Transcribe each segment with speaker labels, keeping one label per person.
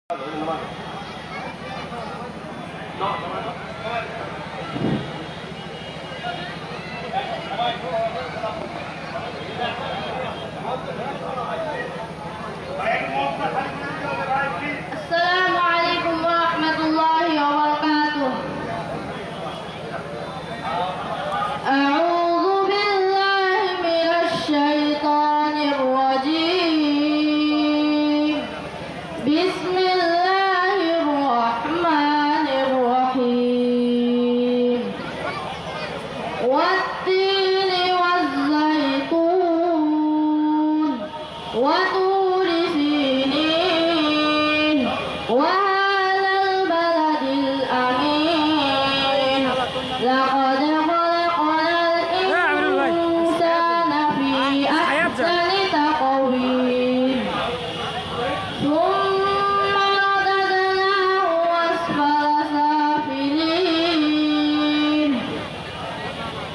Speaker 1: Assalamualaikum warahmatullahi wabarakatuh. A'udzu billahi minasy syaithanir rajim. Bismillahirrahmanirrahim. Wat-tini waz-zaitun wa turi sinin wa hadzal baladil amin. Laqad khalaqnal insana fi ahsani taqwim. Thumma radadnahu asfala safilin.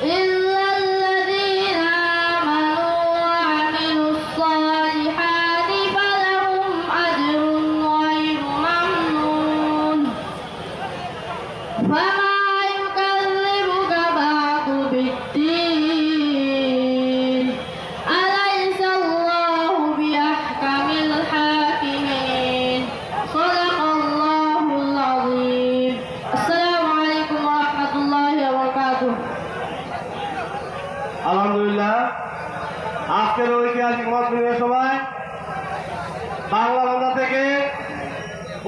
Speaker 1: إلا الذين آمنوا وعملوا الصالحات فلهم أجر غير ممنون. فما يكذبك بعد بالدين أليس الله بأحكم الحاكمين. صدق الله العظيم. السلام عليكم ورحمة الله وبركاته.
Speaker 2: আলহামদুলিল্লাহ, আজকের ঐতিহাসিক মত বিনিময় সভায় বাংলাবান্ধা থেকে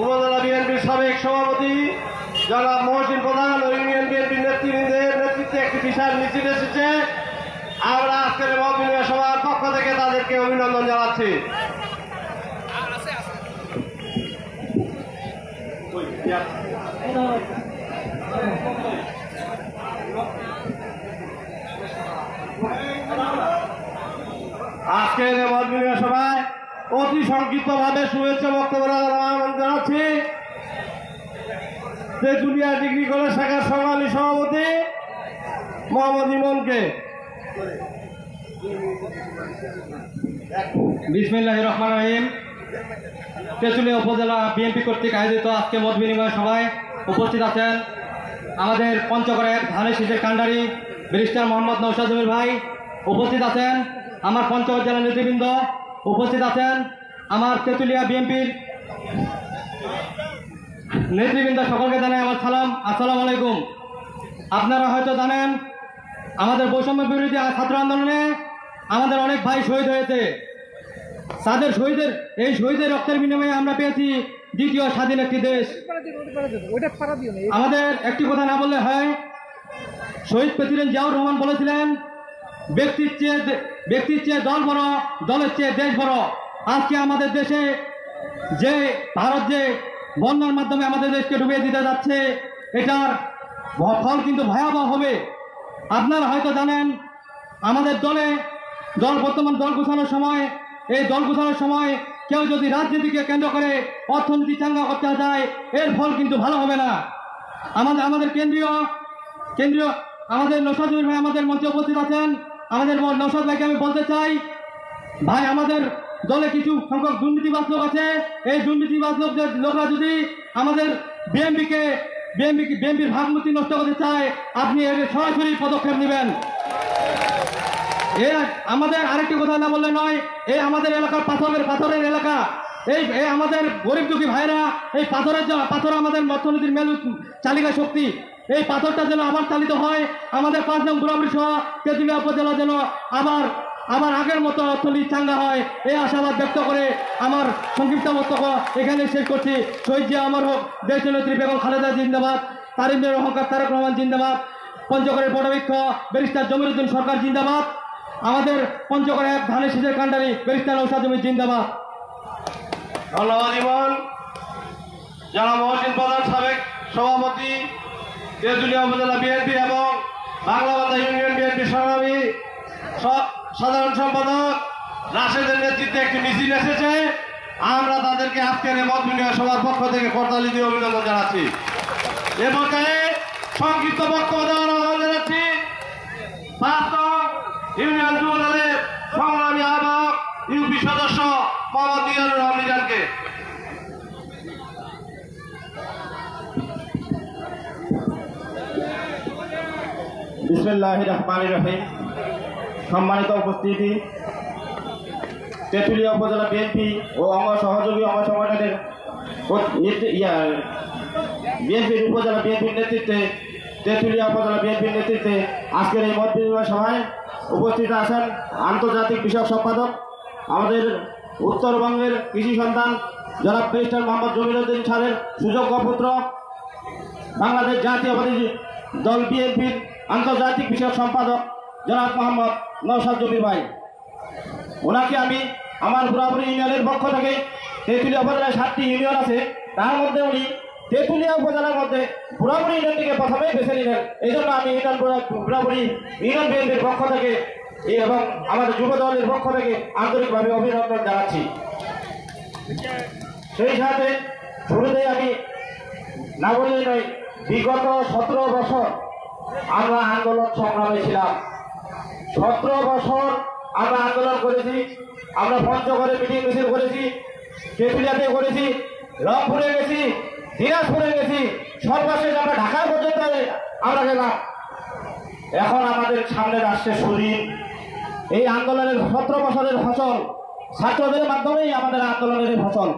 Speaker 2: উপজেলা বিএনপির সাবেক সভাপতি জনাব মহসিন প্রধান ও ইউনিয়ন বিএনপির নেতৃবৃন্দের নেতৃত্বে একটি বিশাল মিছিল এসেছে। আমরা আজকের মত বিনিময় সভার পক্ষ থেকে তাদেরকে অভিনন্দন জানাচ্ছি। আজকের মত বিনিময় সভায় অতি সংক্ষিপ্তভাবে শুভেচ্ছা বক্তব্য জানাচ্ছি তেঁতুলিয়া ডিগ্রি কলেজ শাখার সংগ্রামী সভাপতি মোহাম্মদ ইমনকে।
Speaker 3: বিসমিল্লাহির রহমানির রহিম। তেঁতুলিয়া উপজেলা বিএনপি কর্তৃক আয়োজিত আজকে মত বিনিময় সভায় উপস্থিত আছেন আমাদের পঞ্চগড়ের ধানের শীষের কাণ্ডারি ব্যারিস্টার মোহাম্মদ নওশাদ জমির ভাই, উপস্থিত আছেন আমার পঞ্চগড় জেলা নেতৃবৃন্দ, উপস্থিত আছেন আমার তেঁতুলিয়া বিএনপির নেতৃবৃন্দ, সকলকে জানাই আমার সালাম, আসসালামু আলাইকুম। আপনারা হয়তো জানেন আমাদের বৈষম্য বিরোধী ছাত্র আন্দোলনে আমাদের অনেক ভাই শহীদ হয়েছে। তাদের এই শহীদের রক্তের বিনিময়ে আমরা পেয়েছি দ্বিতীয় স্বাধীন একটি দেশ। আমাদের একটি কথা না বললে হয়, শহীদ প্রেসিডেন্ট জিয়াউর রহমান বলেছিলেন, ব্যক্তির চেয়ে দল বড়, দলের চেয়ে দেশ বড়। আজকে আমাদের দেশে যে ভারত যে বন্যার মাধ্যমে আমাদের দেশকে ডুবিয়ে দিতে যাচ্ছে, এটার ফল কিন্তু ভয়াবহ হবে। আপনারা হয়তো জানেন আমাদের বর্তমান দল গোছানোর সময় কেউ যদি রাজনীতিকে কেন্দ্র করে অর্থনীতি চাঙ্গা করতে যায়, এর ফল কিন্তু ভালো হবে না। আমাদের কেন্দ্রীয় আমাদের নওশাদ জমির ভাই আমাদের মঞ্চে উপস্থিত আছেন। আমাদের নওশাদ ভাইকে আমি বলতে চাই, ভাই আমাদের দলে কিছু সংখ্যক দুর্নীতিবাজ লোক আছে। এই দুর্নীতিবাজ লোকরা যদি আমাদের বিএনপির ভাবমূর্তি নষ্ট করতে চায়, আপনি এর সরাসরি পদক্ষেপ নেবেন। আমাদের আরেকটি কথা না বললে নয়, এই আমাদের এলাকার পাথরের এলাকা, এই আমাদের গরিব দুঃখী ভাইরা এই পাথর আমাদের অর্থনীতির মেরু চালিকা শক্তি। এই পাথরটা যেন আবার চালিত হয়, আমাদের 5 নং বুড়াবুড়ি সহ তেঁতুলিয়া উপজেলা যেন আবার আগের মতো অর্থনীতি চাঙ্গা হয়, এই আশাবাদ ব্যক্ত করে আমার সংক্ষিপ্ত বক্তব্য এখানে শেষ করছি। শহীদ জিয়া অমর হোক, দেশনেত্রী বেগম খালেদা জিন্দাবাদ, তারিমের অহংকার তারেক রহমান জিন্দাবাদ, পঞ্চগড়ের বটবৃক্ষ ব্যারিস্টার জমির উদ্দিন সরকার জিন্দাবাদ, আমাদের পঞ্চগড়ে এক ধানের শীষের কাণ্ডারি ব্যারিস্টার নওশাদ জমির জিন্দাবাদ।
Speaker 2: ধন্যবাদ ইমন। জনাব মহসিন প্রধান সাবেক সভাপতি তেঁতুলিয়া উপজেলা বিএনপি এবং বাংলাবান্ধা ইউনিয়ন বিএনপি সংগ্রামী সাধারণ সম্পাদক রাশেদের নেতৃত্বে একটি মিছিল এসেছে। আমরা তাদেরকে আজকের মত বিনিময় সভার পক্ষ থেকে করতালি দিয়ে অভিনন্দন জানাচ্ছি। এ পর্যায়ে সংক্ষিপ্ত বক্তব্য দেওয়ার আহ্বান জানাচ্ছি ইউনিয়ন যুব দলের সংগ্রামী আহ্বায়ক ইউপি সদস্য মোহাম্মদ মিজানুর রহমান মিজানকে।
Speaker 4: বিসমিল্লাহির রহমানির রহিম। সম্মানিত উপস্থিতি, তেঁতুলিয়া উপজেলা বিএনপি ও অঙ্গ সহযোগী অঙ্গ সংগঠনের বিএনপির উপজেলা বিএনপির নেতৃত্বে, তেঁতুলিয়া উপজেলা বিএনপির নেতৃত্বে আজকের এই মত বিনিময় সভায় উপস্থিত আছেন আন্তর্জাতিক বিষয়ক সম্পাদক, আমাদের উত্তরবঙ্গের কৃষি সন্তান জনাব ব্যারিস্টার মোহাম্মদ জমিরুদ্দিন স্যারের সুযোগ্য পুত্র, বাংলাদেশ জাতীয়বাদী দল বিএনপির আন্তর্জাতিক বিষয়ক সম্পাদক জনাব মোহাম্মদ নওশাদ জমির ভাই। ওনাকে আমি আমার বুড়াবুড়ি ইউনিয়নের পক্ষ থেকে, তেঁতুলিয়া উপজেলায় 7টি ইউনিয়ন আছে, তার মধ্যে উনি তেঁতুলিয়া উপজেলার মধ্যে বুড়াবুড়ি ইউনিয়নটিকে প্রথমেই বেছে নিলেন। এই জন্য আমি বুড়াবুড়ি ইউনিয়ন বিএনপির পক্ষ থেকে এবং আমাদের যুব দলের পক্ষ থেকে আন্তরিকভাবে অভিনন্দন জানাচ্ছি। সেই সাথে শুরুতেই আমি না বললেই নয়, বিগত 17 বছর আমরা আন্দোলন সংগ্রামে ছিলাম। 17 বছর আমরা আন্দোলন করেছি। আমরা পঞ্চগড়ে মিটিং মিছিল করেছি, তেঁতুলিয়াতে করেছি, রংপুরে গেছি, দিনাজপুরে গেছি, সর্বশেষ আমরা ঢাকা পর্যন্ত আমরা গেলাম। এখন আমাদের সামনে আসছে সুদিন। এই আন্দোলনের 17 বছরের ফসল ছাত্রদের মাধ্যমেই আমাদের আন্দোলনের ফসল।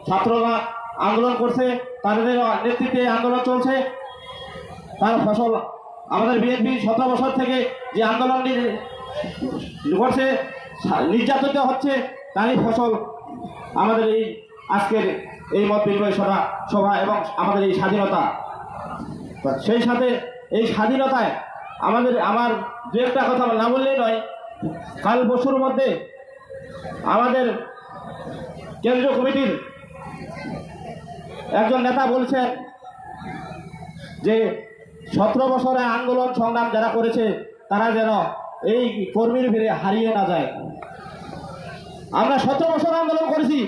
Speaker 4: ছাত্ররা আন্দোলন করছে, তাদের নেতৃত্বে আন্দোলন চলছে, তার ফসল আমাদের বিএনপি 17 বছর থেকে যে আন্দোলন করছে, নির্যাতিত হচ্ছে, তারই ফসল আমাদের এই আজকের এই মত বিনিময় সভা এবং আমাদের এই স্বাধীনতা। সেই সাথে এই স্বাধীনতায় আমার দু একটা কথা না বললেই নয়, কাল পরশুর মধ্যে আমাদের কেন্দ্রীয় কমিটির একজন নেতা বলছেন যে 17 বছরে আন্দোলন সংগ্রাম যারা করেছে তারা যেন এই কর্মীর ভিড়ে হারিয়ে না যায়। আমরা 17 বছর আন্দোলন করেছি,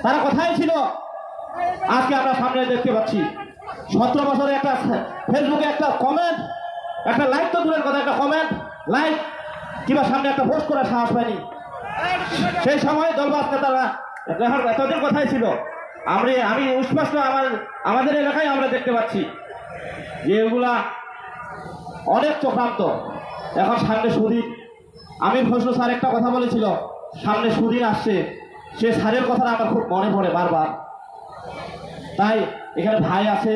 Speaker 4: তারা কোথায় ছিল আজকে আমরা সামনে দেখতে পাচ্ছি। 17 বছরে একটা ফেসবুকে একটা কমেন্ট, একটা লাইক তো দূরের কথা, একটা কমেন্ট লাইক কিংবা সামনে একটা পোস্ট করার সাহস পায়নি। সেই সময় দলবাস নেতারা এতদিন কোথায় ছিল? আমি স্পষ্ট আমাদের এলাকায় আমরা দেখতে পাচ্ছি যে এগুলা অনেক চক্রান্ত। এখন সামনে সুদিন, আমির খসরু স্যার একটা কথা বলেছিল, সামনে সুদিন আসছে, সে স্যারের কথাটা আমার খুব মনে পড়ে বারবার। তাই এখানে ভাই আছে,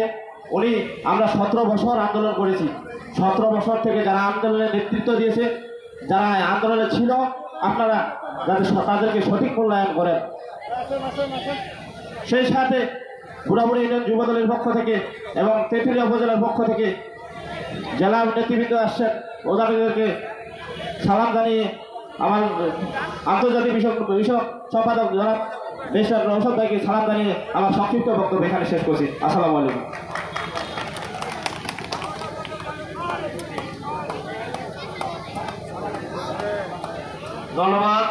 Speaker 4: আমরা 17 বছর আন্দোলন করেছি। 17 বছর থেকে যারা আন্দোলনের নেতৃত্ব দিয়েছে, যারা আন্দোলনে ছিল, আপনারা যাতে তাদেরকে সঠিক মূল্যায়ন করেন। সেই সাথে বুড়াবুড়ি ইউনিয়ন যুব দলের পক্ষ থেকে এবং তেঁতুলিয়া উপজেলার পক্ষ থেকে জেলা নেতৃবৃন্দ আসছেন, ওদেরকে সালাম জানিয়ে আমার আন্তর্জাতিক বিষয়ক সম্পাদক জনাব ব্যারিস্টার নওশাদ ভাইকে সালাম জানিয়ে আমার সংক্ষিপ্ত বক্তব্য এখানে শেষ করছি। আসসালামু আলাইকুম।
Speaker 2: ধন্যবাদ।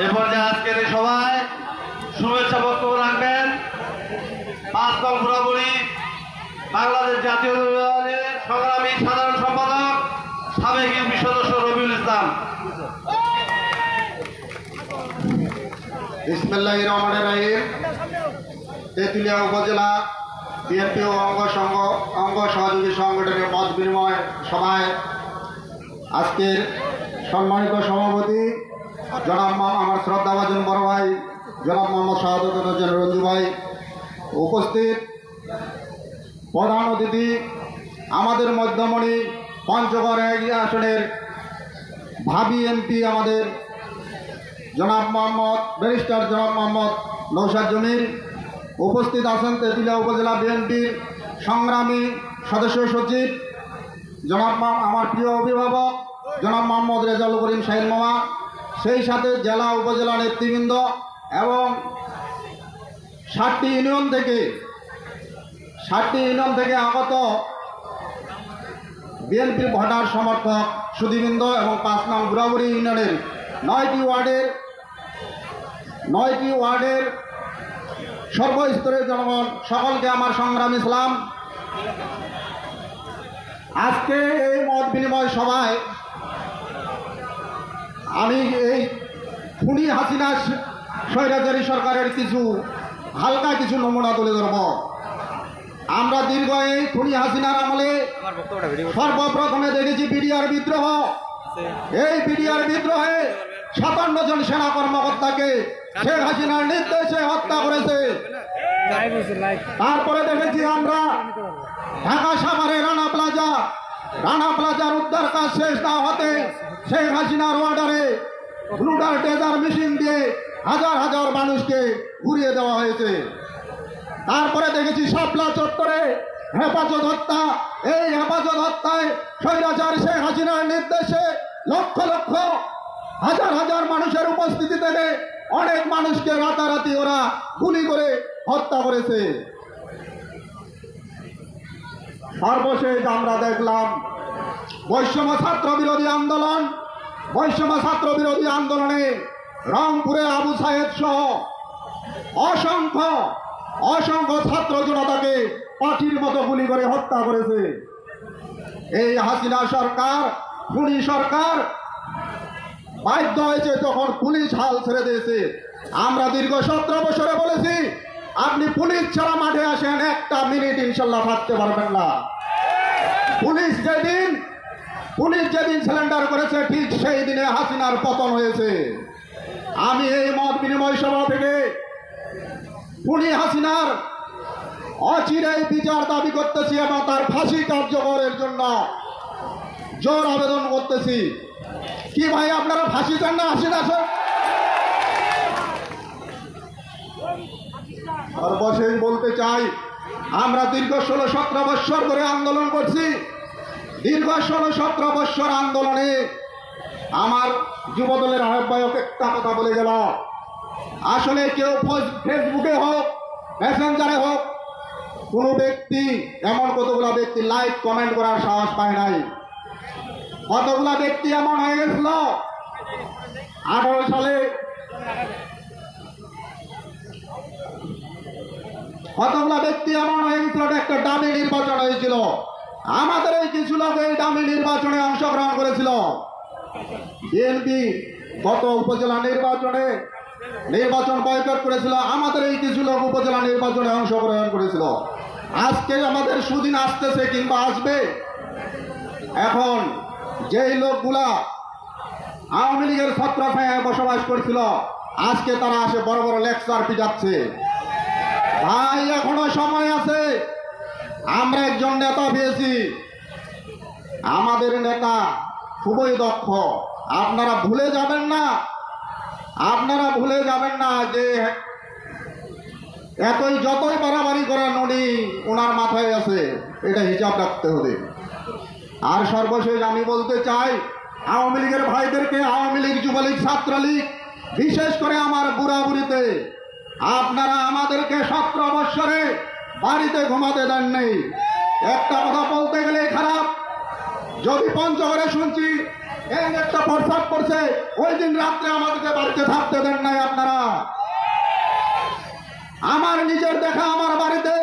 Speaker 2: এ পর্যায়ে আজকের এই সভায় শুভেচ্ছা বক্তব্য রাখবেন 5 নং বুড়াবুড়ি বাংলাদেশ জাতীয় দলের সংগ্রামী সাধারণ সম্পাদক সাবেক ইউপি সদস্য রবিউল ইসলাম।
Speaker 5: বিসমিল্লাহির রহমানির রহিম। তেঁতুলিয়া উপজেলা বিএনপি ও অঙ্গ সহযোগী সংগঠনের মত বিনিময় সভায় আজকের সম্মানিত সভাপতি জনাব আমার শ্রদ্ধাভাজন বড় ভাই জনাব মোহাম্মদ শাহাদত হোসেন রঞ্জু ভাই, উপস্থিত প্রধান অতিথি আমাদের মধ্যমণি পঞ্চগড় আসনের ভাবি এমপি আমাদের জনাব ব্যারিস্টার জনাব মোহাম্মদ নওশাদ জমির, উপস্থিত আছেন তেঁতুলিয়া উপজেলা বিএনপির সংগ্রামী সদস্য সচিব জনাব আমার প্রিয় অভিভাবক জনাব মোহাম্মদ রেজাউল করিম শাহিন মামা, সেই সাথে জেলা উপজেলা নেতৃবৃন্দ এবং 7টি ইউনিয়ন থেকে আগত বিএনপির ভোটার সমর্থক সুধীবৃন্দ এবং 5 নং বুড়াবুড়ি ইউনিয়নের 9টি ওয়ার্ডের সর্বস্তরের জনগণ সকলকে আমার সংগ্রামী সালাম। আজকে এই মত বিনিময় সভায় আমি এই খুনি হাসিনা স্বৈরাচারী সরকারের হালকা কিছু নমুনা তুলে ধরব। আমরা দীর্ঘ এই খুনি হাসিনার আমলে সর্বপ্রথমে দেখেছি বিডিআর বিদ্রোহ। এই বিডিআর বিদ্রোহে 57 জন সেনা কর্মকর্তাকে শেখ হাসিনার নির্দেশে হত্যা করেছে। তারপরে দেখেছি আমরা ঢাকা সাভারে রানা প্লাজার উদ্ধার কাজ শেষ না হতে শেখ হাসিনার অর্ডারে ব্লুডার ডেজার মেশিন দিয়ে হাজার হাজার মানুষকে ঘুরিয়ে দেওয়া হয়েছে। তারপরে দেখেছি শাপলা চত্বরে হেফাজত হত্যা। এই হেফাজত হত্যায় স্বৈরাচার শেখ হাসিনার নির্দেশে লক্ষ লক্ষ হাজার হাজার মানুষের উপস্থিতি থেকে অনেক মানুষকে রাতারাতি ওরা গুলি করে হত্যা করেছে। সর্বশেষ আমরা দেখলাম বৈষম্য ছাত্র বিরোধী আন্দোলনে রংপুরে আবু সাহেদ সহ অসংখ্য ছাত্র জনতাকে পাখির মতো গুলি করে হত্যা করেছে। এই হাসিনা সরকার, খুনি সরকার বাধ্য হয়েছে তখন পুলিশ হাল ছেড়ে দিয়েছে। আমরা দীর্ঘ 17 বছরে বলেছি আপনি পুলিশ ছাড়া মাঠে আসেন, একটা মিনিট ইনশাল্লাহ থাকতে পারবেন না। পুলিশ যেদিন সিলিন্ডার করেছে ঠিক সেই দিনে হাসিনার পতন হয়েছে। আমি এই মত বিনিময় সভা থেকে খুনি হাসিনার অচিরেই বিচার দাবি করতেছি এবং তার ফাঁসি কার্যকরের জন্য জোর আবেদন করতেছি। কি ভাই আপনারা ফাঁসি চান না? হাসিনা স্যার সর্বশেষ বলতে চাই আমরা দীর্ঘ 16-17 বৎসর ধরে আন্দোলন করছি। দীর্ঘ 16-17 বৎসর আন্দোলনে আমার যুবদলের আহ্বায়ক একটা কথা বলে গেল, আসলে কেউ ফেসবুকে হোক মেসেঞ্জারে হোক কোনো ব্যক্তি, এমন কতগুলা ব্যক্তি লাইক কমেন্ট করার সাহস পায় নাই। কতগুলা ব্যক্তি এমন হয়ে গেছিল 18 সালে, কতগুলা ব্যক্তি এমন হয়ে গেছিল একটা ডামি নির্বাচন হয়েছিল। আমাদের এই কিছু লোক এই ডামি নির্বাচনে অংশগ্রহণ করেছিল। বিএনপি গত উপজেলা নির্বাচন বয়কট করেছিল। আমাদের এই কিছু লোক উপজেলা নির্বাচনে অংশগ্রহণ করেছিল। আজকে আমাদের সুদিন আসতেছে কিংবা আসবে। এখন যেই লোকগুলা আওয়ামী লীগের ছত্রছায়ায় বসবাস করছিল আজকে তারা আসে বড় বড় লেকচার পিটাচ্ছে। ভাই এখনো সময় আছে। আমরা একজন নেতা পেয়েছি, আমাদের নেতা খুবই দক্ষ। আপনারা ভুলে যাবেন না যে যতই বাড়াবাড়ি করা ননি ওনার মাথায় আছে, এটা হিসাব রাখতে হবে। আর সর্বশেষ আমি বলতে চাই আওয়ামী লীগের ভাইদেরকে, আওয়ামী লীগ, যুবলীগ, ছাত্রলীগ, বিশেষ করে আমার বুড়াবুড়িতে, আপনারা আমাদেরকে 17 বৎসরে বাড়িতে ঘুমাতে দেন নেই। একটা কথা বলতে গেলে খারাপ, যদি পঞ্চগড়ে শুনছি এই একটা প্রস্তাব করছে, ওই দিন রাত্রে আমাদেরকে বাড়িতে থাকতে দেন নাই আপনারা। আমার নিজের দেখা আমার বাড়িতে,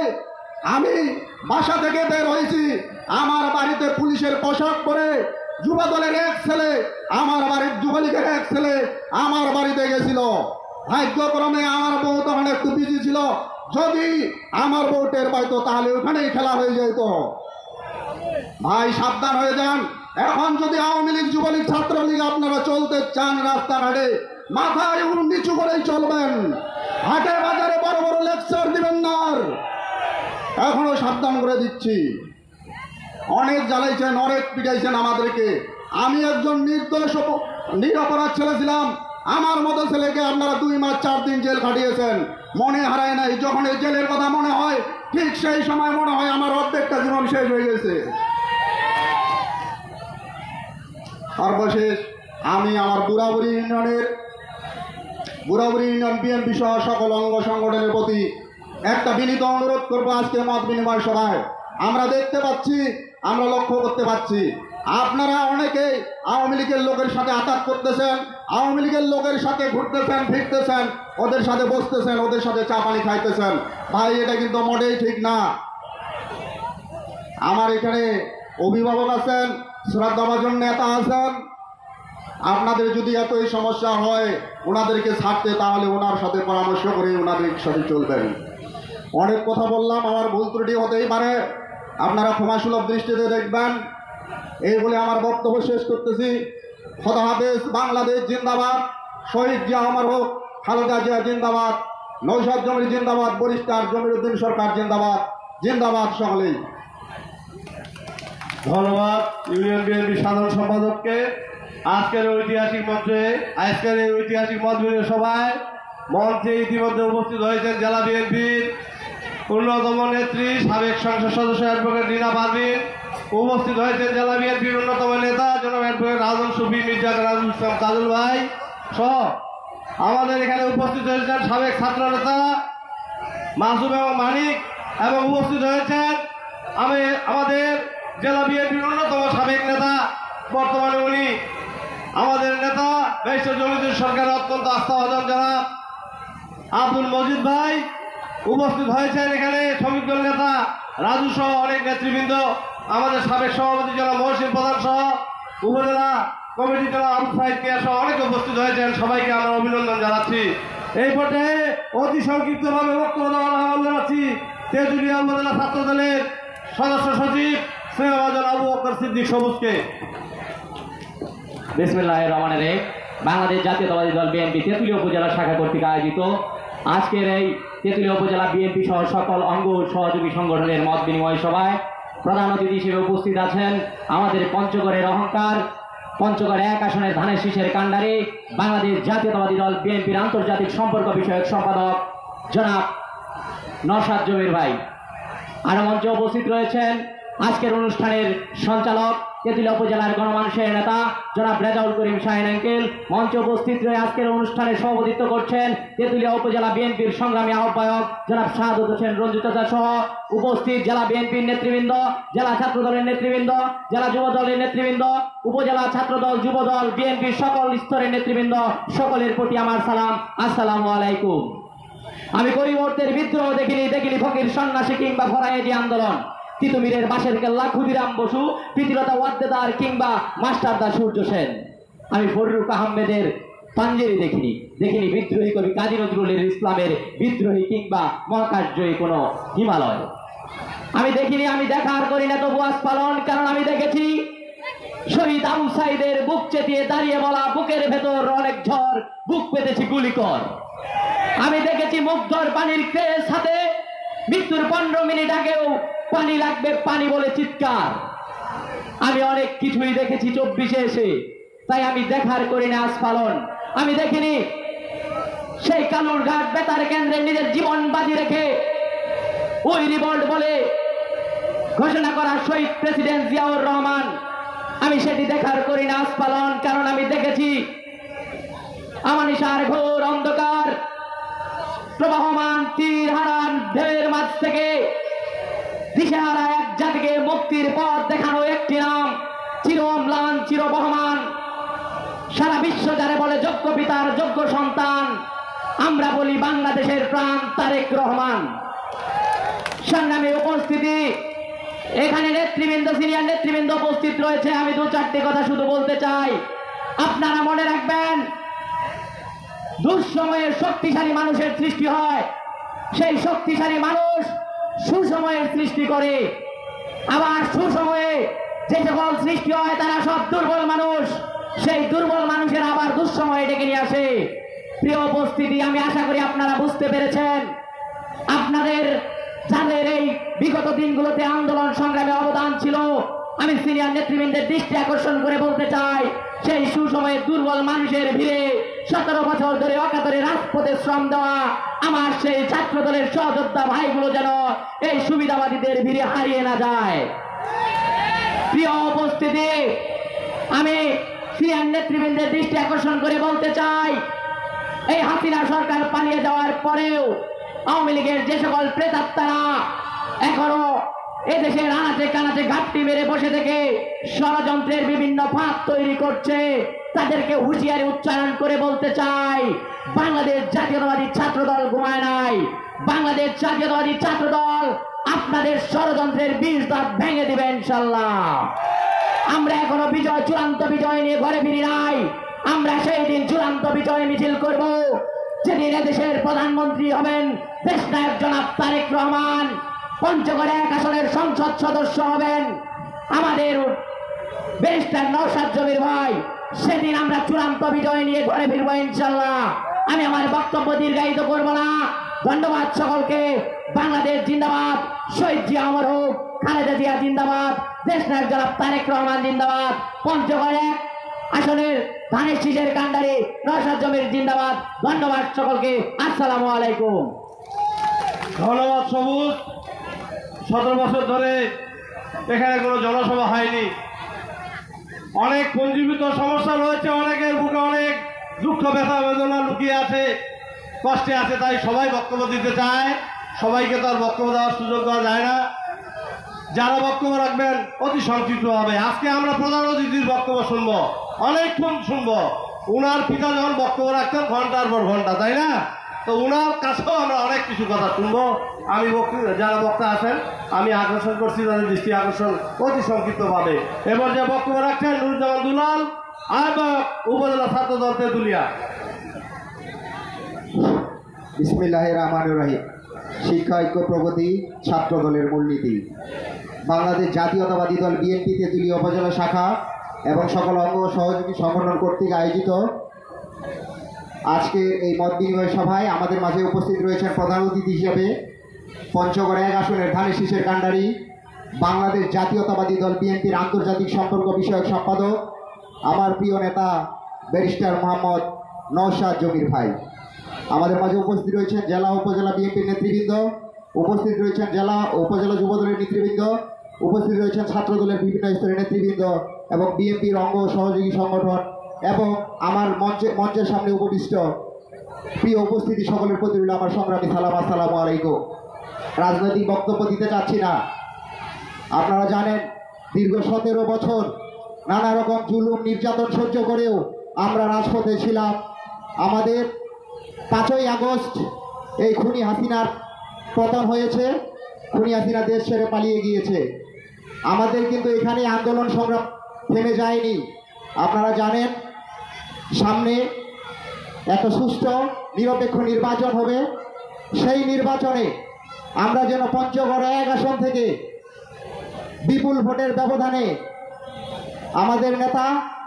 Speaker 5: আমি বাসা থেকে বের হয়েছি, আমার বাড়িতে পুলিশের পোশাক পরে যুবদলের এক ছেলে, আমার বাড়ির যুবলীগের এক ছেলে আমার বাড়িতে গেছিল। ভাগ্যক্রমে আমার বউ তখন একটু বিজি ছিল, যদি আমার বউ টের পাইতো তাহলে ওখানেই খেলা হয়ে যেত। ভাই সাবধান হয়ে যান। এখন যদি আওয়ামী লীগ, যুবলীগ, ছাত্রলীগ আপনারা চলতে চান রাস্তাঘাটে মাথায় নিচু করেই চলবেন, হাটে বাজারে বড় বড় লেকচার দিবেন না। এখনো সাবধান করে দিচ্ছি। অনেক জ্বালাইছেন, অনেক পিটাইছেন আমাদেরকে। আমি একজন নির্দোষ নিরপরাধ ছেলে ছিলাম। আমার মতো ছেলেকে আপনারা 2 মাস 4 দিন জেল খাটিয়েছেন, মনে হারায় নাই। যখন এই জেলের কথা মনে হয় ঠিক সেই সময় মনে হয় আমার অর্ধেকটা জীবন শেষ হয়ে গেছে। সর্বশেষ আমি আমার বুড়াবুড়ি ইউনিয়ন বিএনপি সহ সকল অঙ্গ সংগঠনের প্রতি একটা বিনীত অনুরোধ করবো। আজকে মত বিনিময় সভায় আমরা দেখতে পাচ্ছি, আমরা লক্ষ্য করতে পারছি আপনারা অনেকে আওয়ামী লীগের লোকের সাথে আঘাত করতেছেন, আওয়ামী লীগের লোকের সাথে ঘুরতেছেন ফিরতেছেন, ওদের সাথে বসতেছেন, ওদের সাথে চা পানি খাইতেছেন। ভাই এটা কিন্তু মোটেই ঠিক না। আমার এখানে অভিভাবক আছেন, শ্রদ্ধাভাজন নেতা আছেন, আপনাদের যদি এতই সমস্যা হয় ওনাদেরকে ছাড়তে, তাহলে ওনার সাথে পরামর্শ করে ওনাদের সাথে চলবেন। অনেক কথা বললাম, আমার ভুল ত্রুটি হতেই পারে, আপনারা ক্ষমাসুলভ দৃষ্টিতে দেখবেন। এই বলে আমার বক্তব্য শেষ করতেছি। খোদা হাফেজ। বাংলাদেশ জিন্দাবাদ। শহীদ জিয়া অমর হোক। খালেদা জিয়া জিন্দাবাদ। নৌশাদ জমির জিন্দাবাদ। বরিষ্টার জমিরুদ্দিন সরকার জিন্দাবাদ। জিন্দাবাদ সকলেই।
Speaker 2: ধন্যবাদ ইউনিয়ন বিএনপি সাধারণ সম্পাদককে। আজকের এই ঐতিহাসিক মতবিনিময় সভায় মঞ্চে ইতিমধ্যে উপস্থিত হয়েছেন জেলা বিএনপির অন্যতম নেত্রী সাবেক সংসদ সদস্য অ্যাডভোকেট রিনা পারভীন, উপস্থিত হয়েছেন জেলা বিএনপির অন্যতম নেতা জনাব অ্যাডভোকেট রাজন সুফি মির্জা রাজুল ইসলাম কাজল ভাই সহ আমাদের এখানে উপস্থিত হয়েছেন সাবেক ছাত্র নেতা মাসুম এবং মানিক, এবং উপস্থিত হয়েছেন আমাদের জেলা বিএনপির অন্যতম সাবেক নেতা, বর্তমানে উনি আমাদের নেতা ব্যারিস্টার জমিরুদ্দিন সরকারের অত্যন্ত আস্থাভাজন জনাব আব্দুল মজিদ ভাই, উপস্থিত হয়েছেন এখানে শ্রমিক দল নেতা রাজু সহ অনেক নেতৃবৃন্দ, আমাদের সাবেক সভাপতি জনাব মহসিন প্রধান সহ উপজেলা কমিটি জনাব আবু সাইদ কেয়া সহ অনেকে উপস্থিত হয়েছেন। সবাইকে আমরা অভিনন্দন জানাচ্ছি। এই পর্যায়ে অতি সংক্ষিপ্তভাবে বক্তব্য দেওয়ার আহ্বান জানাচ্ছি তেঁতুলিয়া উপজেলা ছাত্র দলের সদস্য সচিব স্নেহভাজন আবু বকর সিদ্দিক সবুজকে।
Speaker 6: বিসমিল্লাহির রহমানির রহিম। বাংলাদেশ জাতীয়তাবাদী দল বিএনপি তেঁতুলিয়া উপজেলা শাখা কর্তৃক আয়োজিত আজকের এই তেঁতুলিয়া উপজেলা বিএনপি সহ সকল অঙ্গ সহযোগী সংগঠনের মত বিনিময় সভায় প্রধান অতিথি হিসেবে উপস্থিত আছেন আমাদের পঞ্চগড়ের অহংকার, পঞ্চগড় 1 আসনের ধানের শীষের কাণ্ডারি বাংলাদেশ জাতীয়তাবাদী দল বিএনপির আন্তর্জাতিক সম্পর্ক বিষয়ক সম্পাদক জনাব নওশাদ জমির ভাই। আরো মঞ্চে উপস্থিত রয়েছেন আজকের অনুষ্ঠানের সঞ্চালক তেঁতুলিয়া উপজেলার গণমানুষের নেতা জনাব রেজাউল করিম শাহিন আঙ্কেল। মঞ্চে উপস্থিত রয়ে আজকের অনুষ্ঠানে সভাপতিত্ব করছেন তেঁতুলিয়া উপজেলা বিএনপির সংগ্রামী আহ্বায়ক জনাব শাহাদত হোসেন রঞ্জিত সহ উপস্থিত জেলা বিএনপির নেতৃবৃন্দ, জেলা ছাত্র দলের নেতৃবৃন্দ, জেলা যুব দলের নেতৃবৃন্দ, উপজেলা ছাত্রদল, যুব দল, বিএনপির সকল স্তরের নেতৃবৃন্দ, সকলের প্রতি আমার সালাম, আসসালামু আলাইকুম। আমি গরিব অর্থের বিদ্রোহ দেখিনি ফকির সন্ন্যাসী কিংবা ফরায়েজি আন্দোলন, তিতুমিরের বাঁশের কেল্লা, ক্ষুদিরাম বসু, প্রীতিলতা ওয়াদ্দেদার কিংবা মাস্টারদা সূর্য সেন। আমি ফররুখ আহমেদের পাঞ্জেরি দেখিনি বিদ্রোহী কবি কাজী নজরুলের ইসলামের বিদ্রোহী কিংবা মহাকাশজয়ী কোনো হিমালয় আমি দেখিনি। আমি দেখার করি না তবু আজ পালন, কারণ আমি দেখেছি শহীদ আবু সাইদের বুক চেতিয়ে দাঁড়িয়ে বলা, বুকের ভেতর অনেক ঝড়, বুক পেতেছি গুলিকর। আমি দেখেছি মুগ্ধর পানির ক্রেস হাতে, মৃত্যুর 15 মিনিট আগেও পানি লাগবে পানি বলে চিৎকার। আমি অনেক কিছুই দেখেছি 24-এ এসে, তাই আমি দেখার করি না আজ পালন। আমি দেখিনি সেই কালুরঘাট বেতার কেন্দ্রে নিজের জীবন বাজি রেখে ওই রিভল্ট বলে ঘোষণা করা শহীদ প্রেসিডেন্ট জিয়াউর রহমান। আমি সেটি দেখার করি না আজ পালন, কারণ আমি দেখেছি আমানিশার ঘোর অন্ধকার প্রবাহমান তীর হারান ঢেউয়ের মাঝ থেকে দিশেহারা এক জাতিকে মুক্তির পথ দেখানো একটি নাম, চির অম্লান, চির বহমান, সারা বিশ্ব যারে বলে যোগ্য পিতার যোগ্য সন্তান, আমরা বলি বাংলাদেশের প্রাণ তারেক রহমান। সংগ্রামী উপস্থিতি, এখানে নেতৃবৃন্দ, সিনিয়র নেতৃবৃন্দ উপস্থিত রয়েছে। আমি 2-4টি কথা শুধু বলতে চাই। আপনারা মনে রাখবেন, দুঃসময়ের শক্তিশালী মানুষের সৃষ্টি হয়, সেই শক্তিশালী মানুষ সুসময়ের সৃষ্টি করে। আবার সুসময়ে যে সকল সৃষ্টি হয় তারা সব দুর্বল মানুষ, সেই দুর্বল মানুষের আবার দুঃসময়ে ডেকে নিয়ে আসে। প্রিয় উপস্থিতি, আমি আশা করি আপনারা বুঝতে পেরেছেন। আপনাদের যাদের এই বিগত দিনগুলোতে আন্দোলন সংগ্রামে অবদান ছিল, আমি সিনিয়র নেতৃবৃন্দের দৃষ্টি আকর্ষণ করে বলতে চাই, সেই সুসময়ে দুর্বল মানুষের ভিড়ে 17 বছর ধরে অকাতরে রাজপথে শ্রম দেওয়া আমার সেই ছাত্র দলের সহযোদ্ধা ভাইগুলো যেন এই সুবিধাবাদীদের ভিড়ে হারিয়ে না যায়। প্রিয় উপস্থিতি, আমি সিনিয়র নেতৃবৃন্দের দৃষ্টি আকর্ষণ করে বলতে চাই, এই হাসিনা সরকার পালিয়ে যাওয়ার পরেও আওয়ামী লীগের যে সকল প্রেতাত্মারা এখনো এদেশের আনাচে কানাচে ঘাটতি মেরে বসে থেকে ষড়যন্ত্রের বিভিন্ন ফাঁদ তৈরি করছে, তাদেরকে হুঁশিয়ারি উচ্চারণ করে বলতে চাই, বাংলাদেশ জাতীয়তাবাদী ছাত্র দল ঘুমায় নাই। বাংলাদেশ জাতীয়তাবাদী ছাত্র দল আপনাদের ষড়যন্ত্রের 20 দাঁত ভেঙে দিবে ইনশাল্লাহ। আমরা এখনো চূড়ান্ত বিজয় নিয়ে ঘরে ফিরি নাই। আমরা সেই দিন চূড়ান্ত বিজয় মিছিল করব যেদিন দেশের প্রধানমন্ত্রী হবেন দেশনায়ক জনাব তারেক রহমান, পঞ্চগড় 1 আসনের সংসদ সদস্য হবেন আমাদের ব্যারিস্টার নওশাদ জমির ভাই, সেদিন আমরা চূড়ান্ত বিজয় নিয়ে ঘরে ফিরবো ইনশাল্লাহ। আমি আমার বক্তব্য দীর্ঘায়িত করবো না। ধন্যবাদ সকলকে। বাংলাদেশ জিন্দাবাদ, শহীদ জিয়া অমর হোক, খালেদা জিয়া জিন্দাবাদ, দেশনায়ক জনাব তারেক রহমান জিন্দাবাদ, পঞ্চগড় 1 আসনের ধানের শীষের কান্ডারি নওশাদ জমির জিন্দাবাদ। ধন্যবাদ সকলকে। আসসালামু আলাইকুম।
Speaker 2: ধন্যবাদ সবুজ। 17 বছর ধরে এখানে কোনো জনসভা হয়নি, অনেক পঞ্জীবিত সমস্যা রয়েছে, অনেকের বুকে অনেক দুঃখ ব্যথা বেদনা লুকিয়ে আছে, কষ্টে আছে, তাই সবাই বক্তব্য দিতে চায়। সবাইকে তো আর বক্তব্য দেওয়ার সুযোগ দেওয়া যায় না। যারা বক্তব্য রাখবেন অতি সংক্ষিপ্ত হবে। আজকে আমরা প্রধান অতিথির বক্তব্য শুনবো, অনেকক্ষণ শুনবো। উনার পিতা যখন বক্তব্য রাখতেন ঘন্টার পর ঘন্টা, তাই না? তো উনার কাছেও আমরা অনেক কিছু কথা শুনবো। আমি যারা বক্তা আছেন আমি আকর্ষণ করছি তাদের দৃষ্টি আকর্ষণ অতি সংক্ষিপ্তভাবে। এবার যে বক্তব্য রাখছেন নুরুজ্জামান দুলাল, আহ্বায়ক উপজেলা ছাত্র দল তেঁতুলিয়া।
Speaker 5: বিসমিল্লাহির রহমানির রহিম। শিক্ষা ঐক্য প্রগতি ছাত্র দলের মূলনীতি। বাংলাদেশ জাতীয়তাবাদী দল বিএনপি তেঁতুলিয়া উপজেলা শাখা এবং সকল অঙ্গ সহযোগী সংগঠন কর্তৃক আয়োজিত আজকে এই মত বিনিময় সভায় আমাদের মাঝে উপস্থিত রয়েছেন প্রধান অতিথি হিসেবে পঞ্চগড় 1 আসনের ধানের শীষের কান্ডারি, বাংলাদেশ জাতীয়তাবাদী দল বিএনপির আন্তর্জাতিক সম্পর্ক বিষয়ক সম্পাদক, আমার প্রিয় নেতা ব্যারিস্টার মোহাম্মদ নওশাদ জমির ভাই। আমাদের মাঝে উপস্থিত রয়েছেন জেলা উপজেলা বিএনপির নেতৃবৃন্দ, উপস্থিত রয়েছেন জেলা ও উপজেলা যুবদলের নেতৃবৃন্দ, উপস্থিত রয়েছেন ছাত্র দলের বিভিন্ন স্তরের নেতৃবৃন্দ এবং বিএনপির অঙ্গ সহযোগী সংগঠন এবং আমার মঞ্চের সামনে উপবিষ্ট প্রিয় উপস্থিতি সকলের প্রতি রইল আমার সংগ্রামী সালাম। আসসালামু আলাইকুম। রাজনৈতিক বক্তব্য দিতে চাচ্ছি না। আপনারা জানেন দীর্ঘ 17 বছর নানা রকম জুলুম নির্যাতন সহ্য করেও আমরা রাজপথে ছিলাম। আমাদের 5ই আগস্ট এই খুনি হাসিনার পতন হয়েছে, খুনি হাসিনা দেশ ছেড়ে পালিয়ে গিয়েছে। আমাদের কিন্তু এখানে আন্দোলন সংগ্রাম থেমে যায়নি। আপনারা জানেন সামনে একটা সুষ্ঠু নিরপেক্ষ নির্বাচন হবে। সেই নির্বাচনে আমরা যেন পঞ্চগড় 1 আসন থেকে বিপুল ভোটের ব্যবধানে আমাদের নেতা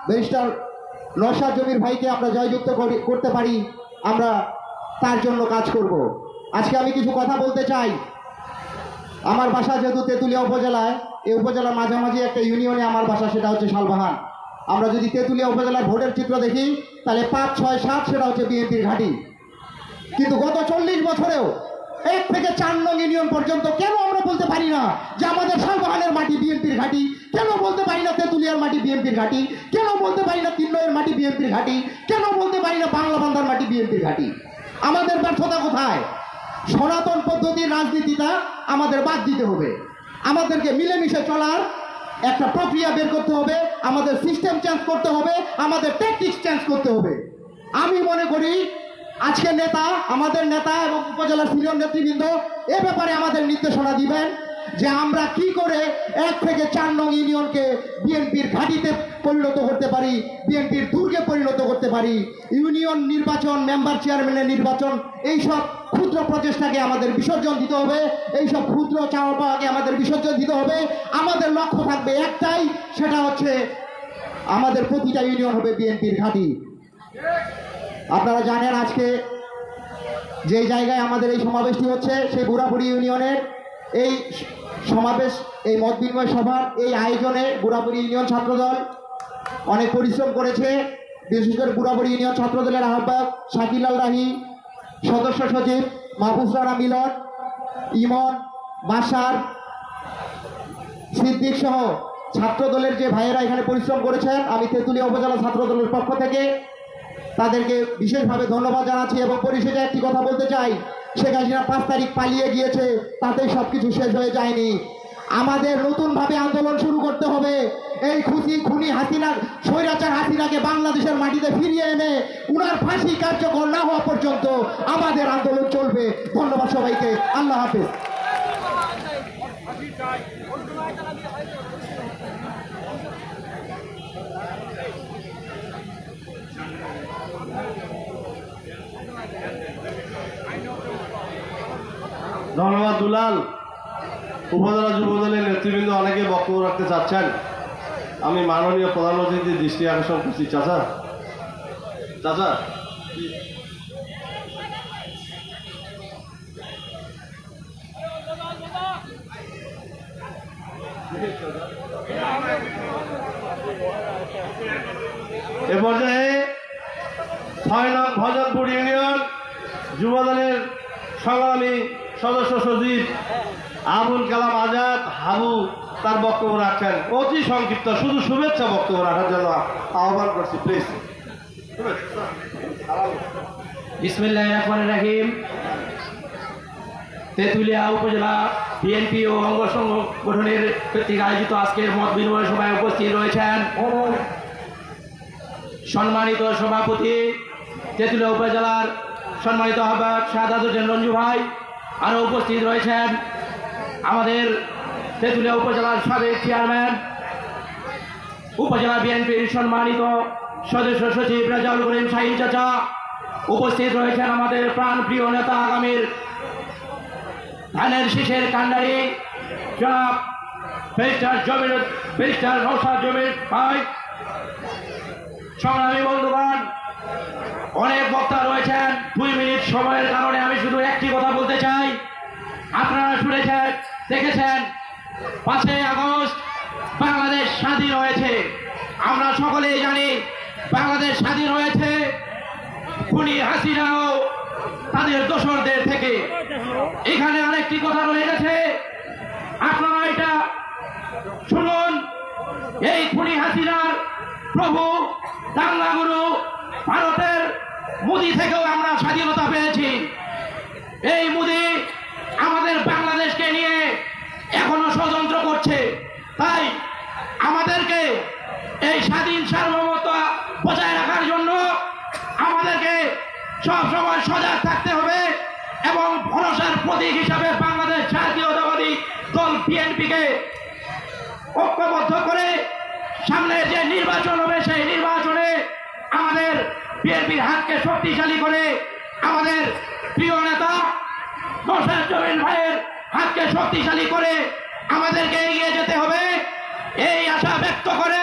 Speaker 5: ব্যারিস্টার নওশাদ জমির ভাইকে আমরা জয়যুক্ত করতে পারি, আমরা তার জন্য কাজ করব। আজকে আমি কিছু কথা বলতে চাই। আমার বাসা যেহেতু তেঁতুলিয়া উপজেলায়, এই উপজেলার মাঝামাঝি একটা ইউনিয়নে আমার বাসা, সেটা হচ্ছে শালবাহান। আমরা যদি তেঁতুলিয়া উপজেলার ভোটের চিত্র দেখি তাহলে 5, 6, 7 সেটা হচ্ছে বিএনপির ঘাঁটি। কিন্তু গত 40 বছরেও 1 থেকে 4 নং ইউনিয়ন পর্যন্ত কেন আমরা বলতে পারি না যে আমাদের শালবাহানের মাটি বিএনপির ঘাঁটি? কেন বলতে পারি না তেঁতুলিয়ার মাটি বিএনপির ঘাঁটি? কেন বলতে পারি না 3 নংয়ের মাটি বিএনপির ঘাঁটি? কেন বলতে পারি না বাংলা বান্ধার মাটি বিএনপির ঘাঁটি? আমাদের ব্যর্থতা কোথায়? সনাতন পদ্ধতির রাজনীতিটা আমাদের বাদ দিতে হবে। আমাদেরকে মিলেমিশে চলার একটা প্রক্রিয়া বের করতে হবে, আমাদের সিস্টেম চেঞ্জ করতে হবে, আমাদের ট্যাকটিক্স চেঞ্জ করতে হবে। আমি মনে করি আজকে আমাদের নেতা এবং উপজেলার সিনিয়র নেতৃবৃন্দ এ ব্যাপারে আমাদের নির্দেশনা দিবেন যে আমরা কি করে 1 থেকে 4 নং ইউনিয়নকে বিএনপির ঘাঁটিতে পরিণত করতে পারি, বিএনপির দুর্গে পরিণত করতে পারি। ইউনিয়ন নির্বাচন, মেম্বার চেয়ারম্যানের নির্বাচন, এইসব ক্ষুদ্র প্রচেষ্টাকে আমাদের বিসর্জন দিতে হবে, এইসব ক্ষুদ্র চাওয়া পাওয়াকে আমাদের বিসর্জন দিতে হবে। আমাদের লক্ষ্য থাকবে একটাই, সেটা হচ্ছে আমাদের প্রতিটা ইউনিয়ন হবে বিএনপির ঘাঁটি। আপনারা জানেন আজকে যেই জায়গায় আমাদের এই সমাবেশটি হচ্ছে সেই বুড়াপুরি ইউনিয়নের এই সমাবেশ, এই মত বিনিময় সভার এই আয়োজনে বুড়াপুরি ইউনিয়ন ছাত্রদল অনেক পরিশ্রম করেছে। বিশেষ করে বুড়াপুরি ইউনিয়ন ছাত্রদলের আহ্বায়ক শাকিলাল রাহি, সদস্য সচিব মাহফুজ রানা মিলন, ইমন, বাসার, সিদ্দিক সহ ছাত্রদলের যে ভাইয়েরা এখানে পরিশ্রম করেছেন, আমি তেঁতুলিয়া উপজেলা ছাত্রদলের পক্ষ থেকে তাদেরকে বিশেষভাবে ধন্যবাদ জানাচ্ছি। এবং পরিশেষে একটি কথা বলতে চাই, শেখ হাসিনা 5 তারিখ পালিয়ে গিয়েছে, তাতেই সবকিছু শেষ হয়ে যায়নি। আমাদের নতুনভাবে আন্দোলন শুরু করতে হবে। এই খুনি হাসিনা, স্বৈরাচার হাসিনাকে বাংলাদেশের মাটিতে ফিরিয়ে এনে উনার ফাঁসি কার্যকর না হওয়া পর্যন্ত আমাদের আন্দোলন চলবে। ধন্যবাদ সবাইকে। আল্লাহ হাফেজ।
Speaker 2: ধন্যবাদ দুলাল। উপজেলা যুবদলের নেতৃবৃন্দ অনেকে বক্তব্য রাখতে চাচ্ছেন। আমি মাননীয় প্রধান অতিথির দৃষ্টি আকর্ষণ করছি। চাচা চাচা এ পর্যায়ে ৬ নং ভজনপুর ইউনিয়ন যুবদলের সংগ্রামী সদস্য সচিব আবুল কালাম আজাদ হাবু তার বক্তব্য রাখছেন। অতি সংক্ষিপ্ত, শুধু শুভেচ্ছা বক্তব্য রাখার জন্য আহ্বান করছি। প্লিজ।
Speaker 6: বিসমিল্লাহির রহমানির রহিম। তেঁতুলিয়া উপজেলা বিএনপি ও অঙ্গ সংগঠনের কর্তৃক আয়োজিত আজকের মত বিনিময় সভায় উপস্থিত রয়েছেন সম্মানিত সভাপতি তেঁতুলিয়া উপজেলার সম্মানিত আহ্বায়ক শাহাদাত হোসেন রঞ্জু ভাই। আরও উপস্থিত রয়েছেন আমাদের তেঁতুলিয়া উপজেলার সাবেক চেয়ারম্যান, উপজেলা বিএনপির সম্মানিত সদস্য সচিব রেজাউল করিম শাহীন চাচা। উপস্থিত রয়েছেন আমাদের প্রাণপ্রিয় নেতা, আগামীর ধানের শীষের কান্ডারি জনাব ব্যারিস্টার নওশাদ জমির ভাই। সংগ্রামী বন্ধুগণ, অনেক বক্তা রয়েছেন। 2 মিনিট সময়ের কারণে আমি শুধু একটি কথা বলতে চাই। আপনারা শুনেছেন, দেখেছেন 5ই আগস্ট বাংলাদেশ স্বাধীন হয়েছে। আমরা সকলেই জানি বাংলাদেশ স্বাধীন হয়েছে খুনি হাসিনাও তাদের দোসরদের থেকে। এখানে আরেকটি কথা রয়ে গেছে, আপনারা এটা শুনুন। এই খুনি হাসিনার প্রভু দাঙ্গাগুরু ভারতের মোদি থেকেও আমরা স্বাধীনতা পেয়েছি। এই মোদি আমাদের বাংলাদেশকে নিয়ে এখনো ষড়যন্ত্র করছে। তাই আমাদেরকে এই স্বাধীন সার্বভৌমত্ব বজায় রাখার জন্য আমাদেরকে সবসময় সজাগ থাকতে হবে এবং ভরসার প্রতীক হিসাবে বাংলাদেশ জাতীয়তাবাদী দল বিএনপিকে ঐক্যবদ্ধ করে সামনে যে নির্বাচন হবে সেই নির্বাচনে আমাদের বিএনপির হাতকে শক্তিশালী করে আমাদের প্রিয় নেতা নওশাদ জমির ভাইয়ের হাতকে শক্তিশালী করে আমাদেরকে এগিয়ে যেতে হবে। এই আশা ব্যক্ত করে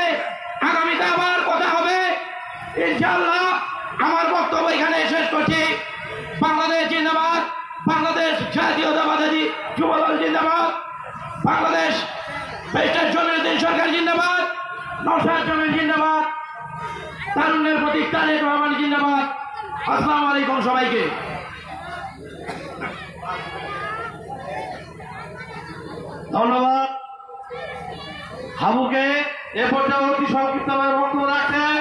Speaker 6: আগামীতে আবার কথা হবে ইনশাআল্লাহ। আমার বক্তব্য এখানে শেষ করছি। বাংলাদেশ জিন্দাবাদ, বাংলাদেশ জাতীয়তাবাদী যুবদল জিন্দাবাদ, বাংলাদেশ ব্যারিস্টার জমিরুদ্দিন সরকার জিন্দাবাদ, নওশাদ জমির জিন্দাবাদ, তারুণ্যের প্রতীক তারেক রহমান জিন্দাবাদ। আসসালামু আলাইকুম সবাইকে।
Speaker 2: ধন্যবাদ হাবুকে। এ পর্যায়ে অতি সংক্ষিপ্তভাবে বক্তব্য রাখছেন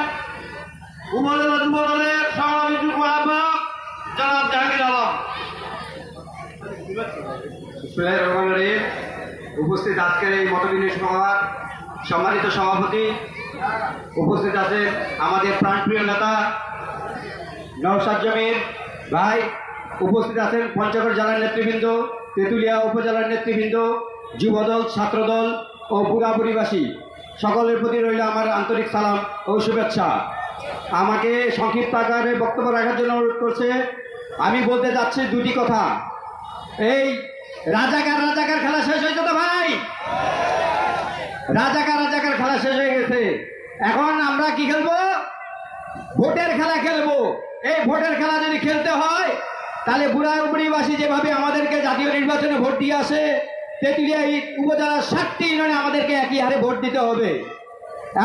Speaker 2: উপজেলা যুবদলের সংগ্রামী যুগ্ম আহ্বায়ক জনাব জাহাঙ্গীর আলম।
Speaker 7: বিসমিল্লাহির রহমানির রহিম। উপস্থিত আজকের এই মতবিনিময় সভার সম্মানিত সভাপতি, উপস্থিত আছেন আমাদের প্রাণপ্রিয় নেতা নওশাদ জমির ভাই, উপস্থিত আছেন পঞ্চগড় জেলার নেতৃবৃন্দ, তেঁতুলিয়া উপজেলার নেতৃবৃন্দ, যুবদল, ছাত্রদল ও বুড়াবুড়িবাসী সকলের প্রতি রইল আমার আন্তরিক সালাম ও শুভেচ্ছা। আমাকে সংক্ষিপ্ত আকারে বক্তব্য রাখার জন্য অনুরোধ করছে। আমি বলতে যাচ্ছি দুটি কথা। এই রাজাকার খেলা শেষ হয়েছে তো ভাই? রাজাকার খেলা শেষ হয়ে গেছে। এখন আমরা কি খেলবো? ভোটের খেলা খেলবো। এই ভোটের খেলা যদি খেলতে হয় তাহলে বুড়াবুড়িবাসী যেভাবে আমাদেরকে জাতীয় নির্বাচনে ভোট দিয়ে আসে, তেঁতুলিয়া উপজেলার 7টি ইউনিয়নে আমাদেরকে একই হারে ভোট দিতে হবে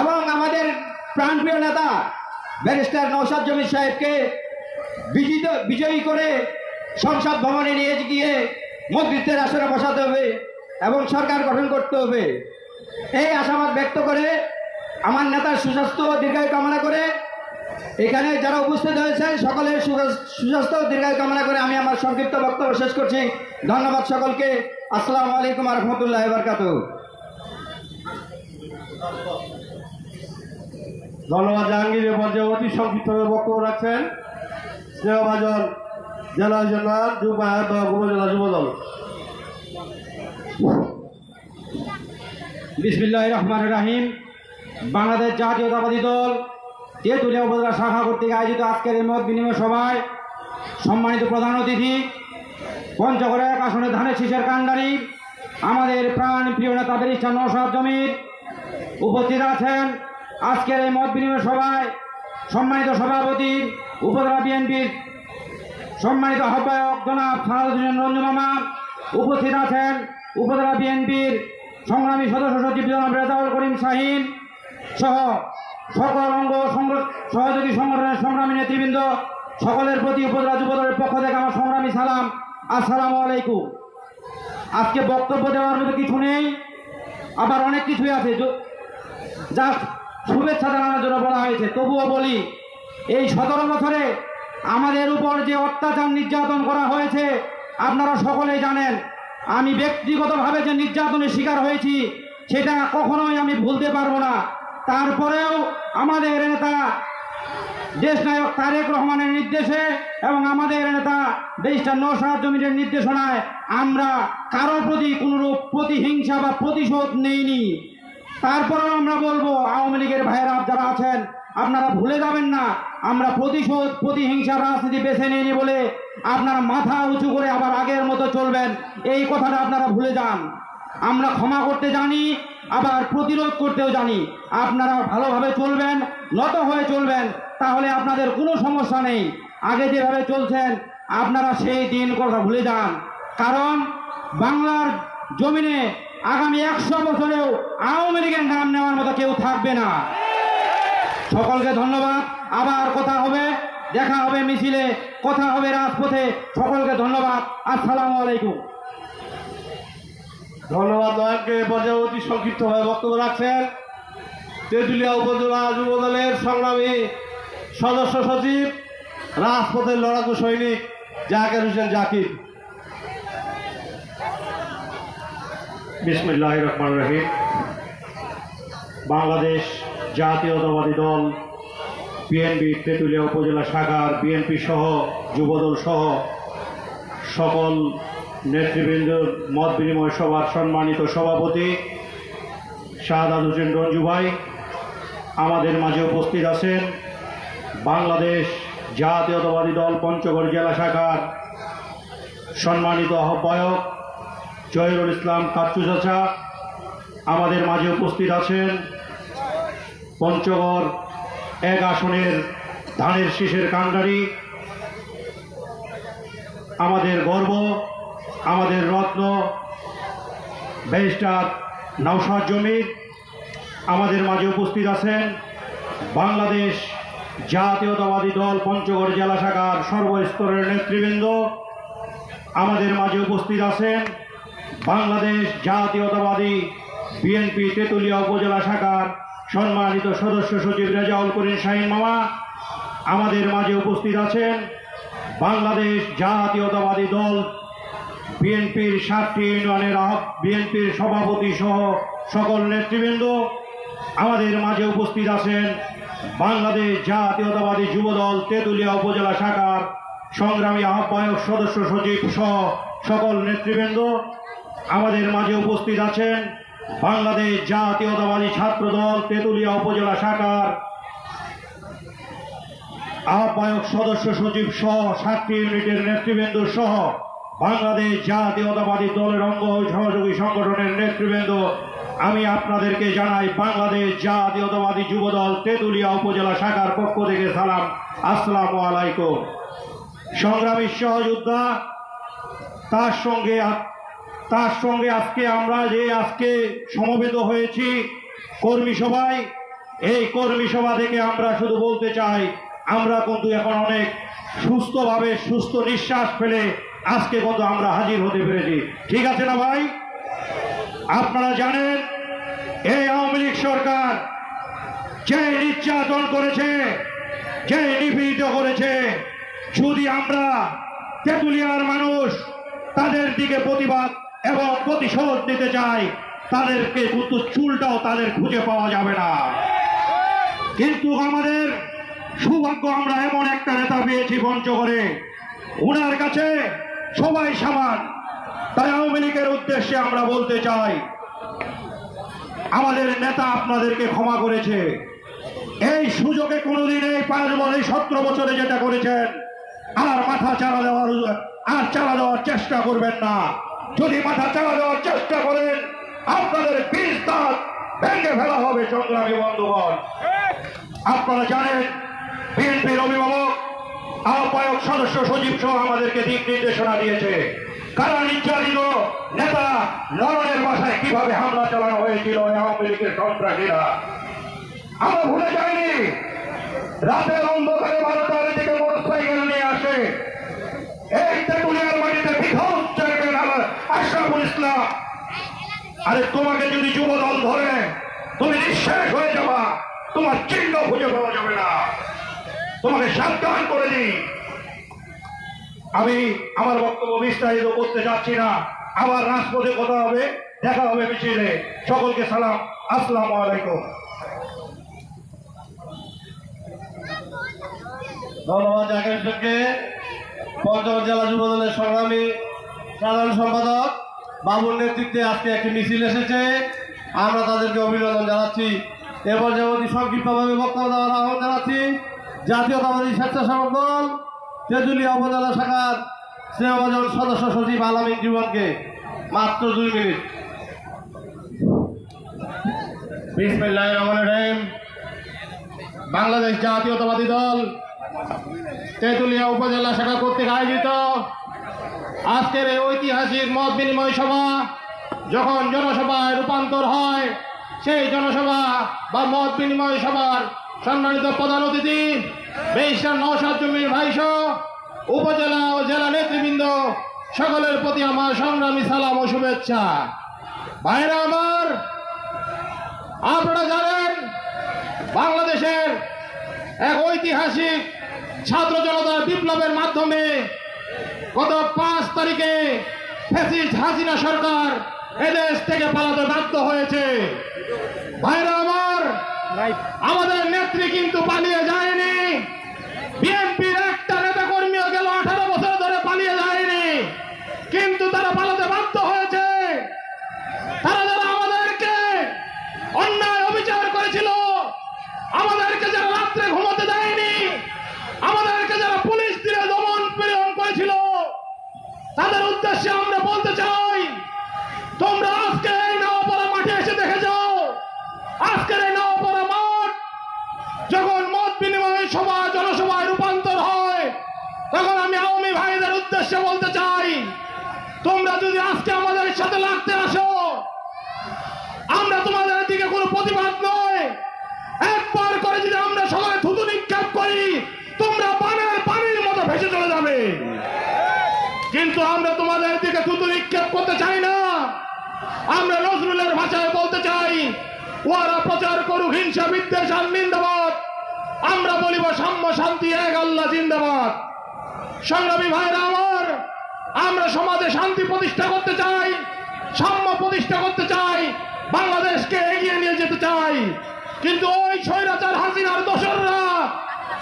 Speaker 7: এবং আমাদের প্রাণপ্রিয় নেতা ব্যারিস্টার নওশাদ জমির সাহেবকে বিজয়ী করে সংসদ ভবনে নিয়ে গিয়ে মন্ত্রিত্বের আসনে বসাতে হবে এবং সরকার গঠন করতে হবে। এই আশাবাদ ব্যক্ত করে আমার নেতার সুস্বাস্থ্য ও দীর্ঘায়ু কামনা করে এখানে যারা উপস্থিত হয়েছেন সকলের সুস্বাস্থ্য ও দীর্ঘায়ু কামনা করে আমি আমার সংক্ষিপ্ত বক্তব্য শেষ করছি। ধন্যবাদ সকলকে। আসসালামু আলাইকুম ওয়া রাহমাতুল্লাহি ওয়া বারাকাতুহু।
Speaker 2: ধন্যবাদ জাহাঙ্গীর। এ পর্যায়ে অতি সংক্ষিপ্তভাবে বক্তব্য রাখছেন স্নেহভাজন জেলা জেলার যুব আহ্বায়ক উপজেলা যুবদল।
Speaker 3: বিসমিল্লাহির রহমানির রহিম। বাংলাদেশ জাতীয়তাবাদী দল তেঁতুলিয়া উপজেলা শাখা কর্তৃক আয়োজিত আজকের এই মত বিনিময় সভায়
Speaker 7: সম্মানিত প্রধান অতিথি, পঞ্চগড় 1 আসনের ধানের শীষের কাণ্ডারি আমাদের প্রাণ প্রিয় নেতা ব্যারিস্টার নওশাদ জমির, উপস্থিত আছেন আজকের এই মত বিনিময় সভায় সম্মানিত সভাপতি উপজেলা বিএনপির সম্মানিত আহ্বায়ক জনাব সারাদ হোসেন রঞ্জু মামা, উপস্থিত আছেন উপজেলা বিএনপির সংগ্রামী সদস্য সচিব জনাব রেজাউল করিম শাহীন সহ সকল অঙ্গ সহযোগী সংগঠনের সংগ্রামী নেতৃবৃন্দ, সকলের প্রতি উপজেলা যুবদলের পক্ষ থেকে আমার সংগ্রামী সালাম, আসসালামু আলাইকুম। আজকে বক্তব্য দেওয়ার মতো কিছু নেই, আবার অনেক কিছুই আছে যা শুভেচ্ছা জানানোর জন্য বলা হয়েছে। তবুও বলি, এই 17 বছরে আমাদের উপর যে অত্যাচার নির্যাতন করা হয়েছে আপনারা সকলেই জানেন। আমি ব্যক্তিগতভাবে যে নির্যাতনের শিকার হয়েছি সেটা কখনোই আমি ভুলতে পারবো না। তারপরেও আমাদের নেতা দেশনায়ক তারেক রহমানের নির্দেশে এবং আমাদের নেতা ব্যারিস্টার নওশাদ জমিরের নির্দেশনায় আমরা কারোর প্রতি কোনরূপ প্রতিহিংসা বা প্রতিশোধ নেইনি। তারপরেও আমরা বলবো, আওয়ামী লীগের ভাইয়েরা যারা আছেন আপনারা ভুলে যাবেন না, আমরা প্রতিশোধ প্রতিহিংসার রাজনীতি বেছে নিইনি বলে আপনারা মাথা উঁচু করে আবার আগের মতো চলবেন, এই কথাটা আপনারা ভুলে যান। আমরা ক্ষমা করতে জানি, আবার প্রতিরোধ করতেও জানি। আপনারা ভালোভাবে চলবেন, নত হয়ে চলবেন, তাহলে আপনাদের কোনো সমস্যা নেই। আগে যেভাবে চলছেন আপনারা সেই দিন কথা ভুলে যান, কারণ বাংলার জমিনে আগামী 100 বছরেও আওয়ামী লীগের নাম নেওয়ার মতো কেউ থাকবে না। সকলকে ধন্যবাদ। আবার কথা হবে, দেখা হবে মিছিলে, কথা হবে রাজপথে। সকলকে ধন্যবাদ। আসসালামু আলাইকুম।
Speaker 2: ধন্যবাদ নয়নকে। পর্যায়ে অতি সংক্ষিপ্তভাবে বক্তব্য রাখছেন তেঁতুলিয়া উপজেলা যুবদলের সংগ্রামী সদস্য সচিব, রাজপথের লড়াকু সৈনিক জাকির হোসেন জাকির।
Speaker 8: বিসমিল্লাহির রহমানির রহিম। বাংলাদেশ জাতীয়তাবাদী দল বিএনপি তেঁতুলিয়া উপজেলা শাখার বিএনপি সহ যুবদল সহ সকল নেতৃবৃন্দর মত বিনিময় সভার সম্মানিত সভাপতি সারাদ হোসেন রঞ্জু ভাই, আমাদের মাঝে উপস্থিত আছেন বাংলাদেশ জাতীয়তাবাদী দল পঞ্চগড় জেলা শাখার সম্মানিত আহ্বায়ক জহিরুল ইসলাম কাচ্চু চাচা, আমাদের মাঝে উপস্থিত আছেন পঞ্চগড় 1 আসনের ধানের শীষের কাণ্ডারি, আমাদের গর্ব, আমাদের রত্ন ব্যারিস্টার নওশাদ জমির। আমাদের মাঝে উপস্থিত আছেন বাংলাদেশ জাতীয়তাবাদী দল পঞ্চগড় জেলা শাখার সর্বস্তরের নেতৃবৃন্দ। আমাদের মাঝে উপস্থিত আছেন বাংলাদেশ জাতীয়তাবাদী বিএনপি তেঁতুলিয়া উপজেলা শাখার সম্মানিত সদস্য সচিব রেজাউল করিম শাহীন মামা। আমাদের মাঝে উপস্থিত আছেন বাংলাদেশ জাতীয়তাবাদী দল বিএনপির 7টি ইউনিয়নের বিএনপির সভাপতি সহ সকল নেতৃবৃন্দ। আমাদের মাঝে উপস্থিত আছেন বাংলাদেশ জাতীয়তাবাদী যুবদল তেঁতুলিয়া উপজেলা শাখার সংগ্রামী আহ্বায়ক সদস্য সচিব সহ সকল নেতৃবৃন্দ। আমাদের মাঝে উপস্থিত আছেন বাংলাদেশ জাতীয়তাবাদী ছাত্রদল তেঁতুলিয়া উপজেলা শাখার আহ্বায়ক সদস্য সচিব সহ 7টি ইউনিটের নেতৃবৃন্দ সহ বাংলাদেশ জাতীয়তাবাদী দলের অঙ্গ সহযোগী সংগঠনের নেতৃবৃন্দ। আমি আপনাদেরকে জানাই বাংলাদেশ জাতীয়তাবাদী যুবদল তেঁতুলিয়া উপজেলা শাখার পক্ষ থেকে সালাম, আসসালামু আলাইকুম। সংগ্রামী সহযোদ্ধা, তার সঙ্গে আজকে আমরা আজকে সমবেত হয়েছি কর্মী সভায়, এই কর্মী সভা থেকে আমরা শুধু বলতে চাই আমরা কিন্তু এখন অনেক সুস্থভাবে সুস্থ নিঃশ্বাস ফেলে আজকে কিন্তু আমরা হাজির হতে পেরেছি। ঠিক আছে না ভাই? আপনারা জানেন এই আওয়ামী লীগ সরকার যে নির্যাতন করেছে, যে নিপীড়িত করেছে, যদি আমরা তেঁতুলিয়ার মানুষ তাদের দিকে প্রতিবাদ এবং প্রতিশোধ নিতে চাই, তাদেরকে কিন্তু চুলটাও তাদের খুঁজে পাওয়া যাবে না। কিন্তু আমাদের সৌভাগ্য, আমরা এমন একটা নেতা পেয়েছি পঞ্চগড়ে, ওনার কাছে সবাই সমান। তাই আওয়ামী লীগের উদ্দেশ্যে আমরা বলতে চাই, আমাদের নেতা আপনাদেরকে ক্ষমা করেছে। এই সুযোগে কোনোদিন এই 17 বছরে যেটা করেছেন আর মাথা চালা দেওয়ার চেষ্টা করবেন না। যদি মাথা চালা দেওয়ার চেষ্টা করেন আপনাদের 20 দাঁত ভেঙে ফেলা হবে। সংগ্রামী বন্ধুগণ, আপনারা জানেন বিএনপির অভিভাবক, আহ্বায়ক, সদস্য সচিব সহ আমাদেরকে দিক নির্দেশনা দিয়েছে কারা নির্যাতিত নেতা নরনের বাসায় কিভাবে হামলা চালানো হয়েছিল আওয়ামী লীগের সন্ত্রাসীরা। আমরা ভুলে যাইনি রাতের অন্ধকারে 12টার দিকে মোটরসাইকেল নিয়ে আসে এই তেঁতুলিয়ার মাটিতে বিধ্বস্ত চেয়ারম্যান আশরাফুল ইসলাম। আরে তোমাকে যদি যুবদল ধরে তুমি নিঃশেষ হয়ে যাবা, তোমার চিহ্ন খুঁজে পাওয়া যাবে না। তোমাকে সাবধান করে দিই। আমি আমার বক্তব্য বিস্তারিত করতে চাচ্ছি না। আবার রাজপথে কথা হবে, দেখা হবে মিছিলে। সকলকে সালাম, আসসালামু আলাইকুম।
Speaker 2: ধন্যবাদ জাকির হোসেনকে। পঞ্চগড় জেলা যুব দলের সংগ্রামী সাধারণ সম্পাদক বাবুর নেতৃত্বে আজকে একটি মিছিল এসেছে, আমরা তাদেরকে অভিনন্দন জানাচ্ছি। এবার যেমন সংক্ষিপ্তভাবে বক্তব্য দেওয়ার আহ্বান জানাচ্ছি জাতীয়তাবাদী স্বেচ্ছাসেবক দল তেঁতুলিয়া উপজেলা শাখার স্নেহভাজন সদস্য সচিব আলামিন জীবনকে। মাত্র 2 মিনিট।
Speaker 9: বিসমিল্লাহির রহমানির রহিম। বাংলাদেশ জাতীয়তাবাদী দল তেঁতুলিয়া উপজেলা শাখা কর্তৃক আয়োজিত আজকের এই ঐতিহাসিক মত বিনিময় সভা যখন জনসভায় রূপান্তর হয়, সেই জনসভা বা মত বিনিময় সভার সম্মানিত প্রধান অতিথি ব্যারিস্টার নওশাদ জমির ভাইসহ উপজেলা ও জেলা নেতৃবৃন্দ সকলের প্রতি আমার সংগ্রামী সালাম ও শুভেচ্ছা। ভাইরা আমার, আপনারা জানেন বাংলাদেশের এক ঐতিহাসিক ছাত্র জনতার বিপ্লবের মাধ্যমে গত 5 তারিখে ফ্যাসিস্ট হাসিনা সরকার এদেশ থেকে পালাতে বাধ্য হয়েছে। ভাইরা আমার, আমাদের নেত্রী কিন্তু পালিয়ে যায়নি। বিএনপির একটা নেতা কর্মীও গেল 18 বছর ধরে পালিয়ে যায়নি, কিন্তু তারা পালাতে বাধ্য হয়েছে। তারা যারা আমাদেরকে অন্যায় অবিচার করেছিল, আমাদেরকে যারা রাত্রে ঘুমাতে দেয়নি, আমাদেরকে যারা পুলিশ দিয়ে দমন পীড়ন করেছিল, তাদের উদ্দেশ্যে আমরা বলতে চাই, তোমরা আজকে এই নওপাড়া মাঠে এসে দেখে যাও। আজকের এই নওপাড়া মাঠ যখন মত বিনিময় সভা জনসভায় রূপান্তর হয়, তখন আমি আওয়ামী ভাইদের উদ্দেশ্যে বলতে চাই, তোমরা যদি আজকে আমাদের সাথে লাগতে আসো, আমরা তোমাদের দিকে কোনো প্রতিবাদ নয়, একবার করে যদি আমরা সবাই থুতু নিক্ষেপ করি, তোমরা পানির মতো ভেসে চলে যাবে। কিন্তু আমরা তোমাদের দিকে থুতু নিক্ষেপ করতে চাই না। আমরা নজরুলের ভাষায় বলতে চাই, ওরা প্রচার করুক হিংসা বিদ্বেষ আর নিন্দাবাদ, আমরা বলিব সাম্য শান্তি এক আল্লাহ জিন্দাবাদ। সংগ্রামী ভাইরা আমার, আমরা সমাজে শান্তি প্রতিষ্ঠা করতে চাই, সাম্য প্রতিষ্ঠা করতে চাই, বাংলাদেশকে এগিয়ে নিয়ে যেতে চাই। কিন্তু ওই স্বৈরাচার হাসিনার দোসররা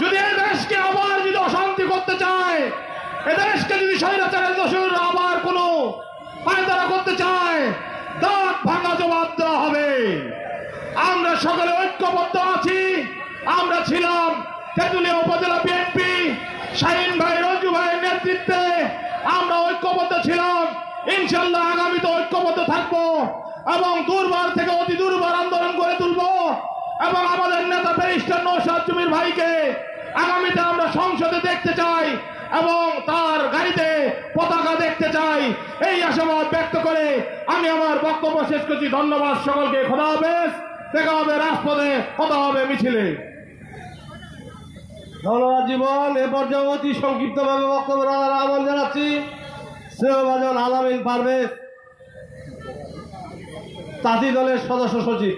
Speaker 9: যদি এই দেশকে আবার যদি অশান্তি করতে চায়, এদেশকে যদি স্বৈরাচারের দোসররা আবার কোনো পায়তারা করতে চায়, দাঁত ভাঙা জবাব দেওয়া হবে। আমরা সকলে ঐক্যবদ্ধ আছি। আমরা ছিলাম তেঁতুলিয়া উপজেলা বিএনপি শাহিন ভাই, রঞ্জু ভাইয়ের নেতৃত্বে আমরা ঐক্যবদ্ধ ছিলাম। ইনশাল্লাহ আগামীতে ঐক্যবদ্ধ থাকবো এবং দুর্বার থেকে অতি দুর্বার আন্দোলন করে তুলবো। এবং আমাদের নেতা ব্যারিস্টার নওশাদ জমির ভাইকে আগামীতে আমরা সংসদে দেখতে চাই এবং তার গাড়িতে পতাকা দেখতে চাই। এই আশাবাদ ব্যক্ত করে আমি আমার বক্তব্য শেষ করছি। ধন্যবাদ সকলকে। খোদা হাফেজ। দেখা হবে রাজপথে, কথা হবে মিছিলে।
Speaker 2: ধন্যবাদ জীবন। এ পর্যায়ে অতি সংক্ষিপ্তভাবে বক্তব্য রাখার আহ্বান জানাচ্ছি স্নেহভাজন আলামিন পারভেজ, তাঁতি দলের সদস্য সচিব।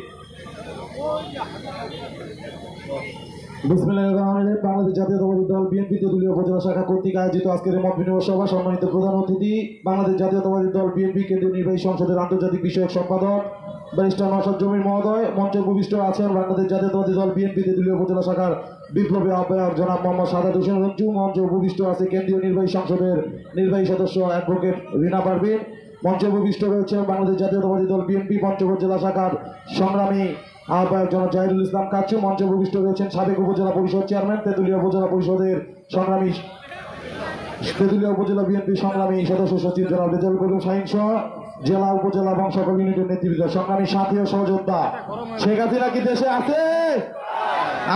Speaker 10: বিসমিল্লাহির রহমানির রহিম। বাংলাদেশ জাতীয়তাবাদী দল বিএনপি তেঁতুলিয়া উপজেলা শাখা কর্তৃক আয়োজিত আজকের মত বিনিময় সভা সম্মানিত প্রধান অতিথি বাংলাদেশ জাতীয়তাবাদী দল বিএনপি কেন্দ্রীয় নির্বাহী সংসদের আন্তর্জাতিক বিষয়ক সম্পাদক ব্যারিস্টার নওশাদ জমির মহোদয়, মঞ্চে উপবিষ্ট আছেন বাংলাদেশ জাতীয়তাবাদী দল বিএনপি তেঁতুলিয়া উপজেলা শাখার বিপ্লবী আহ্বায়ক জনাব মোহাম্মদ সাদাত হোসেন রঞ্জু, মঞ্চে উপবিষ্ট আছে কেন্দ্রীয় নির্বাহী সংসদের নির্বাহী সদস্য অ্যাডভোকেট রিনা পারভিন, মঞ্চে উপবিষ্ট রয়েছেন বাংলাদেশ জাতীয়তাবাদী দল বিএনপি পঞ্চগড় জেলা শাখার সংগ্রামী আহ্বায়ক জনাব জাহিদুল ইসলাম কাচ্চু, মঞ্চে উপবিষ্ট রয়েছেন সাবেক উপজেলা পরিষদ চেয়ারম্যান, তেঁতুলিয়া উপজেলা পরিষদের সংগ্রামী তেঁতুলিয়া উপজেলা বিএনপি সংগ্রামী সদস্য সচিব জনাব রেজাউল করিম শাহীন সহ জেলা উপজেলা এবং সকল ইউনিটের নেতৃবৃন্দ, সংগ্রামী সাথী ও সহযোদ্ধা। শেখ হাসিনা কি দেশে আছে?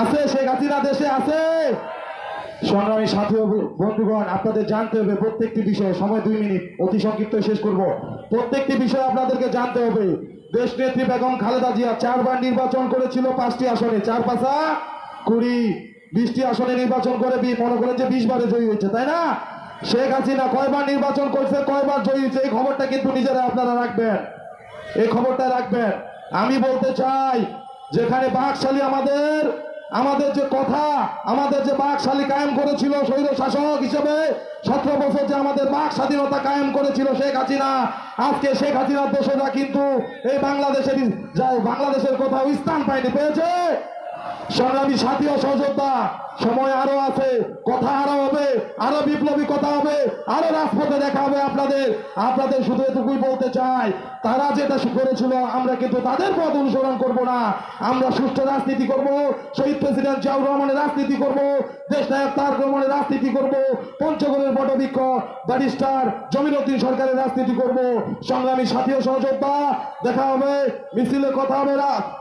Speaker 10: আছে, শেখ হাসিনা দেশে আছে। সংগ্রামী সাথী ও বন্ধুগণ, আপনাদের জানতে হবে প্রত্যেকটি বিষয়ে, সময় 2 মিনিট, অতি সংক্ষিপ্ত শেষ করব। প্রত্যেকটি বিষয় আপনাদেরকে জানতে হবে। দেশ নেত্রী বেগম খালেদা জিয়া 4 বার নির্বাচন করেছিল 5টি আসনে, 4 5 20, 20টি আসনে নির্বাচন করে মনে করেন যে 20 বারে জয়ী হয়েছে, তাই না? শেখ হাসিনা কয়বার নির্বাচন করছে, কয়বার জয়ী হয়েছে, এই খবরটা কিন্তু নিজেরা আপনারা রাখবেন, এই খবরটা রাখবেন। আমি বলতে চাই, যেখানে বাকশালী আমাদের যে কথা, আমাদের যে বাকশালী কায়েম করেছিল স্বৈর শাসক হিসেবে 17 বছর যে আমাদের বাক স্বাধীনতা কায়েম করেছিল শেখ হাসিনা, আজকে শেখ হাসিনার দোষরা কিন্তু এই বাংলাদেশের কোথাও স্থান পায়নি, পেয়েছে? সংগ্রামী সাথী ও সহযোদ্ধা, সময় আরো আছে, কথা আরো হবে, আরো বিপ্লবী কথা হবে, আরো রাজপথে দেখা হবে আপনাদের শুধু এটুকুই বলতে চাই, তারা যেটা করেছিল আমরা কিন্তু তাদের পথ অনুসরণ করব না। আমরা সুষ্ঠু রাজনীতি করব, শহীদ প্রেসিডেন্ট জিয়াউর রহমানের রাজনীতি করব, দেশ নায়ক তারেক রহমানের রাজনীতি করব, পঞ্চগড়ের বটবৃক্ষ ব্যারিস্টার জমির উদ্দিন সরকারের রাজনীতি করব। সংগ্রামী সাথী ও সহযোদ্ধা, দেখা হবে মিছিলে, কথা হবে,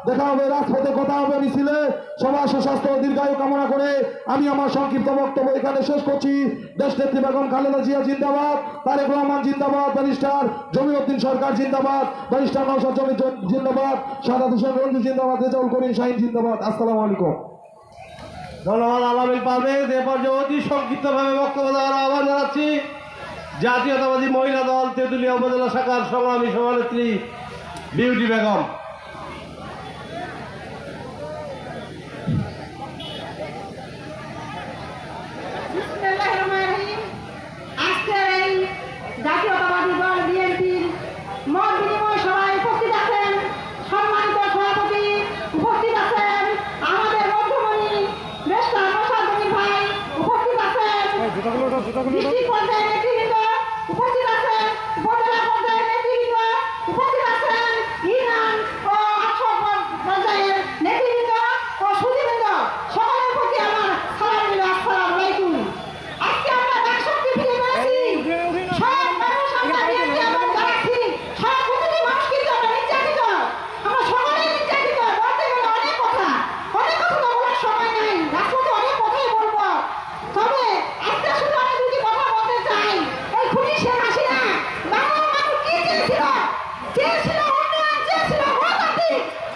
Speaker 10: দেখা হবে রাজপথে, কথা হবে মিছিলে। সবার সুস্বাস্থ্য ও দীর্ঘায়ু কামনা করে আমি আমার সংক্ষিপ্ত বক্তব্য এখানে শেষ করছি। দেশ নেত্রী বেগম খালেদা জিয়া জিন্দাবাদ, তারেক রহমান জিন্দাবাদ, ব্যারিস্টার জমির উদ্দিন সরকার জিন্দাবাদ, ব্যারিস্টার নওশাদ জমির জিন্দাবাদ, সাদাত হোসেন রঞ্জু জিন্দাবাদ, রেজাউল করিম শাহীন জিন্দাবাদ। আসসালামু আলাইকুম।
Speaker 2: ধন্যবাদ আলামিন পারভেজ। এ পর্যায়ে অতি সংক্ষিপ্তভাবে বক্তব্য দেওয়ার আহ্বান জানাচ্ছি জাতীয়তাবাদী মহিলা দল তেঁতুলিয়া উপজেলা শাখার সংগ্রামী সভানেত্রী বিউটি বেগম।
Speaker 1: আজকের এই জাতীয়তাবাদী দল বিএনপির মত বিনিময় সভায় উপস্থিত আছেন সম্মানিত সভাপতি, উপস্থিত আছেন আমাদের মধ্যমণি বেস্টার নওশাদ জমির ভাই, উপস্থিত আছেন ডিস্ট্রিক্ট পর্যায়ের নেতৃবৃন্দ, উপস্থিত আছেন উপজেলা পর্যায়ের নেতৃবৃন্দ, উপস্থিত আছেন ইউনিয়ন ও আসর পর্যায়ের নেতৃবৃন্দ ও সুধীবৃন্দ, সকলের প্রতি আমার সালাম দিল, আসসালামু আলাইকুম। আজকে আমরা বাকশক্তি ফিরে পেয়েছি, সব মানুষ আমরা বিএনপি এবং যাচ্ছি, সব প্রতিটি মানুষ কিন্তু আমরা নির্যাতিত, আমরা সকলেই নির্যাতিত। বলতে গেলে অনেক কথা তো বলার সময় নাই, রাজপথে অনেক কথাই বলবো, তবে আজকে শুধু আমি 2টি কথা বলতে চাই। এই খুনি শেখ হাসিনা বাংলার মানুষ কি চেয়েছিল উন্নয়ন, চেয়েছিল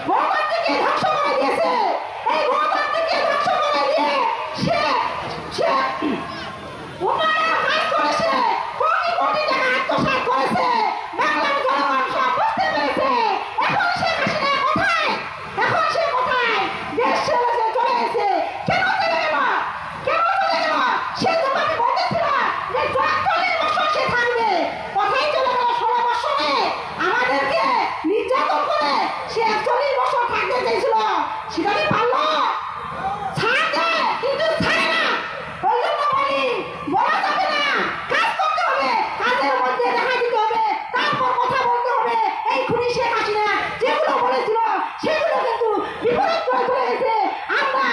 Speaker 1: গণতান্ত্রিককে ধ্বংস করে দিয়েছে। এই গণতান্ত্রিককে ধ্বংস করে দিয়ে সে উন্নয়নের কাজ করেছে, কোটি কোটি টাকা আত্মসাৎ করেছে, বাংলার জনগণ সব বুঝতে পেরেছে। এখন শেখ হাসিনা কোথায়? দেশ ছেড়ে সে চলে গেছে। কেন চলে গেল? সে তো আমি বলতেছিলাম যে 44 বছর সে থাকবে, কোথায় চলে গেল? 16 বছরে আমাদেরকে নির্যাতন করে সে 41 বছর থাকতে চেয়েছিল, সেটা কি পারলো? ছাড় দেয় কিন্তু ছাড়ে না। ওই জন্য বলি, বলা যাবে না, কাজ করতে হবে, কাজের মধ্যে দেখা দিতে হবে, তারপর কথা বলতে হবে। এই খুনি শেখ হাসিনা যেগুলো বলেছিল সেগুলো কিন্তু বিপরীত করে চলে গেছে। আমরা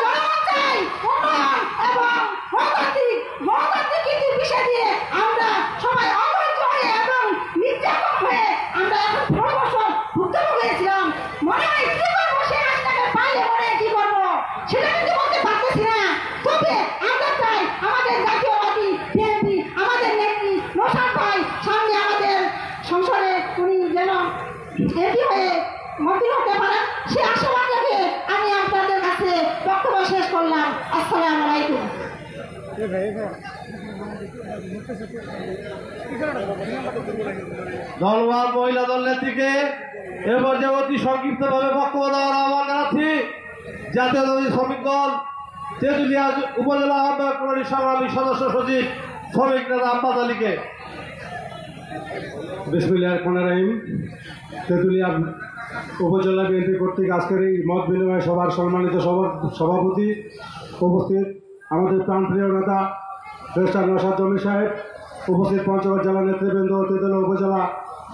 Speaker 1: জনগণ চাই উন্নয়ন এবং গণতান্ত্রিক নীতির বিষয় দিয়ে আমরা সবাই অবহিত হয়ে এবং নির্যাতন হয়ে আমরা এখন 15 বছর ভুক্তভোগী হয়েছিলাম। মনে হয় কি করবো, শেখ হাসিনাকে পাইলে মনে হয় কি করবো সেটা কিন্তু বলতে পারতেছি না। তবে আমরা চাই আমাদের জাতীয়বাদী বিএনপি, আমাদের নেত্রী নওশাদ ভাই সামনে আমাদের সংসদে উনি যেন এমপি হয়ে মন্ত্রী হতে পারেন, সে আশাবাদ রেখে আমি আপনাদের কাছে বক্তব্য শেষ করলাম। আসসালামু আলাইকুম।
Speaker 2: ধন্যবাদ মহিলা দল নেত্রীকে। এ পর্যায়ে অতি সংক্ষিপ্তভাবে বক্তব্য দেওয়ার আহ্বান জানাচ্ছি জাতীয়তাবাদী শ্রমিক দল তেঁতুলিয়া উপজেলা আহ্বায়ক কমিটির সংগ্রামী সদস্য সচিব শ্রমিক নেতা আব্বাস আলীকে।
Speaker 10: বিসমিল্লাহির রহমানির রহিম। তেঁতুলিয়া উপজেলা বিএনপি কর্তৃক আজকের এই মত বিনিময় সভার সম্মানিত সভাপতি, উপস্থিত আমাদের প্রাণপ্রিয় নেতা বেস্টার নওশাদ জমির সাহেব, উপস্থিত পঞ্চগড় জেলা নেতৃবৃন্দ, তেঁতুলিয়া উপজেলা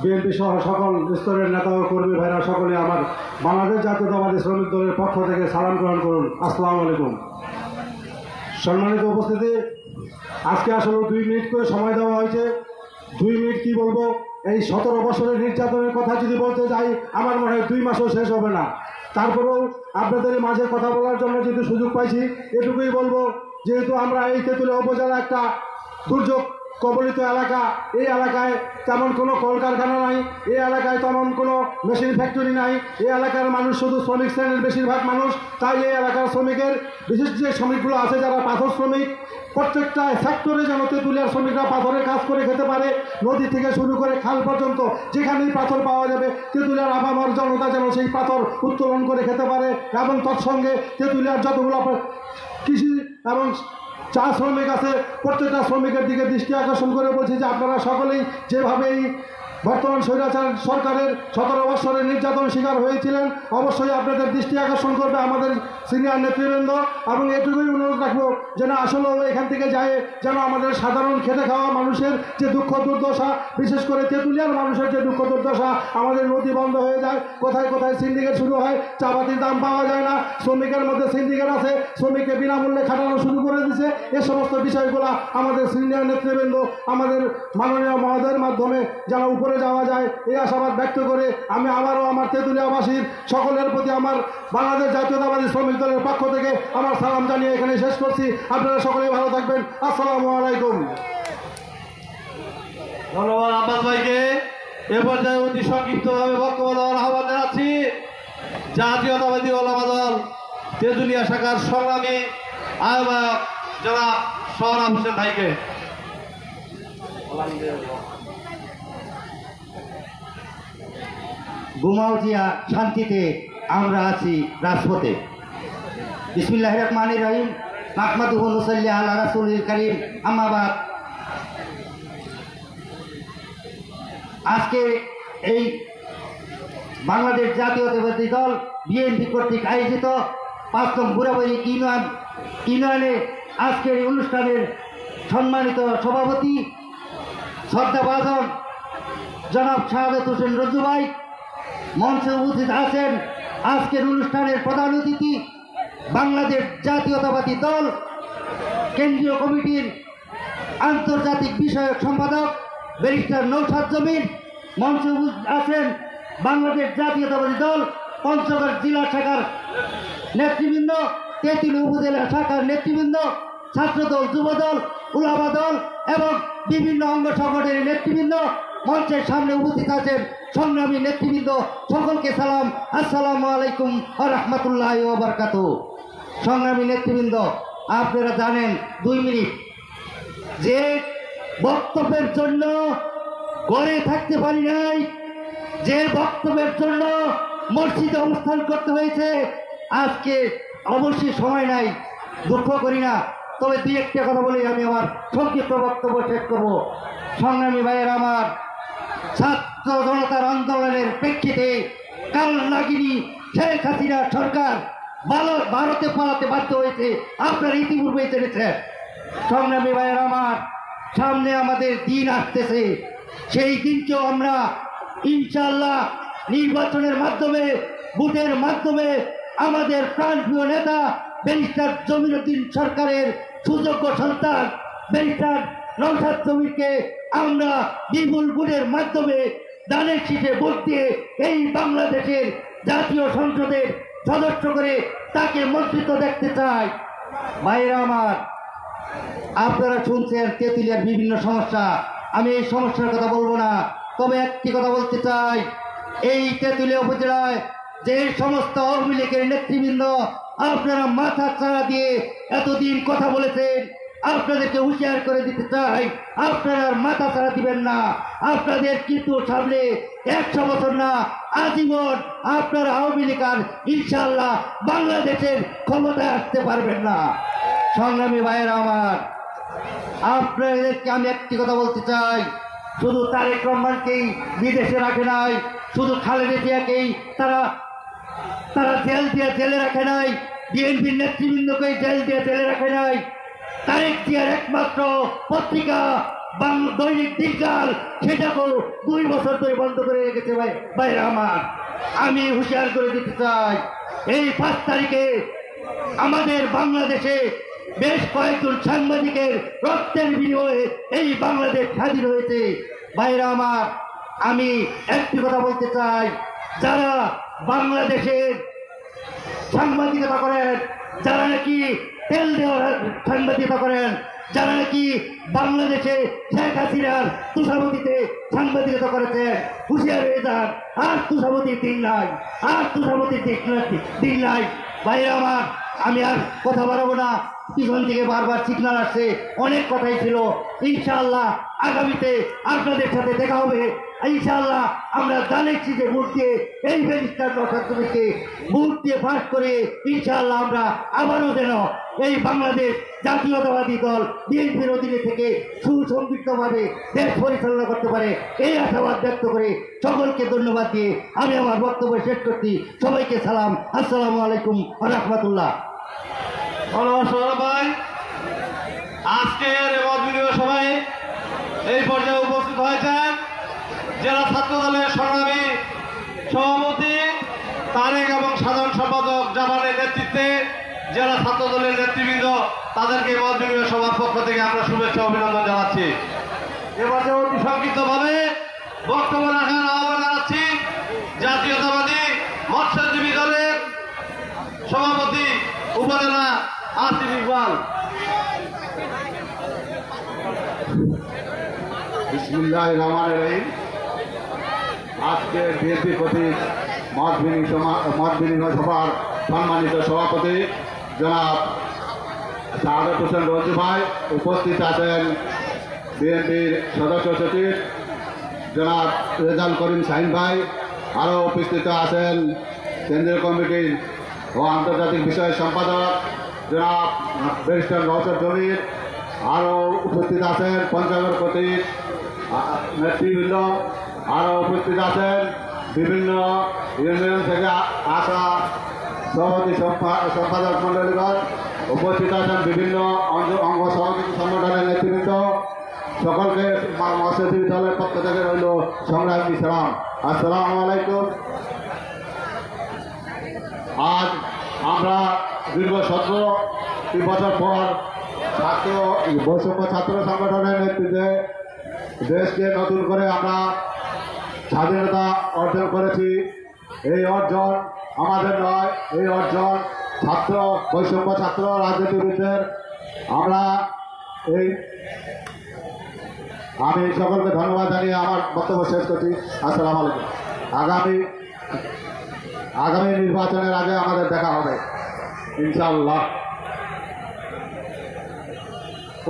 Speaker 10: বিএনপি সহ সকল স্তরের নেতা ও কর্মী ভাইরা, সকলে আমার বাংলাদেশ জাতীয়তাবাদী শ্রমিক দলের পক্ষ থেকে সালাম গ্রহণ করুন। আসসালামু আলাইকুম। সম্মানিত উপস্থিতি, আজকে আসলে 2 মিনিট করে সময় দেওয়া হয়েছে। 2 মিনিট কি বলবো, এই 17 বছরের নির্যাতনের কথা যদি বলতে যাই আমার মনে হয় 2 মাসও শেষ হবে না। তারপরেও আপনাদের মাঝে কথা বলার জন্য যেহেতু সুযোগ পাইছি, এটুকুই বলবো, যেহেতু আমরা এই তেঁতুলিয়া উপজেলা একটা দুর্যোগ কবলিত এলাকা, এই এলাকায় তেমন কোনো কলকারখানা নাই, এই এলাকায় তেমন কোনো মেশিন ফ্যাক্টরি নাই, এই এলাকার মানুষ শুধু শ্রমিক শ্রেণীর বেশিরভাগ মানুষ। তাই এই এলাকার শ্রমিকের বিশেষ যে শ্রমিকগুলো আছে যারা পাথর শ্রমিক, প্রত্যেকটা সেক্টরে যেন তেঁতুলিয়ার শ্রমিকরা পাথরের কাজ করে খেতে পারে, নদী থেকে শুরু করে খাল পর্যন্ত যেখানেই পাথর পাওয়া যাবে তেঁতুলিয়ার আবামার জনতা যেন সেই পাথর উত্তোলন করে খেতে পারে। এবং তৎসঙ্গে তেঁতুলিয়ার যতগুলো কৃষি এবং চা শ্রমিক আছে, প্রত্যেকটা শ্রমিকের দিকে দৃষ্টি আকর্ষণ করে বলছি যে আপনারা সকলেই যেভাবেই বর্তমান স্বৈরাচার সরকারের 17 বছরের নির্যাতন শিকার হয়েছিলেন, অবশ্যই আপনাদের দৃষ্টি আকর্ষণ করবে আমাদের সিনিয়র নেতৃবৃন্দ। এবং এটুকুই অনুরোধ রাখবো যেন আসলেও এখান থেকে যায় যেন আমাদের সাধারণ খেটে খাওয়া মানুষের যে দুঃখ দুর্দশা, বিশেষ করে তেঁতুলিয়ার মানুষের যে দুঃখ দুর্দশা, আমাদের নদী বন্ধ হয়ে যায়, কোথায় কোথায় সিন্ডিকেট শুরু হয়, চাপাতির দাম পাওয়া যায় না, শ্রমিকের মধ্যে সিন্ডিকেট আছে, শ্রমিককে বিনামূল্যে খাটানো শুরু করে দিচ্ছে। এ সমস্ত বিষয়গুলো আমাদের সিনিয়র নেতৃবৃন্দ আমাদের মাননীয় মহোদয়ের মাধ্যমে যেন উপরে যাওয়া যায়, এই আশাবাদ ব্যক্ত করে আমি আবারও আমার তেঁতুলিয়াবাসীর সকলের প্রতি আমার বাংলাদেশ জাতীয়তাবাদী শ্রমিক দলের পক্ষ থেকে আমার সালাম জানিয়ে এখানে শেষ করছি। আপনারা সকলেই ভালো থাকবেন। আসসালামু আলাইকুম।
Speaker 2: ধন্যবাদ আব্বাস ভাইকে। এ পর্যায়ে অতি সংক্ষিপ্তভাবে বক্তব্য দেওয়ার আহ্বান জানাচ্ছি জাতীয়তাবাদী ওলামা দল তেঁতুলিয়া শাখার সংগ্রামী আহ্বায়ক জনাব সোহরাব হোসেন ভাইকে।
Speaker 11: ঘুমাউজিয়া শান্তিতে আমরা আছি রাজপথে। বিসমিল্লাহির রহমানির রহিম। মাহমাদুহু ওয়া নুসাল্লি আলা রাসূলিল কারীম। আম্মা বাদ। আজকে এই বাংলাদেশ জাতীয়তাবাদী দল বিএনপি কর্তৃক আয়োজিত 5 নং বুড়াবাড়ি ইউনিয়নে আজকের এই অনুষ্ঠানের সম্মানিত সভাপতি শ্রদ্ধাভাজন জনাব শাহাদাত হোসেন রঞ্জু ভাই, মঞ্চে উপস্থিত আছেন আজকের অনুষ্ঠানের প্রধান অতিথি বাংলাদেশ জাতীয়তাবাদী দল কেন্দ্রীয় কমিটির আন্তর্জাতিক বিষয়ক সম্পাদক ব্যারিস্টার নৌশাদ জমির, মঞ্চে উপস্থিত আছেন বাংলাদেশ জাতীয়তাবাদী দল পঞ্চগড় জেলা শাখার নেতৃবৃন্দ, তেঁতুলিয়া উপজেলা শাখার নেতৃবৃন্দ, ছাত্রদল, যুবদল, উলামা দল এবং বিভিন্ন অঙ্গ সংগঠনের নেতৃবৃন্দ, মঞ্চের সামনে উপস্থিত আছেন সংগ্রামী নেতৃবৃন্দ, সকলকে সালাম, আসসালামু আলাইকুম ওয়া রাহমাতুল্লাহি ওয়া বারাকাতুহু। সংগ্রামী নেতৃবৃন্দ, আপনারা জানেন 2 মিনিট যে বক্তব্যের জন্য ঘরে থাকতে পারি নাই, যে বক্তব্যের জন্য মসজিদে অবস্থান করতে হয়েছে, আজকে অবশ্যই সময় নাই, দুঃখ করি না, তবে 2-1টা কথা বলে আমি আমার সংক্ষিপ্ত বক্তব্য শেষ করব। সংগ্রামী ভাইয়ের আমার, ছাত্র জনতার আন্দোলনের প্রেক্ষিতে কাল নাগিনী শেখ হাসিনা সরকার ভারতে পালাতে বাধ্য হয়েছে, আপনারা ইতিপূর্বে জেনেছেন। সংগ্রামী ভাইয়ের আমার, সামনে আমাদের দিন আসতেছে, সেই দিনকেও আমরা ইনশাআল্লাহ নির্বাচনের মাধ্যমে, ভোটের মাধ্যমে আমাদের প্রাণপ্রিয় নেতা ব্যারিস্টার জমিরুদ্দিন সরকারের সুযোগ্য সন্তান ব্যারিস্টার নওশাদ জমিরকে আমরা বিপুল ভোটের মাধ্যমে দানের শীষে ভোট দিয়ে এই বাংলাদেশের জাতীয় সংসদের সদস্য করে তাকে মন্ত্রিত্ব দেখতে চাই। ভাইরা আমার, আপনারা শুনছেন তেঁতুলিয়ার বিভিন্ন সমস্যা, আমি এই সমস্যার কথা বলবো না, তবে একটি কথা বলতে চাই। এই তেঁতুলিয়া উপজেলায় যে সমস্ত আওয়ামী লীগের নেতৃবৃন্দ আপনারা মাথা চাড়া দিয়ে এতদিন কথা বলেছেন, আপনাদেরকে হুঁশিয়ার করে দিতে চাই, আপনারা আর মাথা চাড়া দিবেন না। আপনাদের কিন্তু সামনে 100 বছর না, আজীবন আপনারা আওয়ামী লীগ আর ইনশাআল্লাহ বাংলাদেশের ক্ষমতায় আসতে পারবেন না। সংগ্রামী ভাইয়েরা আমার, আপনাদেরকে আমি একটি কথা বলতে চাই, শুধু তারেক রহমানকেই বিদেশে রাখে নাই, শুধু খালেদা জিয়াকেই তারা জেল দিয়ে জেলে রাখে নাই, বিএনপির নেতৃবৃন্দকেই জেল দিয়ে জেলে রাখে নাই। তারেক জিয়ার একমাত্র পত্রিকা দৈনিক দিনকাল, সেটাকেও 2 বছর ধরে বন্ধ করে রেখেছে। ভাইরা আমার, আমি হুঁশিয়ার করে দিতে চাই, এই 5 তারিখে আমাদের বাংলাদেশে বেশ কয়েকজন সাংবাদিকের রক্তের বিনিময়ে এই বাংলাদেশ স্বাধীন হয়েছে। ভাইরা আমার, আমি একটি কথা বলতে চাই, যারা বাংলাদেশের সাংবাদিকতা করেন, যারা নাকি তেল দেওয়ার সাংবাদিকতা করেন, যারা নাকি বাংলাদেশে শেখ হাসিনার তুষামতিতে সাংবাদিকতা করেছেন, হুঁশিয়ার হয়ে যান। আর তুষামতির দিন নাই, আর তুষামতির দিন নাই। ভাইরা আমার, আমি আর কথা বাড়াবো না, পিছন থেকে বারবার সিগন্যাল আসছে, অনেক কথাই ছিল। ইনশাআল্লাহ আগামীতে আপনাদের সাথে দেখা হবে। ইনশাআল্লাহ আমরা জানাচ্ছি যে ভোট দিয়ে এই ব্যারিস্টার নওশাদকে ভোট দিয়ে পাস করে ইনশাআল্লাহ আমরা আবারও যেন এই বাংলাদেশ জাতীয়তাবাদী দল বিএনপির অধীনে থেকে সুসংগঠিতভাবে দেশ পরিচালনা করতে পারে, এই আশাবাদ ব্যক্ত করে সকলকে ধন্যবাদ দিয়ে আমি আমার বক্তব্য শেষ করছি। সবাইকে সালাম, আসসালামু আলাইকুম ওয়া রাহমাতুল্লাহ।
Speaker 2: ভাই, আজকের মত বিনিময় সভায় এই পর্যায়ে উপস্থিত হয়েছেন জেলা ছাত্র দলের সংগ্রামী সভাপতি তারেক এবং সাধারণ সম্পাদক জামানের নেতৃত্বে জেলা ছাত্র দলের নেতৃবৃন্দ, তাদেরকে মত বিনিময় সভার পক্ষ থেকে আমরা শুভেচ্ছা অভিনন্দন জানাচ্ছি। এবার অতি সংক্ষিপ্তভাবে বক্তব্য রাখার আহ্বান জানাচ্ছি জাতীয়তাবাদী মৎস্যজীবী দলের সভাপতি উপজেলা আসিফ ইকবাল।
Speaker 5: বিসমিল্লাহির রহমানির রহিম। আজকে বিএনপি কর্তৃক মত বিনিময় সভার সম্মানিত সভাপতি জনাব সাহাদত হোসেন রঞ্জু ভাই, উপস্থিত আছেন বিএনপির সদস্য সচিব জনাব রেজাল করিম শাহিন ভাই, আরও উপস্থিত আছেন কেন্দ্রীয় কমিটির ও আন্তর্জাতিক বিষয়ের সম্পাদক জনাব ব্যারিস্টার নওশাদ জমির, আরও উপস্থিত আছেন পঞ্চগড় কর্তৃক নেতৃবৃন্দ, আরও উপস্থিত আছেন বিভিন্ন ইউনিয়ন থেকে আসা সভাপতি সম্পাদক মন্ডলীগণ, উপস্থিত আছেন বিভিন্ন অঙ্গ সহযোগী সংগঠনের নেতৃবৃন্দ। সকলকে মৎস্যজীবী দলের পক্ষ থেকে রইল সংগ্রামী সালাম, আসসালামু আলাইকুম। আজ আমরা দীর্ঘ 17 বছর পর বৈষম্য ছাত্র সংগঠনের নেতৃত্বে দেশকে নতুন করে আমরা স্বাধীনতা অর্জন করেছি। এই অর্জন আমাদের নয়, এই অর্জন বৈষম্য ছাত্র রাজনীতিবিদদের। আমি সকলকে ধন্যবাদ জানিয়ে আমার বক্তব্য শেষ করছি। আসসালামু আলাইকুম। আগামী নির্বাচনের আগে আমাদের দেখা হবে ইনশাআল্লাহ।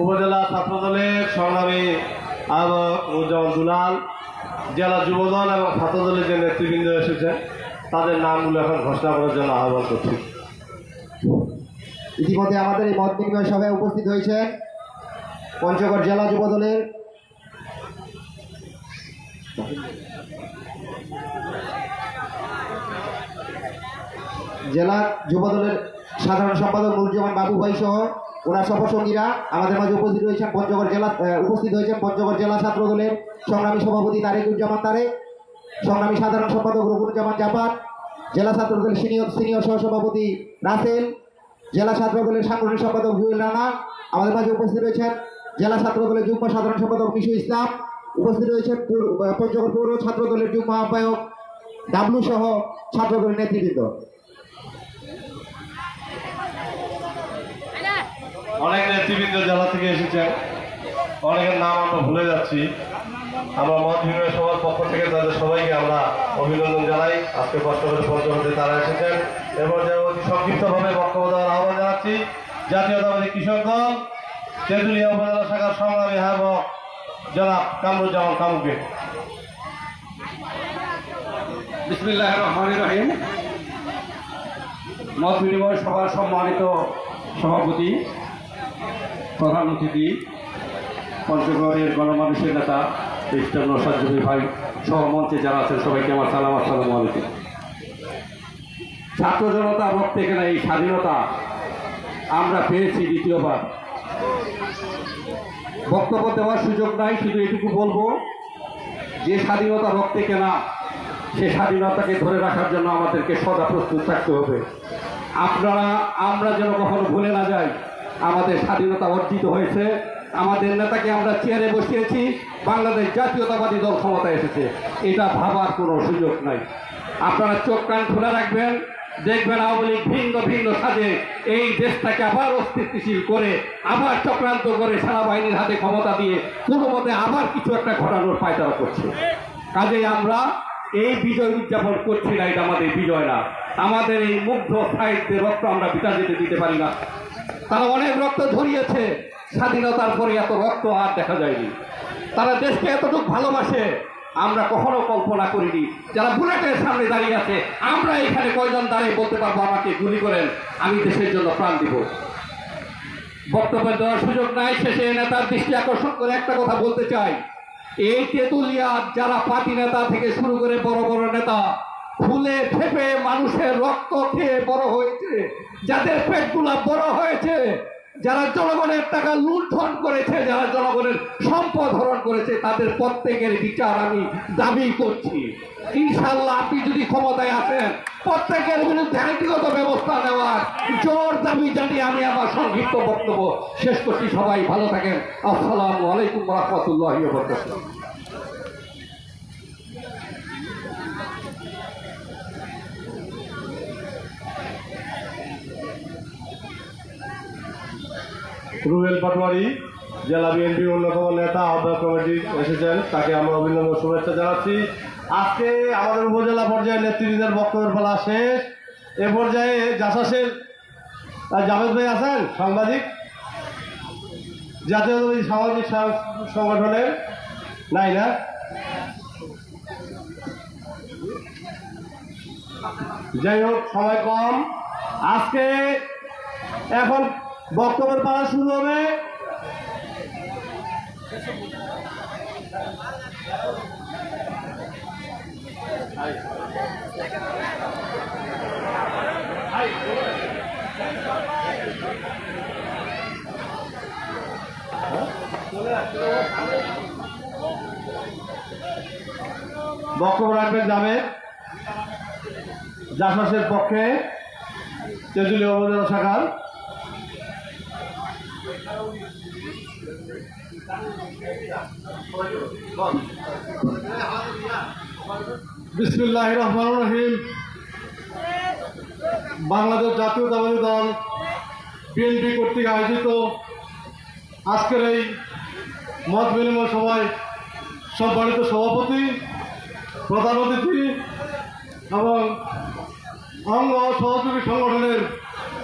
Speaker 2: উপজেলা ছাত্র দলের সংগ্রামী আহ্বায়ক নুরুজ্জামান দুলাল, জেলা যুবদল এবং ছাত্র দলের যে নেতৃবৃন্দ এসেছে তাদের নামগুলো এখন ঘোষণা করার জন্য আহ্বান করছি।
Speaker 7: ইতিমধ্যে আমাদের এই মত বিনিময় সভায় উপস্থিত হয়েছেন পঞ্চগড় জেলা যুবদলের সাধারণ সম্পাদক নুরুজ্জামান বাবু ভাই সহ ওনার সহসঙ্গীরা আমাদের মাঝে উপস্থিত হয়েছেন পঞ্চগড় জেলা ছাত্র দলের সংগ্রামী সভাপতি তারেকুজ্জামান তারেক, সংগ্রামী সাধারণ সম্পাদক রঘুরুজ্জামান জাপান, জেলা ছাত্র দলের সিনিয়র সহসভাপতি রাসেল, জেলা ছাত্র দলের সাংগঠনিক সম্পাদক জুয়েল রানা। আমাদের মাঝে উপস্থিত রয়েছেন জেলা ছাত্র দলের যুগ্ম সাধারণ সম্পাদক মিশু ইসলাম, উপস্থিত রয়েছেন পঞ্চগড় পৌর ছাত্র দলের যুগ্ম আহ্বায়ক ডাবলু সহ ছাত্র দলের নেতৃবৃন্দ।
Speaker 2: অনেক নেতৃবৃন্দ জেলা থেকে এসেছেন, অনেকের নাম আমরা ভুলে যাচ্ছি। আমরা মত বিনিময় সভার পক্ষ থেকে তাদের সবাইকে আমরা অভিনন্দন জানাই। আজকে কষ্ট করে পঞ্চগড়ে তারা এসেছেন এবং অতি সংক্ষিপ্তভাবে বক্তব্য দেওয়ার আহ্বান জানাচ্ছি জাতীয়তাবাদী কৃষক দল তেঁতুলিয়া উপজেলা শাখার সংগ্রামী আহ্বায়ক জনাব কামরুজ্জামান কামুকে।
Speaker 3: বিসমিল্লাহির রহমানির রহিম। মত বিনিময় সভার সম্মানিত সভাপতি, প্রধান অতিথি, পঞ্চগড়ের গণমানুষের নেতা ব্যারিস্টার নওশাদ জমির ভাই সহ মঞ্চে যারা আছেন সবাইকে আমার সালাম, আসসালামু আলাইকুম। ছাত্র জনতা রক্তে কেনা এই স্বাধীনতা আমরা পেয়েছি দ্বিতীয়বার। বক্তব্য দেওয়ার সুযোগ নাই, শুধু এটুকু বলবো যে স্বাধীনতা রক্তে কেনা, সে স্বাধীনতাকে ধরে রাখার জন্য আমাদেরকে সদা প্রস্তুত থাকতে হবে। আমরা যেন কখনো ভুলে না যাই আমাদের স্বাধীনতা অর্জিত হয়েছে, আমাদের নেতাকে আমরা চেয়ারে বসিয়েছি, বাংলাদেশ জাতীয়তাবাদী দল ক্ষমতায় এসেছে, এটা ভাবার কোনো সুযোগ নাই। আপনারা চোখ কান খোলা রাখবেন, দেখবেন আওয়ামী লীগ ভিন্ন ভিন্ন সাজে এই দেশটাকে আবার অস্থিতিশীল করে, আবার চক্রান্ত করে সেনাবাহিনীর হাতে ক্ষমতা দিয়ে কোনো মতে আবার কিছু একটা ঘটানোর পায়তারা করছে। কাজেই আমরা এই বিজয় উদযাপন করছি না, এটা আমাদের বিজয় না। আমাদের এই মুগ্ধ সাহিত্যের রক্ত আমরা বিতাড়িত দিতে পারি না। তারা অনেক রক্ত ঝরিয়েছে, স্বাধীনতার পরে এত রক্ত আর দেখা যায়নি। তারা দেশকে এতটুকু ভালোবাসে আমরা কখনো কল্পনা করিনি। যারা বুলেটের সামনে দাঁড়িয়ে আছে, আমরা এখানে কয়জন দাঁড়িয়ে বলতে পারবো আমাকে গুলি করেন, আমি দেশের জন্য প্রাণ দিব। বক্তব্য দেওয়ার সুযোগ নাই, শেষে নেতার দৃষ্টি আকর্ষণ করে একটা কথা বলতে চাই। এই তেঁতুলিয়ার যারা পার্টি নেতা থেকে শুরু করে বড় বড় নেতা, ফুলে ফেপে মানুষের রক্ত খেয়ে বড় হয়েছে, যাদের পেটগুলা বড় হয়েছে, যারা জনগণের টাকা লুণ্ঠন করেছে, যারা জনগণের সম্পদ হরণ করেছে, তাদের প্রত্যেকের বিচার আমি দাবি করছি। ইনশাল্লাহ আপনি যদি ক্ষমতায় আসেন, প্রত্যেকের বিরুদ্ধে আইনগত ব্যবস্থা নেওয়ার জোর দাবি জানিয়ে আমি আমার সংক্ষিপ্ত বক্তব্য শেষ করছি। সবাই ভালো থাকেন। আসসালামু আলাইকুম ওয়া রাহমাতুল্লাহি ওয়া বারাকাতুহু।
Speaker 2: রুবেল পাটোয়ারি, জেলা বিএনপির অন্যতম নেতা, আহ্বায়ক কমিটি এসেছেন, তাকে আমরা অভিনন্দন শুভেচ্ছা জানাচ্ছি। আজকে আমাদের উপজেলা পর্যায়ে নেতৃবৃন্দের বক্তব্যের বেলা শেষ। এ পর্যায়ে জাসাসের জাভেদ ভাই আছেন, সাংবাদিক, জাতীয়তাবাদী সামাজিক সংগঠনের নাই না? যাই হোক, সময় কম। আজকে এখন বক্তব্যের পালা শুরু হবে। বক্তব্য রাখবেন জাভেদ, জাসাসের পক্ষে তেঁতুলিয়া উপজেলা শাখার।
Speaker 10: বিসমিল্লাহির রহমানির রহিম। বাংলাদেশ জাতীয়তাবাদী দল বিএনপি কর্তৃক আয়োজিত আজকের এই মত বিনিময় সভায় সম্মানিত সভাপতি, প্রধান অতিথি এবং অঙ্গ সহযোগী সংগঠনের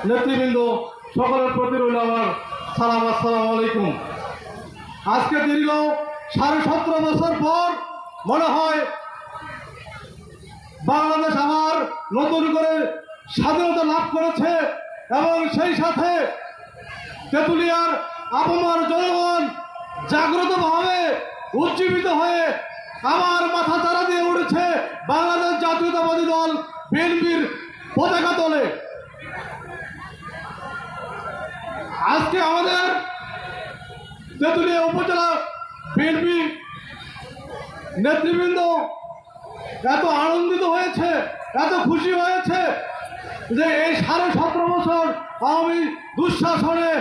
Speaker 10: নেতৃবৃন্দ সকলের প্রতি রইল আমার সালাম। আসসালামু আলাইকুম। আজকে দীর্ঘ 17.5 বছর পর মনে হয় বাংলাদেশ আবার নতুন করে স্বাধীনতা লাভ করেছে এবং সেই সাথে তেঁতুলিয়ার আপামর জনগণ জাগ্রতভাবে উজ্জীবিত হয়ে আবার মাথা চারা দিয়ে উঠেছে বাংলাদেশ জাতীয়তাবাদী দল বিএনপির পতাকা তলে। আজকে আমাদের তেঁতুলিয়া উপজেলা বিএনপি নেতৃবৃন্দ এত আনন্দিত হয়েছে, এত খুশি হয়েছে যে এই 17.5 বছর আওয়ামী দুঃশাসনে,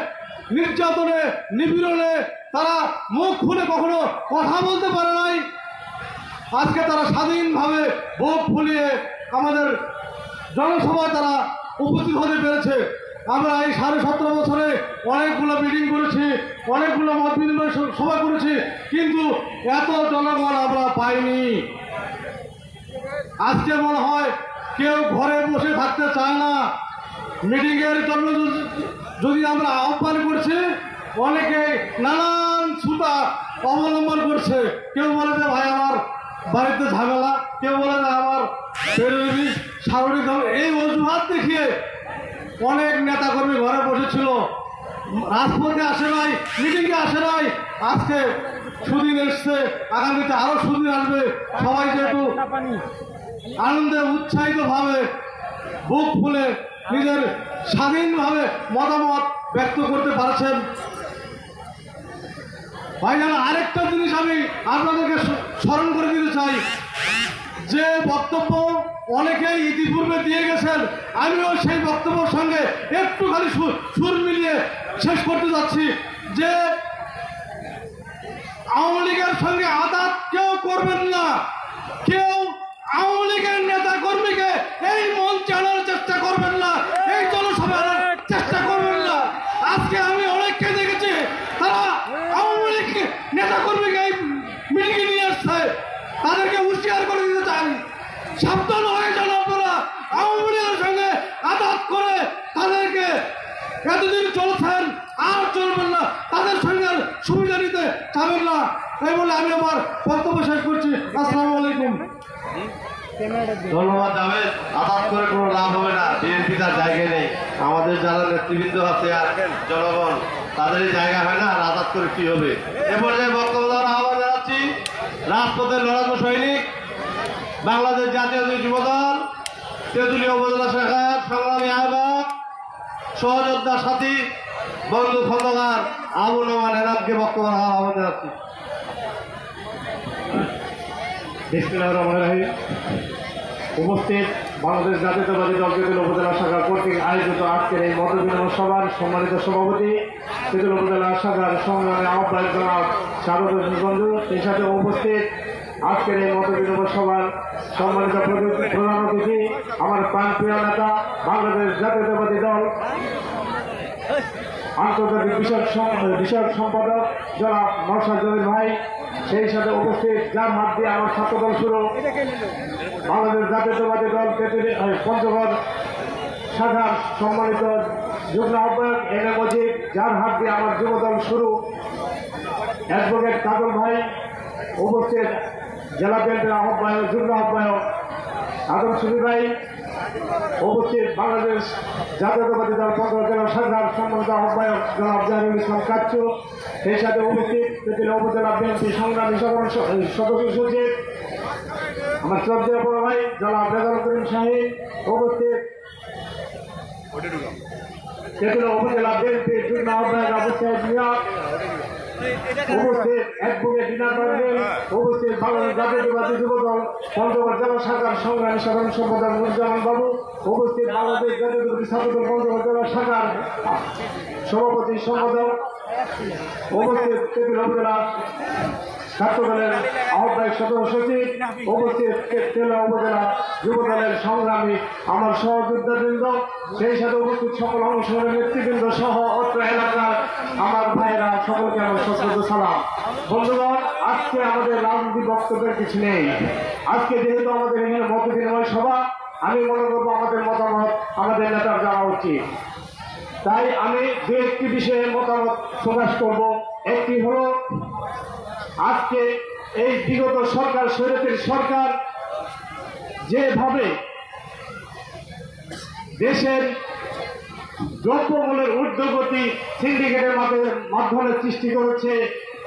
Speaker 10: নির্যাতনে, নিপীড়নে তারা মুখ খুলে কখনো কথা বলতে পারে নাই। আজকে তারা স্বাধীনভাবে বুক ফুলিয়ে আমাদের জনসভায় তারা উপস্থিত হতে পেরেছে। আমরা এই 17.5 বছরে অনেকগুলো মিটিং করেছি, অনেকগুলো মত বিনিময় সভা করেছি, কিন্তু এত জনগণ আমরা পাইনি। আজকে মনে হয় কেউ ঘরে বসে থাকতে চায় না। মিটিংয়ের জন্য যদি আমরা আহ্বান করছি, অনেকে নানান ছুতা অবলম্বন করছে। কেউ বলে যে ভাই আমার বাড়িতে ঝামেলা, কেউ বলে যে আমার শারীরিক এই অজুহাত দেখিয়ে অনেক নেতাকর্মী ঘরে বসেছিল, রাজপথে আসে নাই, মিটিংয়ে আসে নাই। আজকে সুদিন এসছে, আগামীতে আরো সুদিন আসবে। সবাই যেহেতু আনন্দে উৎসাহিতভাবে বুক ফুলে নিজের স্বাধীনভাবে মতামত ব্যক্ত করতে পারছেন। ভাইজান, আরেকটা জিনিস আমি আপনাদেরকে স্মরণ করে দিতে চাই, যে বক্তব্য অনেকেই ইতিপূর্বে দিয়ে গেছেন, আমিও সেই বক্তব্যের সঙ্গে একটুখানি সুর মিলিয়ে
Speaker 3: শেষ করতে যাচ্ছি যে আওয়ামী লীগের সঙ্গে আঘাত কেউ করবেন না, কেউ আওয়ামী লীগের নেতা কর্মীকে এই মঞ্চে আনার চেষ্টা করবেন না, এই জনসভা আনার চেষ্টা করবেন না। আজকে আমি অনেককে দেখেছি তারা আওয়ামী লীগ নেতা কর্মীকে এই মিটিংয়ে নিয়ে আসছে, তাদেরকে হুঁশিয়ার করে দিতে চাই, সাবধান হয়ে যান আপনারা। আওয়ামী লীগের সঙ্গে আঘাত করে তাদেরকে এতদিন চলছেন, আর চলবেন না, তাদের সঙ্গে সুবিধা নিতে চাবেন না। এই বলে আমি আমার বক্তব্য শেষ করছি। আসসালামু আলাইকুম।
Speaker 2: ধন্যবাদ জাভেদ। আঘাত করে কোনো লাভ হবে না, বিএনপি তার জায়গায় নেই। আমাদের যারা নেতৃবৃন্দ আছে আর জনগণ, তাদের জায়গা হয় না, আর আঘাত করে কি হবে। এ পর্যায়ে বক্তব্য দেওয়ার আহ্বান জানাচ্ছি রাজপথের লড়াকু সৈনিক, বাংলাদেশ জাতীয় যুবদল তেঁতুলিয়া উপজেলা শাখার সংগ্রামী আহ্বায়ক, সহযোদ্ধা সাথী বন্ধু খন্দকার আবু নোমান এনামকে বক্তব্য রাখার আহ্বান জানাচ্ছি।
Speaker 8: বিসমিল্লাহির রহমানির রহিম। উপস্থিত বাংলাদেশ জাতীয়তাবাদী দল তেঁতুলিয়া উপজেলা শাখা কর্তৃক আয়োজিত আজকের এই মত বিনিময় সভার সম্মানিত সভাপতি, তেঁতুলিয়া উপজেলা শাখার সংগ্রামী আহ্বায়ক জনাব সারদ হোসেন বন্ধু, সেই সাথে উপস্থিত আজকের এই মত বিনিময় সভার সম্মানিত প্রধান অতিথি, আমার প্রাণপ্রিয় নেতা বাংলাদেশ জাতীয়তাবাদী দল আন্তর্জাতিক বিষয়ক সম্পাদক জনাব নওশাদ জমির ভাই, সেই সাথে উপস্থিত যার হাত দিয়ে আমার ছাত্রদল শুরু, বাংলাদেশ জাতীয়তাবাদী দল পঞ্চগড় শাখার সম্মানিত যুগ্ম আহ্বায়ক এম এ মজিদ, যার হাত দিয়ে আমার যুবদল শুরু, অ্যাডভোকেট কাজল ভাই, উপস্থিত জেলা বিএনপির আহ্বায়ক যুগ্ম আহ্বায়ক আদম সুবি ভাই, উপস্থিত বাংলাদেশ জাতীয়তাবাদী দল পঞ্চগড় জেলা শাখার সম্মানিত আহ্বায়ক জনাব জাহিরুল ইসলাম কাচ্চু, সেই সাথে উপস্থিত তেঁতুলিয়া উপজেলা বিএনপি সংগ্রামী সদস্য সচিব আমার শ্রদ্ধেয় বড় ভাই জনাব রেজাউল করিম শাহীন, উপস্থিত তেঁতুলিয়া উপজেলা বিএনপির যুগ্ম আহ্বায়ক আবু সাইদ মিয়া, উপস্থিত অ্যাডভোকেট ডিনার পারভীন, উপস্থিত বাংলাদেশ জাতীয়তাবাদী যুবদল পঞ্চগড় জেলা শাখার সংগ্রামী সাধারণ সম্পাদক নুরুজ্জামান বাবু, উপস্থিত বাংলাদেশ জাতীয়তাবাদী ছাত্রদল পঞ্চগড় জেলা শাখার সভাপতি সম্পাদক, উপস্থিত তেঁতুলিয়া উপজেলা ছাত্রদলের আহ্বায়ক সদস্য সচিব, উপস্থিত তেঁতুলিয়া উপজেলা যুবদলের সংগ্রামী আমার সহযোদ্ধাবৃন্দ, সেই সাথে উপস্থিত সকল অংশগ্রহণের নেতৃবৃন্দ সহ অত্র এলাকার আমার ভাইয়েরা, সকলকে আমার সশ্রদ্ধ সালাম। বন্ধুগণ, আজকে আমাদের রাজনীতি বক্তব্যের কিছু নেই। আজকে যেহেতু আমাদের এখানে মত বিনিময় সভা, আমি মনে করবো আমাদের মতামত আমাদের নেতার জানা উচিত। তাই আমি দু একটি বিষয়ে মতামত প্রকাশ করব। একটি হলো, আজকে এই বিগত সরকার, স্বৈরাচারী সরকার যেভাবে দেশের দ্রব্যমূল্যের ঊর্ধ্বগতি সিন্ডিকেটের মাধ্যমে সৃষ্টি করেছে,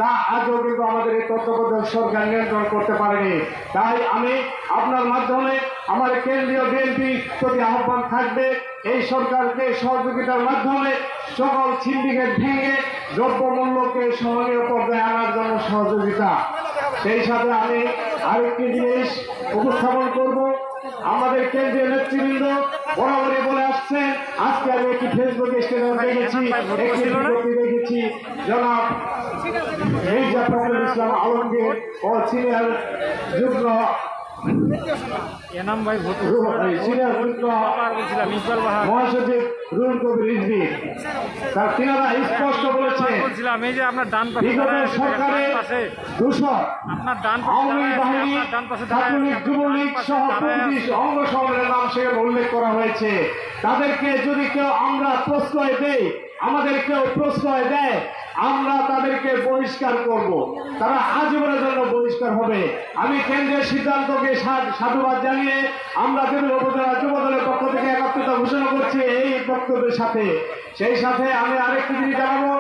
Speaker 8: তা আজও কিন্তু আমাদের এই তত্ত্বাবধায়ক সরকার নিয়ন্ত্রণ করতে পারেনি। তাই আমি আপনার মাধ্যমে আমার কেন্দ্রীয় বিএনপি প্রতি আহ্বান থাকবে, এই সরকারকে সহযোগিতার মাধ্যমে সকল সিন্ডিকেট ভেঙে দ্রব্যমূল্যকে সহনীয় পর্যায়ে আনার জন্য সহযোগিতা। সেই সাথে আমি আরেকটি জিনিস উপস্থাপন করব। আমাদের কেন্দ্রীয় নেতৃবৃন্দ বরাবরই বলে আসছে, আজকে আমি একটি ফেসবুক স্ট্যাটাস দেখেছি, একটি বিজ্ঞপ্তি দেখেছি, জনাব মির্জা ফখরুল ইসলাম আলমগীর ও সিনিয়র যুগ্ম মহাসচিব রুহুল কবির রিজভী, তিনারা স্পষ্ট বলেছেন বিগত সরকারের দূষণ আওয়ামী বাহিনী, ছাত্রলীগ, যুবলীগ সহ 25 অঙ্গ সংগঠনের নাম সেখানে উল্লেখ করা হয়েছে। তাদেরকে যদি কেউ আমরা প্রশ্রয় দেই, আমাদের কেউ প্রশ্রয় দেয়, আমরা তাদেরকে বহিষ্কার করব, তারা আজীবনের জন্য বহিষ্কার হবে। আমি কেন্দ্রের সিদ্ধান্তকে সাধুবাদ জানিয়ে আমরা তেঁতুলিয়া উপজেলা যুবদলের পক্ষ থেকে একাত্মতা ঘোষণা করছি এই বক্তব্যের সাথে। সেই সাথে আমি আরেকটি জিনিস জানাবো,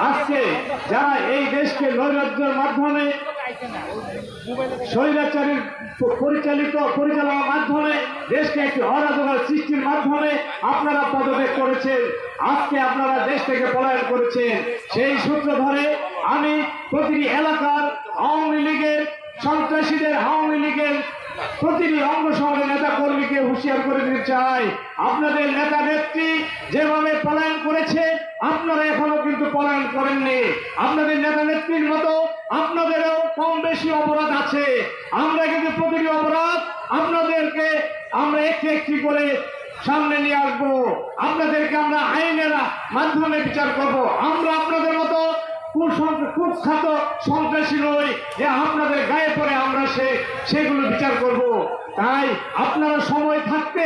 Speaker 8: আজকে যারা এই দেশকে নৈরাজ্যের মাধ্যমে, স্বৈরাচারীর পরিচালনার মাধ্যমে দেশকে একটি অরাজকতা সৃষ্টির মাধ্যমে আপনারা পদত্যাগ করেছেন, আজকে আপনারা দেশ থেকে পলায়ন করেছেন, সেই সূত্র ধরে আমি প্রতিটি এলাকার আওয়ামী লীগের সন্ত্রাসীদের, আওয়ামী লীগের প্রতিটি অঙ্গ সমাজের নেতা কর্মীকে হুঁশিয়ার করে দিতে চাই, আপনাদের নেতা নেত্রী যেভাবে পলায়ন করেছে আপনারা এখনো কিন্তু পলায়ন করেননি। আপনাদের নেতা নেত্রীর মতো আপনাদেরও কম বেশি অপরাধ আছে। আমরা কিন্তু প্রতিটি অপরাধ আপনাদেরকে আমরা একটি একটি করে সামনে নিয়ে আসবো, আপনাদেরকে আমরা আইনের মাধ্যমে বিচার করব। আমরা আপনাদের মতো কুখ্যাত সন্ত্রাসী নই যে আপনাদের গায়ে পড়ে আমরা সেগুলো বিচার করব। তাই আপনারা সময় থাকতে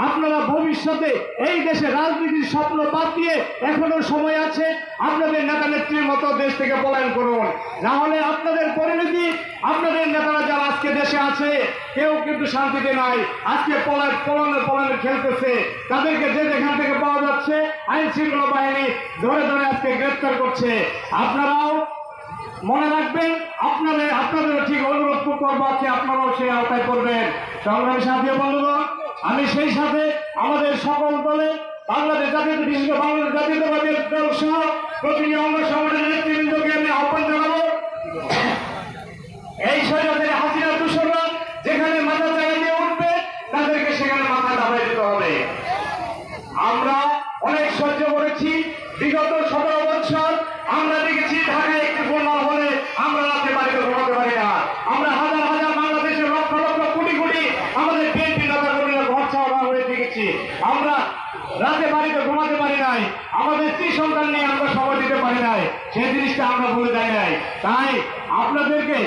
Speaker 8: আপনারা ভবিষ্যতে এই দেশে রাজনীতির স্বপ্ন বাদ দিয়ে এখনো সময় আছে, আপনাদের নেতা নেত্রীর মতো দেশ থেকে পলায়ন করুন। না হলে আপনাদের পরিণতি, আপনাদের নেতারা যারা আজকে দেশে আছে কেউ কিন্তু শান্তিতে নাই, আজকে পলায়ন খেলতেছে। তাদেরকে যে যেখান থেকে পাওয়া যাচ্ছে আইন শৃঙ্খলা বাহিনী ধরে ধরে আজকে গ্রেফতার করছে। আপনারাও মনে রাখবেন, আপনাদের ঠিক অনুরোধ করবো আছে, আপনারাও সেই আওতায় করবেন। সংগ্রামী সাথী বন্ধুগণ, আমি সেই সাথে আমাদের সকল দলে বাংলাদেশ জাতীয় বিশেষ করে বাংলাদেশ জাতীয়তাবাদী দল সহ প্রতিটি অঙ্গ সংগঠনের নেতৃবৃন্দকে আমি আহ্বান জানাবো, এই স্বৈরাচারী হাসিনা দূষণরা যেখানে মাথা জায়গা দিয়ে উঠবে তাদেরকে সেখানে মাথা দাবাই দিতে হবে। আমরা অনেক সহ্য করেছি বিগত 17 বছর। আমরা দেখেছি ঢাকায় একটি বন্যা হলে আমরা রাতে বাড়িতে ঘুমাতে পারি না। আমরা হাজার হাজার বাংলাদেশের লক্ষ লক্ষ কোটি কোটি আমাদের বিএনপি নেতা কর্মীরা ঘর ছাড়া হয়ে দেখেছি। আমরা রাতে বাড়িতে ঘুমাতে পারি নাই, আমাদের স্ত্রী সন্তান নিয়ে আমরা সময় দিতে পারি নাই, সেই জিনিসটা আমরা ভুলে যাই নাই। তাই আপনাদেরকে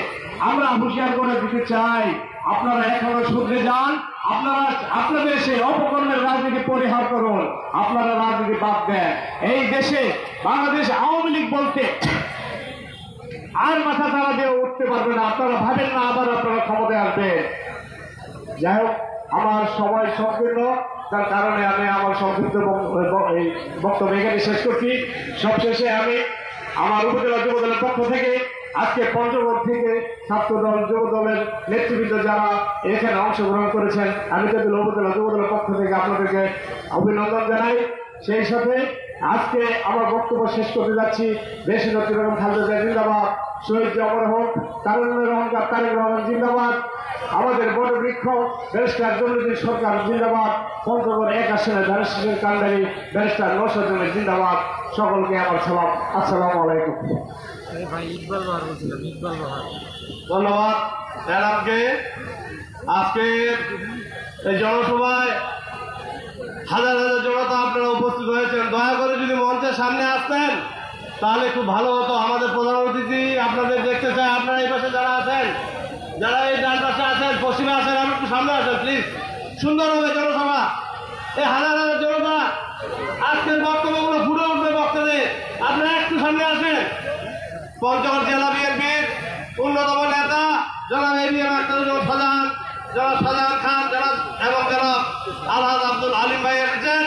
Speaker 8: আমরা হুঁশিয়ার করে দিতে চাই, আপনারা এখনো শুধরে যান, আপনাদের সেই অপকর্মের রাজনীতি পরিহার করুন, আপনারা রাজনীতি বাদ দেন। এই দেশে বাংলাদেশ আওয়ামী লীগ বলতে আর মাথা তারা দিয়ে উঠতে পারবে না। আপনারা ভাবেন না আবার আপনারা ক্ষমতায় আসবেন। যাই হোক, আমার সময় সংকীর্ণ, তার কারণে আমি আমার সংক্ষিপ্ত বক্তব্য এখানে শেষ করছি। সবশেষে আমি আমার উপজেলা যুব দলের পক্ষ থেকে আজকে পঞ্চগড় থেকে ছাত্রদল যুব দলের নেতৃবৃন্দ যারা এখানে অংশগ্রহণ করেছেন, আমি তেঁতুলিয়া উপজেলা যুব দলের পক্ষ থেকে আপনাদেরকে অভিনন্দন জানাই। সেই সাথে আজকে আমার বক্তব্য শেষ করতে যাচ্ছি। দেশের নেত্রী বেগম খালেদা জিয়া জিন্দাবাদ, শহীদ অমর হোক, তারুণ্যের অহংকার তারেক রহমান জিন্দাবাদ, আমাদের বড় বৃক্ষ ব্যারিস্টার জমিরুদ্দিন সরকার জিন্দাবাদ, পঞ্চগড় 1 আসনের ধারের কান্ডারি ব্যারিস্টার নওশাদ জিন্দাবাদ। সকলকে আমার সালাম, আসসালামু আলাইকুম।
Speaker 2: ধন্যবাদ ম্যাডামকে। আজকে এই জনসভায় হাজার হাজার জনতা আপনারা উপস্থিত হয়েছেন। দয়া করে যদি মঞ্চের সামনে আসতেন তাহলে খুব ভালো হতো। আমাদের প্রধান অতিথি আপনাদের দেখতে চাই। আপনারা এই পাশে যারা আছেন, যারা এই ডান পাশে আছেন, পশ্চিমে আছেন, আপনি একটু সামনে আসেন প্লিজ। সুন্দর হবে জনসভা। এই হাজার হাজার জনতা আজকের বক্তব্যগুলো ফুটে উঠবে বক্তাদের। আপনারা একটু সামনে আসেন। পঞ্চগড় জেলা বিএনপির অন্যতম নেতা জনাব এবিএম আখতারুজ্জামান শাহজাহান, জনাব শাহজাহান খান এবং জনাব আলহাজ আব্দুল আলিম ভাই এসেছেন।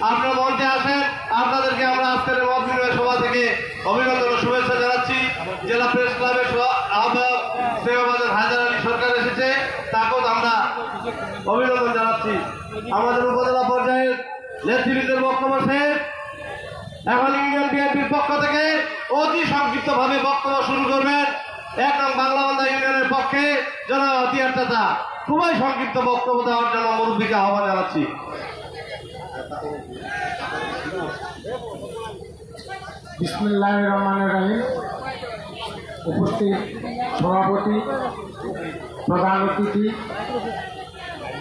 Speaker 2: আপনারা মঞ্চে আসেন। আপনাদেরকে আমরা আজকের মত বিনিময় সভা থেকে অভিনন্দন ও শুভেচ্ছা জানাচ্ছি। জেলা প্রেস ক্লাবের আহ্বায়ক সেবাবাজার হায়দার আলী সরকার এসেছে, তাকেও আমরা অভিনন্দন জানাচ্ছি। আমাদের উপজেলা পর্যায়ের নেতৃবৃন্দের বক্তব্য শেষ। এখন ইউনিয়ন বিএনপির পক্ষ থেকে অতি সংক্ষিপ্তভাবে বক্তব্য শুরু করবেন 1 নং বাংলাবান্ধা ইউনিয়নের পক্ষে জনাব আতিয়ার চাচা। খুবই সংক্ষিপ্ত বক্তব্য দেওয়ার জন্য মুরব্বীকে আহ্বান জানাচ্ছি।
Speaker 12: বিসমিল্লাহির রহমানির রহিম। উপস্থিত সভাপতি, প্রধান অতিথি,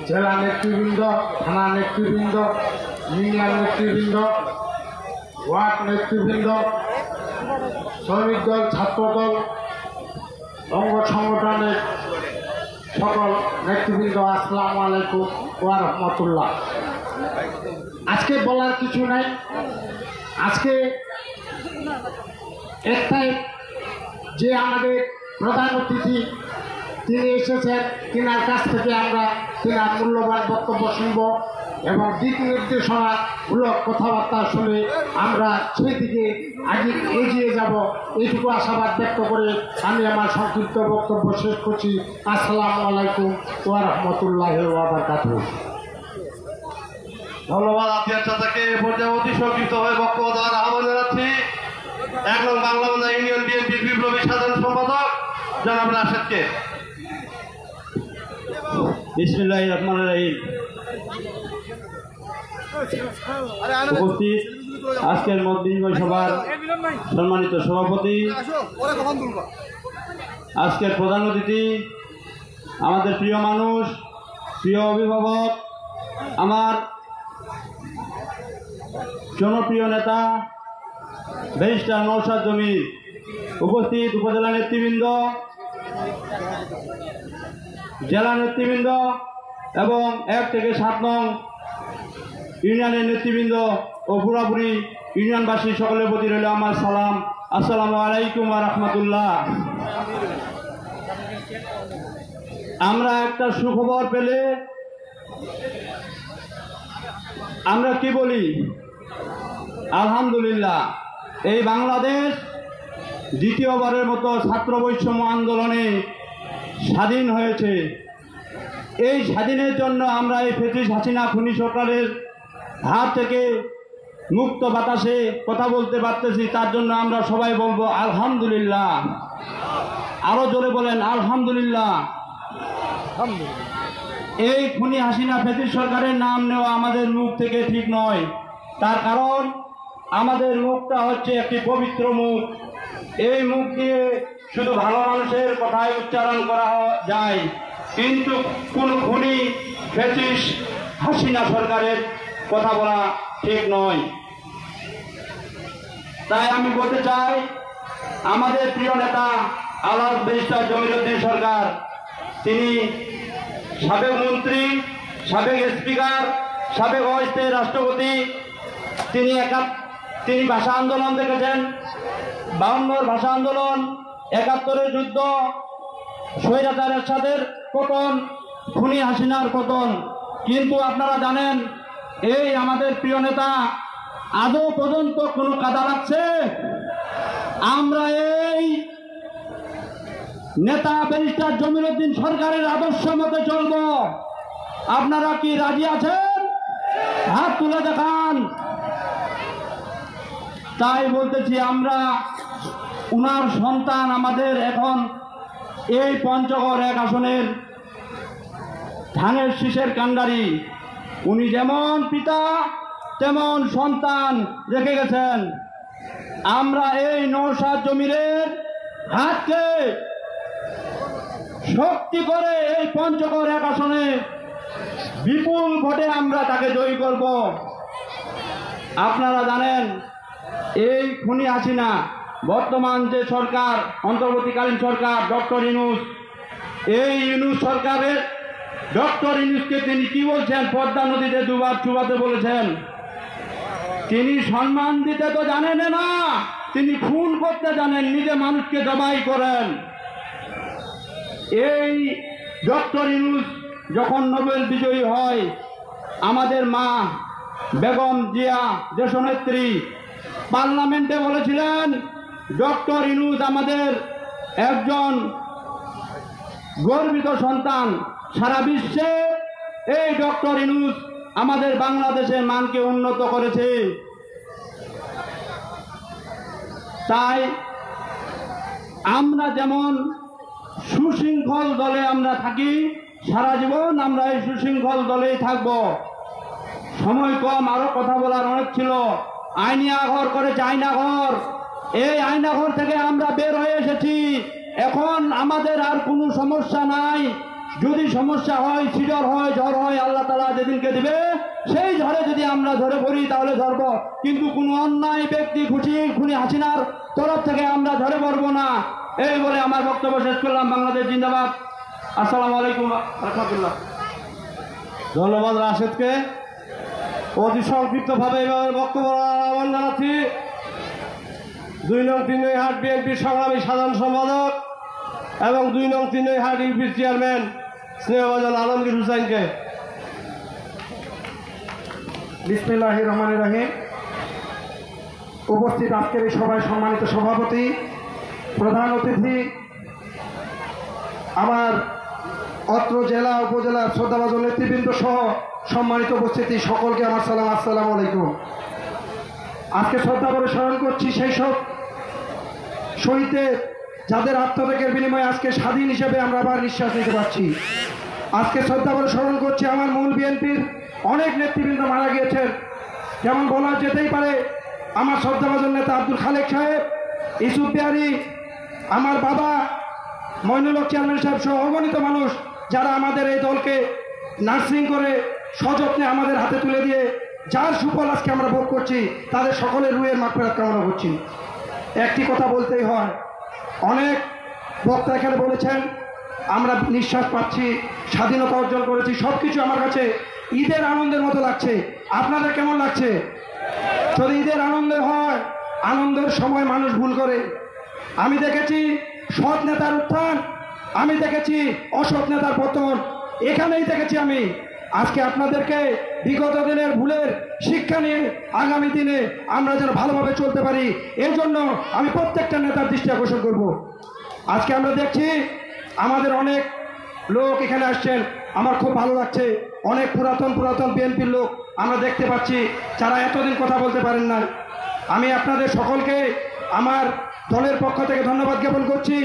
Speaker 12: জেলা নেতৃবৃন্দ, থানা নেতৃবৃন্দ, ইউনিয়ন নেতৃবৃন্দ, ওয়ার্ড নেতৃবৃন্দ, শ্রমিক দল, ছাত্রদল, অঙ্গ সংগঠনের সকল নেতৃবৃন্দ, আসসালামু আলাইকুম ওয়া রাহমাতুল্লাহ। আজকে বলার কিছু নাই। আজকে একটাই যে আমাদের প্রধান অতিথি তিনি এসেছেন, তিনার কাছ থেকে আমরা তিনার মূল্যবান বক্তব্য শুনব এবং দিক নির্দেশনামূলক কথাবার্তা শুনে আমরা সেই দিকে আগে এগিয়ে যাব, এইটুকু আশাবাদ ব্যক্ত করে আমি আমার সংক্ষিপ্ত বক্তব্য শেষ করছি। আসসালামু আলাইকুম ওয়া রাহমাতুল্লাহি ওয়া বারাকাতুহু।
Speaker 2: ধন্যবাদ আতিয়ার চাচাকে। এ পর্যায়ে অতি সংক্ষিপ্তভাবে বক্তব্য দেওয়ার আহ্বান জানাচ্ছি 1 নং বাংলাবান্ধা ইউনিয়ন বিএনপির বিপ্লবী সাধারণ সম্পাদক জনাব রাশেদকে।
Speaker 8: বিসমিল্লাহির রহমানির রহিম। উপস্থিত আজকের মত বিনিময় সভার সম্মানিত সভাপতি, আজকের প্রধান অতিথি, আমাদের প্রিয় মানুষ, প্রিয় অভিভাবক, আমার জনপ্রিয় নেতা ব্যারিস্টার নওশাদ জমির, উপস্থিত উপজেলা নেতৃবৃন্দ, জেলা নেতৃবৃন্দ এবং 1 থেকে 7 নং ইউনিয়নের নেতৃবৃন্দ ও পুরাপুরি ইউনিয়নবাসী সকলের প্রতি রইল আমার সালাম। আসসালামু আলাইকুম ওয়া রাহমাতুল্লাহ। আমরা একটা সুখবর পেলে আমরা কি বলি? আলহামদুলিল্লাহ। এই বাংলাদেশ দ্বিতীয়বারের মতো ছাত্র বৈষম্য আন্দোলনে স্বাধীন হয়েছে। এই স্বাধীনের জন্য আমরা এই ফ্যাসিস্ট হাসিনা খুনি সরকারের হাত থেকে মুক্ত বাতাসে কথা বলতে পারতেছি, তার জন্য আমরা সবাই বলবো আলহামদুলিল্লাহ। আরো জোরে বলেন আলহামদুলিল্লাহ। এই খুনি হাসিনা ফ্যাসিস্ট সরকারের নাম নেওয়া আমাদের মুখ থেকে ঠিক নয়। তার কারণ আমাদের মুখটা হচ্ছে একটি পবিত্র মুখ। এই মুখ দিয়ে শুধু ভালো মানুষের কথাই উচ্চারণ করা যায়, কিন্তু কোন খুনি ফ্যাসিস্ট হাসিনা সরকারের কথা বলা ঠিক নয়। তাই আমি বলতে চাই, আমাদের প্রিয় নেতা আলহাজ ব্যারিস্টার জমির উদ্দিন সরকার, তিনি সাবেক মন্ত্রী, সাবেক স্পিকার, সাবেক অস্থায়ী রাষ্ট্রপতি। তিনি ভাষা আন্দোলন দেখেছেন, 52 ভাষা আন্দোলন, 71 যুদ্ধ, স্বৈরাচার এরশাদের পতন, খুনি হাসিনার পতন। কিন্তু আপনারা জানেন, এই আমাদের প্রিয় নেতা আদৌ পর্যন্ত কোনো কাদা লাগছে? আমরা এই নেতা ব্যারিস্টার জমির উদ্দিন সরকারের আদর্শ মতে চলব। আপনারা কি রাজি আছেন? হাত তুলে দেখান। তাই বলতেছি, আমরা উনার সন্তান, আমাদের এখন এই পঞ্চগড় 1 আসনের ধানের শীষের কাণ্ডারি। উনি যেমন পিতা তেমন সন্তান রেখে গেছেন। আমরা এই নওশাদ জমিরের হাতকে শক্তি করে এই পঞ্চগড় 1 আসনে বিপুল ভোটে আমরা তাকে জয়ী করব। আপনারা জানেন, এই খুনি হাসিনা বর্তমান যে সরকার, অন্তর্বর্তীকালীন সরকার ডক্টর ইউনূস, এই ইউনূস সরকারের ডক্টর ইউনূসকে তিনি কি বলছেন? পদ্মা নদীতে দুবার চুবাতে বলেছেন। তিনি সম্মান দিতে তো জানেন না, তিনি খুন করতে জানেন, নিজে মানুষকে জবাই করেন। এই ডক্টর ইউনূস যখন নোবেল বিজয়ী হয়, আমাদের মা বেগম জিয়া দেশনেত্রী পার্লামেন্টে বলেছিলেন, ডক্টর ইউনূস আমাদের একজন গর্বিত সন্তান। সারা বিশ্বে এই ডক্টর ইউনূস আমাদের বাংলাদেশের মানকে উন্নত করেছে। তাই আমরা যেমন সুশৃঙ্খল দলে আমরা থাকি, সারা জীবন আমরা এই সুশৃঙ্খল দলেই থাকব। সময় কম, আরো কথা বলার অনেক ছিল। আইনিয়া ঘর করেছে আয়নাঘর, এই আয়নাঘর থেকে আমরা বের হয়ে এসেছি। এখন আমাদের আর কোনো সমস্যা নাই। যদি সমস্যা হয়, সিডর হয়, ঝড় হয়, আল্লাহ তাআলা যেদিনকে দিবে সেই ঝড়ে যদি আমরা ধরে পড়ি তাহলে ধরব, কিন্তু কোনো অন্যায় ব্যক্তি খুনি হাসিনার তরফ থেকে আমরা ধরে পড়ব না। এই বলে আমার বক্তব্য শেষ করলাম। বাংলাদেশ জিন্দাবাদ। আসসালামু আলাইকুম রাহমাতুল্লাহ।
Speaker 2: ধন্যবাদ রাশেদকে। অতি সংক্ষিপ্তভাবে এভাবে বক্তব্য আহ্বান জানাচ্ছি 2 নং 3 নং হাট বিএনপির সংগ্রামী সাধারণ সম্পাদক এবং 2 নং 3 নং হাট ইউপির চেয়ারম্যান স্নেহভাজন আলমগীর হুসাইনকে।
Speaker 12: বিসমিল্লাহির রহমানির রহিম। উপস্থিত আজকের এই সভায় সম্মানিত সভাপতি, প্রধান অতিথি, আমার অত্র জেলা উপজেলার শ্রদ্ধাভাজন নেতৃবৃন্দ সহ সম্মানিত উপস্থিতি, সকলকে আমার সালাম। আসসালামু আলাইকুম। আজকে শ্রদ্ধা করে স্মরণ করছি সেই সব শহীদদের, যাদের আত্মত্যাগের বিনিময়ে আজকে স্বাধীন হিসেবে আমরা আবার নিঃশ্বাস নিতে পারছি।
Speaker 5: আজকে শ্রদ্ধা করে স্মরণ করছি আমার মূল বিএনপির অনেক নেতৃবৃন্দ মারা গিয়েছেন। যেমন বলা যেতেই পারে আমার শ্রদ্ধাভাজন নেতা আব্দুল খালেক সাহেব, ইউসুফ বিহারী, আমার বাবা মইনুল হক চেয়ারম্যান সাহেব সহ অগণিত মানুষ যারা আমাদের এই দলকে নার্সিং করে সযত্নে আমাদের হাতে তুলে দিয়ে যার সুফল আজকে আমরা ভোগ করছি, তাদের সকলের রুহের মাগফিরাত কামনা করছি। একটি কথা বলতেই হয়, অনেক বক্তা এখানে বলেছেন আমরা নিঃশ্বাস পাচ্ছি, স্বাধীনতা অর্জন করেছি, সব কিছু আমার কাছে ঈদের আনন্দের মতো লাগছে। আপনাদের কেমন লাগছে? যদি ঈদের আনন্দ হয়, আনন্দের সময় মানুষ ভুল করে। আমি দেখেছি সৎ নেতার উত্থান, আমি দেখেছি অসৎ নেতার পতন, এখানেই দেখেছি আমি। আজকে আপনাদেরকে বিগত দিনের ভুলের শিক্ষা নিয়ে আগামী দিনে আমরা যেন ভালোভাবে চলতে পারি, এর জন্য আমি প্রত্যেকটা নেতার দৃষ্টি আকর্ষণ করব। আজকে আমরা দেখছি আমাদের অনেক লোক এখানে আসছেন, আমার খুব ভালো লাগছে। অনেক পুরাতন বিএনপির লোক আমরা দেখতে পাচ্ছি যারা এতদিন কথা বলতে পারেন না। আমি আপনাদের সকলকে আমার দলের পক্ষ থেকে ধন্যবাদ জ্ঞাপন করছি,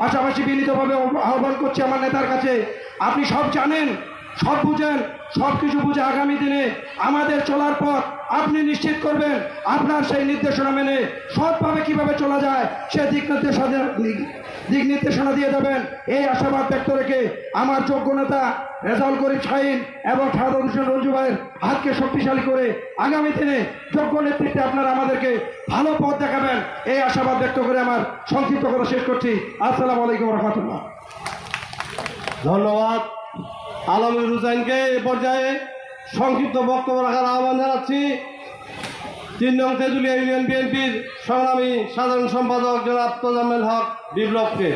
Speaker 5: পাশাপাশি বিনীতভাবে আহ্বান করছি আমার নেতার কাছে, আপনি সব জানেন, সব বুঝেন, সব কিছু বুঝে আগামী দিনে আমাদের চলার পথ আপনি নিশ্চিত করবেন। আপনার সেই নির্দেশনা মেনে সৎভাবে কিভাবে চলা যায় সে দিক নির্দেশনা দিয়ে দেবেন, এই আশাবাদ ব্যক্ত রেখে আমার যোগ্য নেতা রেজাউল করিম শাহীন এবং শাহাদুল হোসেন রঞ্জু ভাইয়ের হাতকে শক্তিশালী করে আগামী দিনে যোগ্য নেতৃত্বে আপনারা আমাদেরকে ভালো পথ দেখাবেন, এই আশাবাদ ব্যক্ত করে আমার সংক্ষিপ্ত কথা শেষ করছি। আসসালামু আলাইকুম রহমতুল্লাহ।
Speaker 2: ধন্যবাদ আলমগীর হুসাইনকে। এ পর্যায়ে সংক্ষিপ্ত বক্তব্য রাখার আহ্বান জানাচ্ছি 3 নং তেঁতুলিয়া ইউনিয়ন বিএনপির সংগ্রামী সাধারণ সম্পাদক জনাব তোজাম্মেল হক বিপ্লবকে।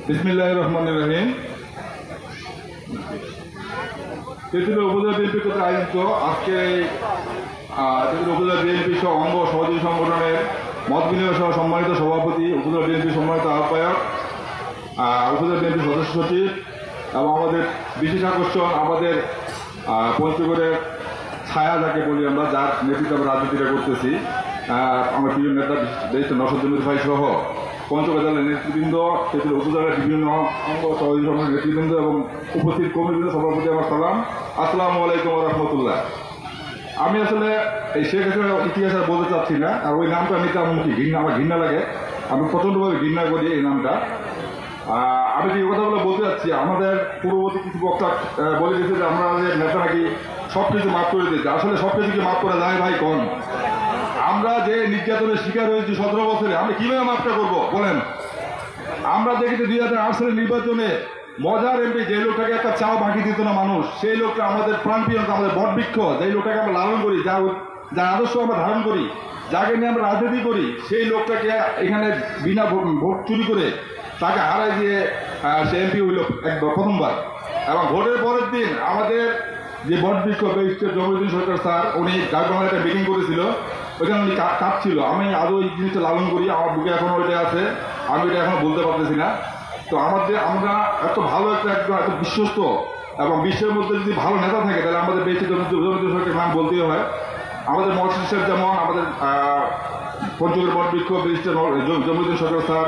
Speaker 13: বিসমিল্লাহির রহমানির রহিম। তেঁতুলিয়া উপজেলা বিএনপি কর্তৃক আয়োজিত আজকে তেঁতুলিয়া উপজেলা বিএনপি সহ অঙ্গ সহযোগী সংগঠনের মত বিনিময় সহ সম্মানিত সভাপতি, উপজেলা বিএনপি সম্মানিত আহ্বায়ক, উপজেলা বিএনপি সদস্য সচিব এবং আমাদের বিশেষ আকর্ষণ আমাদের পঞ্চগড়ের ছায়া যাকে বলি আমরা, যার নেতৃত্বে আমরা রাজনীতিটা করতেছি, আমার প্রিয় নেতা দেশ নওশাদ জমির ভাই সহ পঞ্চগড় জেলার নেতৃবৃন্দ, তেঁতুলিয়া উপজেলার বিভিন্ন অঙ্গ সহযোগী সংগঠনের নেতৃবৃন্দ এবং উপস্থিত কমিটির সভাপতি আমার সালাম, আসসালামু আলাইকুম রহমতুল্লাহ। আমি আসলে এই শেখ হাসিনার ইতিহাস আর বলতে চাচ্ছি না, আর ওই নামটা নিতে আমার ঘৃণা লাগে, আমি প্রচণ্ডভাবে ঘৃণা করি এই নামটা। আমি যে কথাগুলো বলতে চাচ্ছি, আমাদের পূর্ববর্তী কিছু বক্তা বলে দিয়েছে যে আমাদের নেতা নাকি সব কিছু মাফ করে দিয়েছে। আসলে সব কিছু কি মাফ করা যায় ভাই? কোন আমরা যে নির্যাতনের শিকার হয়েছি 17 বছরে, আমরা কিভাবে মাফটা করবো বলেন? আমরা দেখেছি 2008 সালের নির্বাচনে মজার এমপি যে লোকটাকে একটা চাও বাকি দিত না মানুষ, সেই লোকটা আমাদের প্রাণপ্রিয়, আমাদের বটবৃক্ষ, যে লোকটাকে আমরা লালন করি, যার আদর্শ আমরা ধারণ করি, যাকে নিয়ে আমরা রাজনীতি করি, সেই লোকটাকে এখানে বিনা ভোট চুরি করে তাকে হারাই দিয়ে সে এমপি হইল প্রথমবার। এবং ভোটের পরের দিন আমাদের যে বটবৃক্ষ জমিউদ্দিন সরকার স্যার, উনি গাইবাংলায় একটা মিটিং করেছিল, ওইখানে উনি কাঁদছিল। আমি আদৌ এই জিনিসটা লালন করি, আমার বুকে এখনো ওইটা আছে, আমি এটা এখনো বলতে পারতেছি না। তো আমরা এত ভালো এত বিশ্বস্ত এবং বিশ্বের মধ্যে যদি ভালো নেতা থাকে, তাহলে আমাদের বেশি জমিউদ্দিন সরকারের নাম বলতেই হয়। আমাদের মহসিন সাহেব যেমন, আমাদের পঞ্চগড় বটবৃক্ষ জমিউদ্দিন সরকার স্যার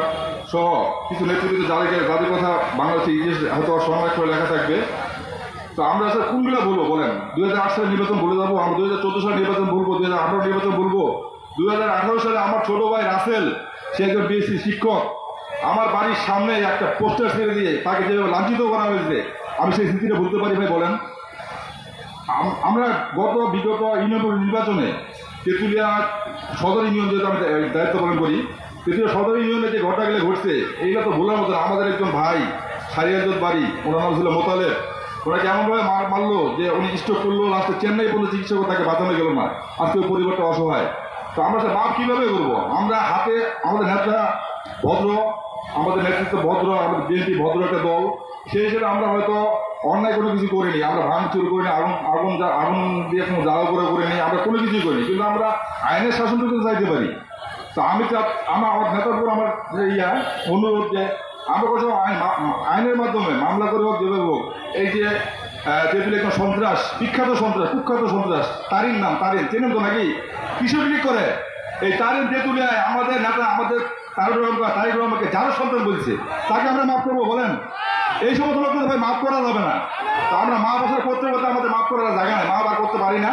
Speaker 13: সহ কিছু নেতৃবৃন্দ যাদের কথা বাংলাদেশের ইতিহাস হয়তো সংরক্ষণ করে লেখা থাকবে। তো আমরা আসলে কোনগুলো বলবো বলেন? 2008 সালের নির্বাচন ভুলে যাবো, আমরা 2014 সালের নির্বাচন ভুলবো, 2018 নির্বাচন ভুলবো? 2018 সালে আমার ছোট ভাই রাসেল, সে একজন বিএসসি শিক্ষক, আমার বাড়ির সামনে একটা পোস্টার ছেড়ে দিয়ে তাকে যেভাবে লাঞ্ছিত করা হয়েছে, আমি সেই স্মৃতিটা ভুলতে পারি ভাই বলেন? আমরা বিগত ইউনিয়ন নির্বাচনে তেঁতুলিয়া সদর ইউনিয়ন, যেহেতু আমি দায়িত্ব পালন করি, তেঁতুলিয়া সদর ইউনিয়নে যে ঘটনাগুলো ঘটছে, এইগুলো তো ভোলার মতো। আমাদের একজন ভাই সারিয়াজত বাড়ি, ওনার নাম ছিল মোতালেব, ওনাকে এমনভাবে মারলো যে উনি স্ট্রোক করলো, লাস্টে চেন্নাই পর্যন্ত চিকিৎসা করে তাকে বাঁচানো গেল না। আজকে ওই পরিবারটা অসহায়। তো আমরা সে মাপ কীভাবে করবো? আমরা হাতে আমাদের নেতা ভদ্র, আমাদের নেতৃত্ব ভদ্র, আমাদের বিএনপি ভদ্র একটা দল, সেই হিসেবে আমরা হয়তো অন্যায় কোনো কিছু করিনি, আমরা ভাঙচুর করিনি, আগুন দিয়ে কোনো জ্বালাও করিনি, আমরা কোনো কিছুই করিনি, কিন্তু আমরা আইনের শাসনটুকু চাইতে পারি। তো আমার নেতার উপর আমার যে অনুরোধ যে আমরা কোনো আইনের মাধ্যমে মামলা করে হোক, যেভাবে হোক, এই যে তেঁতুলিয়া একজন সন্ত্রাস, বিখ্যাত সন্ত্রাস, কুখ্যাত সন্ত্রাস, তারিন নাম, তারিন চেনেন তো নাকি? কিশোর লীগ করে এই তারিন তেঁতুলিয়ায় আমাদের নেতা, আমাদের তারেক রহমানকে যারা সন্তান বলছে, তাকে আমরা মাফ করবো বলেন? এই সমস্ত লোকদের ভাই মাফ করা যাবে না। তো আমরা মা বাসার করতে করতে আমাদের মাফ করার জায়গা নেই, মা বার করতে পারি না।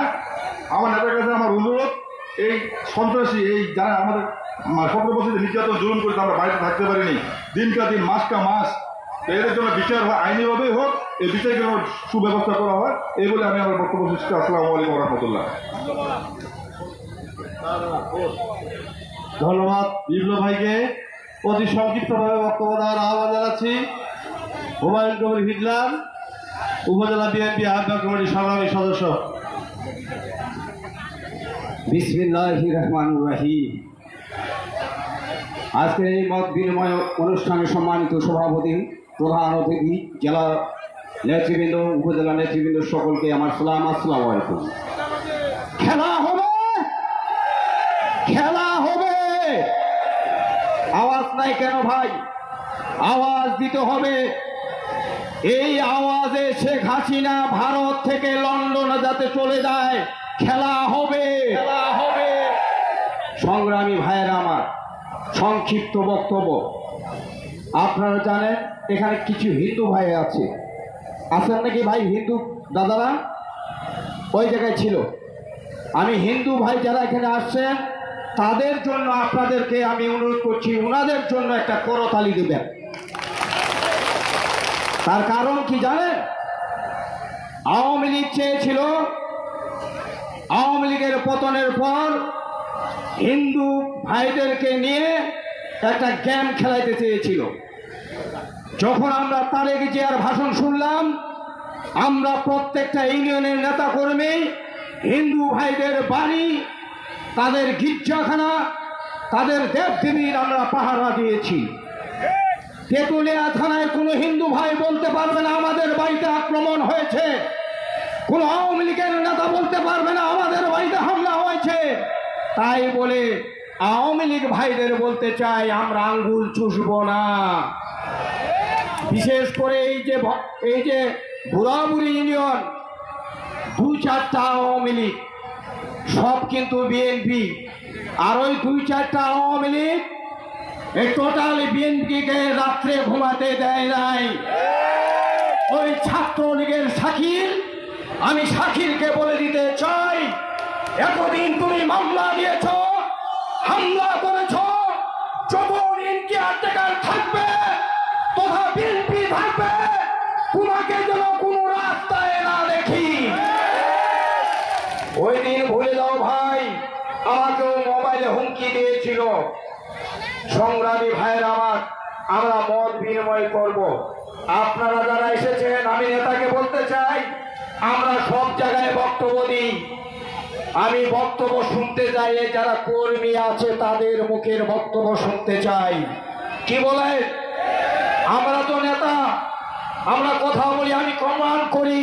Speaker 13: আমার নেতার কাছে আমার অনুরোধ, এই সন্ত্রাসী এই যারা আমাদের 17 বছর নির্যাতন জুলুম করে আমরা বাড়িতে থাকতে পারিনি, দিনকা দিন মাসকা মাস, এদের জন্য বিচার হয়, আইনিভাবেই হোক, এই বিচারের জন্য সুব্যবস্থা করা হয়। এই বলে আমি আমার বক্তব্য শেষ করছি। আসসালামু আলাইকুম রহমতুল্লাহ।
Speaker 2: ধন্যবাদ বিপ্লব ভাইকে। অতি সংক্ষিপ্তভাবে বক্তব্য দেওয়ার আহ্বান জানাচ্ছি হুমায়ুন কবির হিজলাম, উপজেলা বিএনপি আহ্বায়ক কমিটির সংগ্রামী সদস্য।
Speaker 14: বিসমিল্লাহির রহমানির রহিম। আজকের এই মত বিনিময় অনুষ্ঠানে সম্মানিত সভাপতি, প্রধান অতিথি, জেলা নেতৃবৃন্দ, উপজেলা নেতৃবৃন্দ সকলকে আমার সালাম, আসসালামু আলাইকুম। খেলা হবে, খেলা হবে। আওয়াজ নাই কেন ভাই? আওয়াজ দিতে হবে। এই আওয়াজে শেখ হাসিনা ভারত থেকে লন্ডনে যাতে চলে যায়, খেলা হবে, খেলা হবে। সংগ্রামী ভাইয়েরা আমার, সংক্ষিপ্ত বক্তব্য। আপনারা জানেন এখানে কিছু হিন্দু ভাই আছে, আছেন নাকি ভাই? হিন্দু দাদারা ওই জায়গায় ছিল। আমি হিন্দু ভাই যারা এখানে আসছেন তাদের জন্য আপনাদেরকে আমি অনুরোধ করছি, ওনাদের জন্য একটা করতালি দেবেন। তার কারণ কি জানেন? আওয়ামী লীগ চেয়েছিল আওয়ামী লীগের পতনের পর হিন্দু ভাইদেরকে নিয়ে একটা গেম খেলাইতে চেয়েছিল। যখন আমরা তারেক জিয়ার ভাষণ শুনলাম, আমরা প্রত্যেকটা ইউনিয়নের নেতা কর্মী হিন্দু ভাইদের বাড়ি, তাদের গির্জাখানা, তাদের দেবদেবীর আমরা পাহারা দিয়েছি। তেঁতুলিয়া থানায় কোনো হিন্দু ভাই বলতে পারবে না আমাদের বাড়িতে আক্রমণ হয়েছে, কোনো আওয়ামী লীগের নেতা বলতে পারবে না আমাদের বাড়িতে হামলা হয়েছে। তাই বলে আওয়ামী লীগ ভাইদের বলতে চাই, আমরা আঙ্গুল চুষব না। বিশেষ করে এই যে বুড়াবুড়ি ইউনিয়ন, 2-4টা আওয়ামী লীগ, সব কিন্তু বিএনপি, আর ওই 2-4টা আওয়ামী লীগ এই টোটাল বিএনপিকে রাত্রে ঘুমাতে দেয় নাই। ওই ছাত্রলীগের শাকির, আমি শাকিরকে বলে দিতে চাই, এতদিন তুমি মামলা দিয়েছ, হামলা করেছ, যতদিন কেয়ারটেকার থাকবে তথা বিএনপি থাকবে, তোমাকে যেন কোনো রাস্তায় না দেখি। ওই দিন ভুলে যাও ভাই, আমাকেও মোবাইলে হুমকি দিয়েছিল। সংগ্রামী ভাইয়ের আমার, আমরা মত বিনিময় করব। আপনারা যারা এসেছেন, আমি নেতাকে বলতে চাই, আমরা সব জায়গায় বক্তব্য দিই, আমি বক্তব্য শুনতে চাই। যারা কর্মী আছে তাদের মুখের বক্তব্য শুনতে চাই। কি বলে? আমরা তো নেতা, আমরা কথা বলি, আমি কমান করি,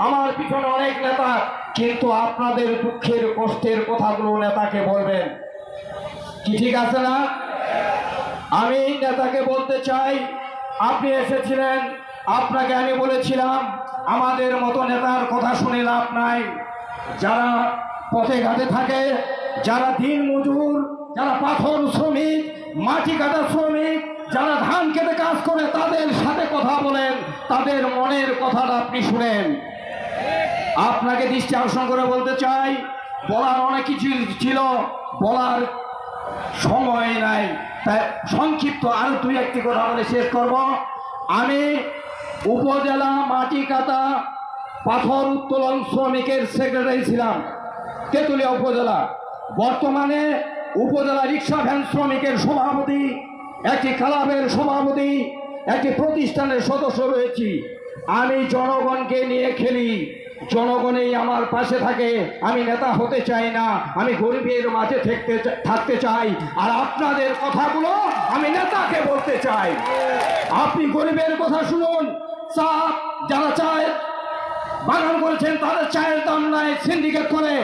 Speaker 14: আমার পিছনে অনেক নেতা, কিন্তু আপনাদের দুঃখের কষ্টের কথাগুলো নেতাকে বলবেন। কি ঠিক আছে না? আমি নেতাকে বলতে চাই, আপনি এসেছিলেন, আপনাকে আমি বলেছিলাম আমাদের মতো নেতার কথা শুনে লাভ নাই। যারা পথে ঘাটে থাকে, যারা দিন মজুর, যারা পাথর শ্রমিক, মাটি কাটা শ্রমিক, যারা ধান কেটে কাজ করে, তাদের সাথে কথা বলেন, তাদের মনের কথাটা আপনি শুনেন। আপনাকে দৃষ্টি আকর্ষণ করে বলতে চাই, বলার অনেক কিছু ছিল, বলার সময় নাই, তাই সংক্ষিপ্ত আরো 2-1টি কথা বলে শেষ করব। আমি উপজেলা মাটি কাটা পাথর উত্তোলন শ্রমিকের সেক্রেটারি ছিলাম তেঁতুলিয়া উপজেলা। বর্তমানে উপজেলা রিক্সা ভ্যান শ্রমিকের সভাপতি, একটি ক্লাবের সভাপতি, একটি প্রতিষ্ঠানের সদস্য রয়েছি। আমি জনগণকে নিয়ে খেলি, জনগণই আমার পাশে থাকে। আমি নেতা হতে চাই না, আমি গরিবের মাঝে থাকতে চাই। আর আপনাদের কথাগুলো আমি নেতাকে বলতে চাই। আপনি গরিবের কথা শুনুন। চা যারা চায় বাগান করেছেন, তাদের চায়ের দাম নাই, সিন্ডিকেট করে।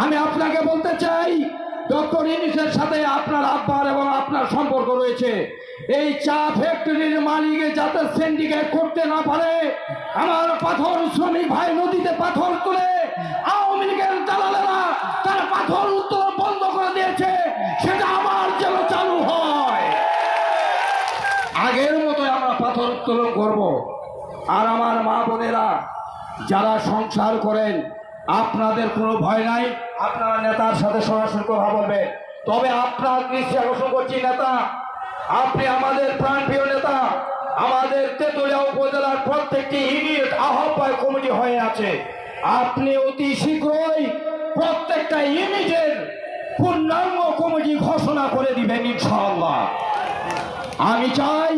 Speaker 14: আমি আপনাকে বলতে চাই, ডক্টর ইউনূসের সাথে আপনার আব্বার এবং আপনার সম্পর্ক রয়েছে। এই চা ফ্যাক্টরির মালিকে যাতে সিন্ডিকেট করতে না পারে, আমার পাথর শ্রমিক ভাই নদীতে পাথর তুলে আওয়ামী লীগের দালালেরা তারা পাথর উত্তোলন বন্ধ করে দিয়েছে, সেটা আবার যেন চালু হয়। আগের মতো আমরা পাথর উত্তোলন করব। যারা সংসার করেন আপনাদের কোনো ভয় নাই, আপনারা নেতার সাথে সরাসরি কথা বলবেন। তবে আপনার দৃষ্টি আকর্ষণ করছি নেতা, আপনি আমাদের প্রাণপ্রিয় নেতা, আমাদের তেতুলিয়া উপজেলার প্রত্যেকটি ইউনিট আহ্বায়ক কমিটি হয়ে আছে। আপনি অতি শীঘ্রই প্রত্যেকটা ইউনিটের পূর্ণাঙ্গ কমিটি ঘোষণা করে দিবেন ইনশাআল্লাহ। আমি চাই